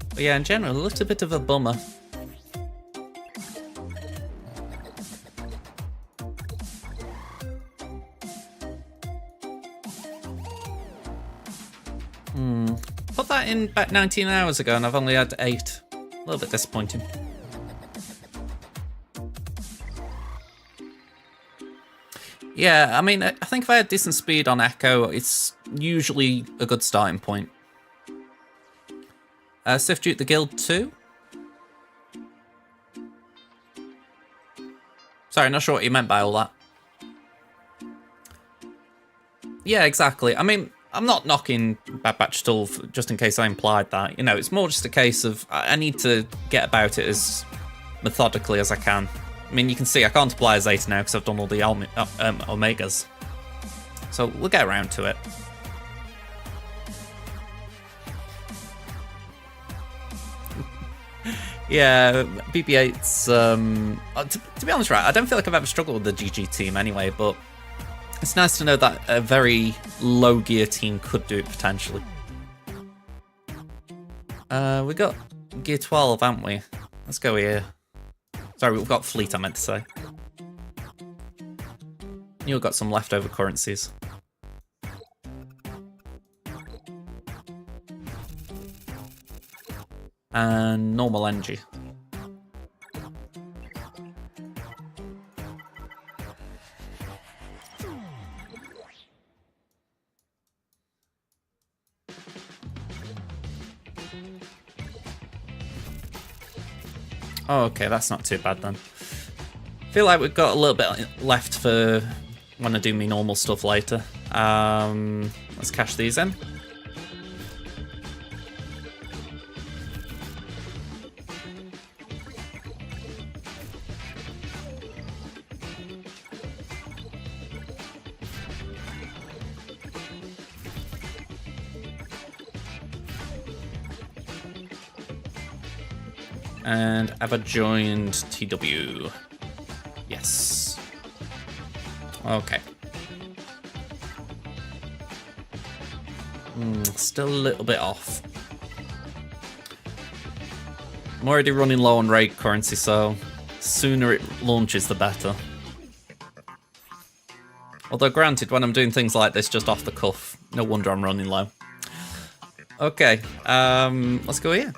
But yeah, in general, a little bit of a bummer. Put that in back 19 hours ago and I've only had 8. A little bit disappointing. Yeah, I mean, I think if I had decent speed on Echo, it's usually a good starting point. Sif Duke the Guild 2? Sorry, not sure what you meant by all that. Yeah, exactly. I mean, I'm not knocking Bad Batch at all, just in case I implied that. You know, it's more just a case of I need to get about it as methodically as I can. I mean, you can see I can't apply a Zeta now because I've done all the Omegas. So we'll get around to it. Yeah, BB-8's... to be honest, right, I don't feel like I've ever struggled with the GG team anyway, but it's nice to know that a very low gear team could do it potentially. We got gear 12, haven't we? Let's go here. Sorry, we've got fleet, I meant to say. You've got some leftover currencies. And normal energy. Oh, okay, that's not too bad then. Feel like we've got a little bit left for when I do my normal stuff later. Let's cash these in. And have I joined TW? Yes. Okay. Still a little bit off. I'm already running low on raid currency, so sooner it launches the better. Although granted, when I'm doing things like this just off the cuff, no wonder I'm running low. Okay, let's go here.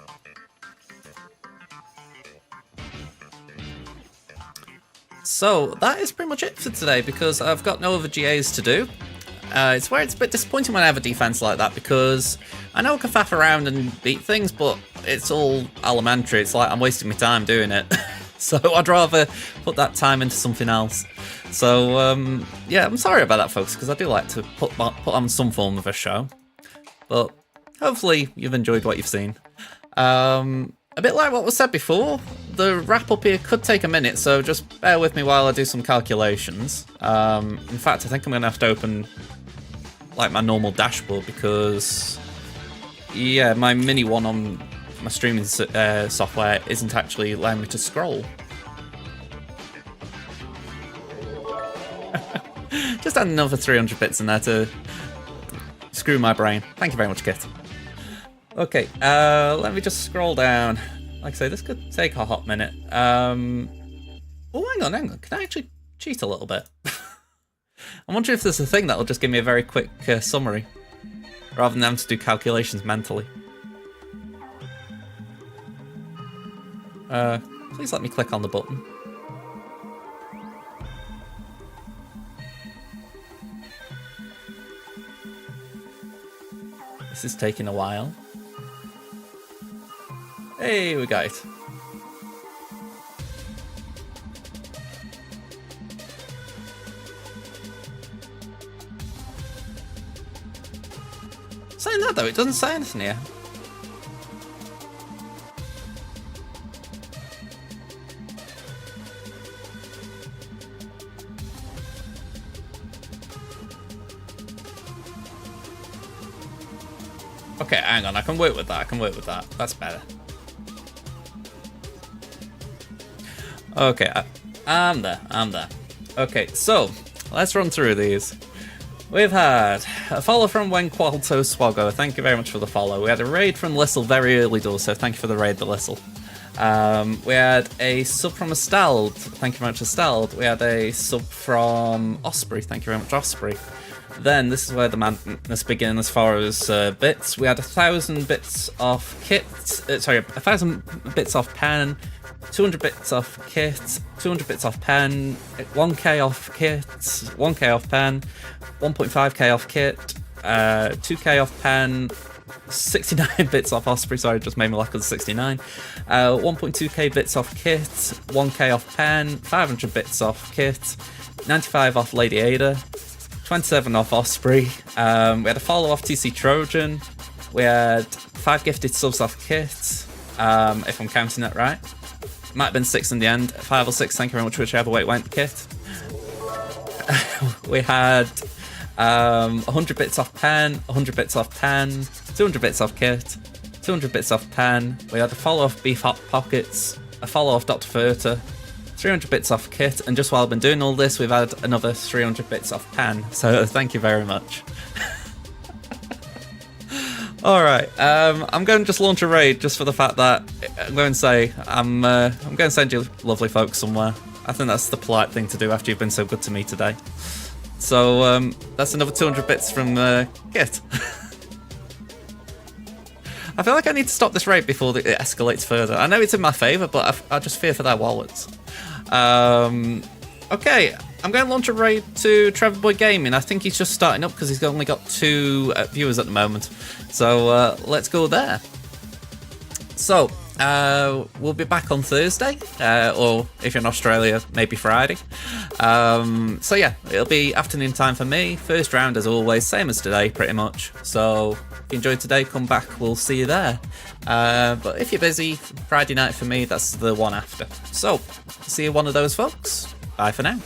So that is pretty much it for today because I've got no other GAs to do. It's where it's a bit disappointing when I have a defense like that because I know I can faff around and beat things, but it's all elementary. It's like I'm wasting my time doing it. So I'd rather put that time into something else. So yeah, I'm sorry about that, folks, because I do like to put on some form of a show. But hopefully you've enjoyed what you've seen. A bit like what was said before, the wrap up here could take a minute, so just bear with me while I do some calculations. In fact, I think I'm going to have to open like my normal dashboard because, yeah, my mini one on my streaming software isn't actually allowing me to scroll. Just add another 300 bits in there to screw my brain. Thank you very much, Kit. Okay, let me just scroll down. Like I say, this could take a hot minute. Oh, hang on. Can I actually cheat a little bit? I'm wondering if there's a thing that'll just give me a very quick summary, rather than having to do calculations mentally. Please let me click on the button. This is taking a while. Hey, we got it. Saying that though, it doesn't say anything here. Okay, hang on, I can work with that, That's better. Okay, I'm there. Okay, so, let's run through these. We've had a follow from Wenqualto Swoggo, thank you very much for the follow. We had a raid from Lissel very early doors, so thank you for the raid, the Lissel. We had a sub from Astald, thank you very much Astald. We had a sub from Osprey, thank you very much Osprey. Then, this is where the madness began as far as bits. We had 1,000 bits off kit, 1,000 bits off pen, 200 bits off kit, 200 bits off pen, 1k off kit, 1k off pen, 1.5k off kit, 2k off pen, 69 bits off Osprey, sorry, just made me laugh because 69, 1.2k bits off kit, 1k off pen, 500 bits off kit, 95 off Lady Ada, 27 off Osprey, we had a follow off TC Trojan, we had 5 gifted subs off kit, if I'm counting that right. Might have been 6 in the end. 5 or 6, thank you very much, whichever way it went, Kit. We had 100 bits off pen, 100 bits off pen, 200 bits off kit, 200 bits off pen. We had a follow off Beef Hot Pockets, a follow off Dr. Furter, 300 bits off kit, and just while I've been doing all this, we've had another 300 bits off pen. So thank you very much. Alright, I'm going to just launch a raid just for the fact that I'm going to send you lovely folks somewhere. I think that's the polite thing to do after you've been so good to me today. So that's another 200 bits from Kit. I feel like I need to stop this raid before it escalates further. I know it's in my favour, but I just fear for their wallets. Okay, I'm going to launch a raid to Trevor Boy Gaming. I think he's just starting up because he's only got 2 viewers at the moment. So let's go there. So we'll be back on Thursday, or if you're in Australia, maybe Friday. So yeah, it'll be afternoon time for me. First round as always, same as today pretty much. So if you enjoyed today, come back, we'll see you there. But if you're busy, Friday night for me, that's the one after. So see you one of those folks. Bye for now.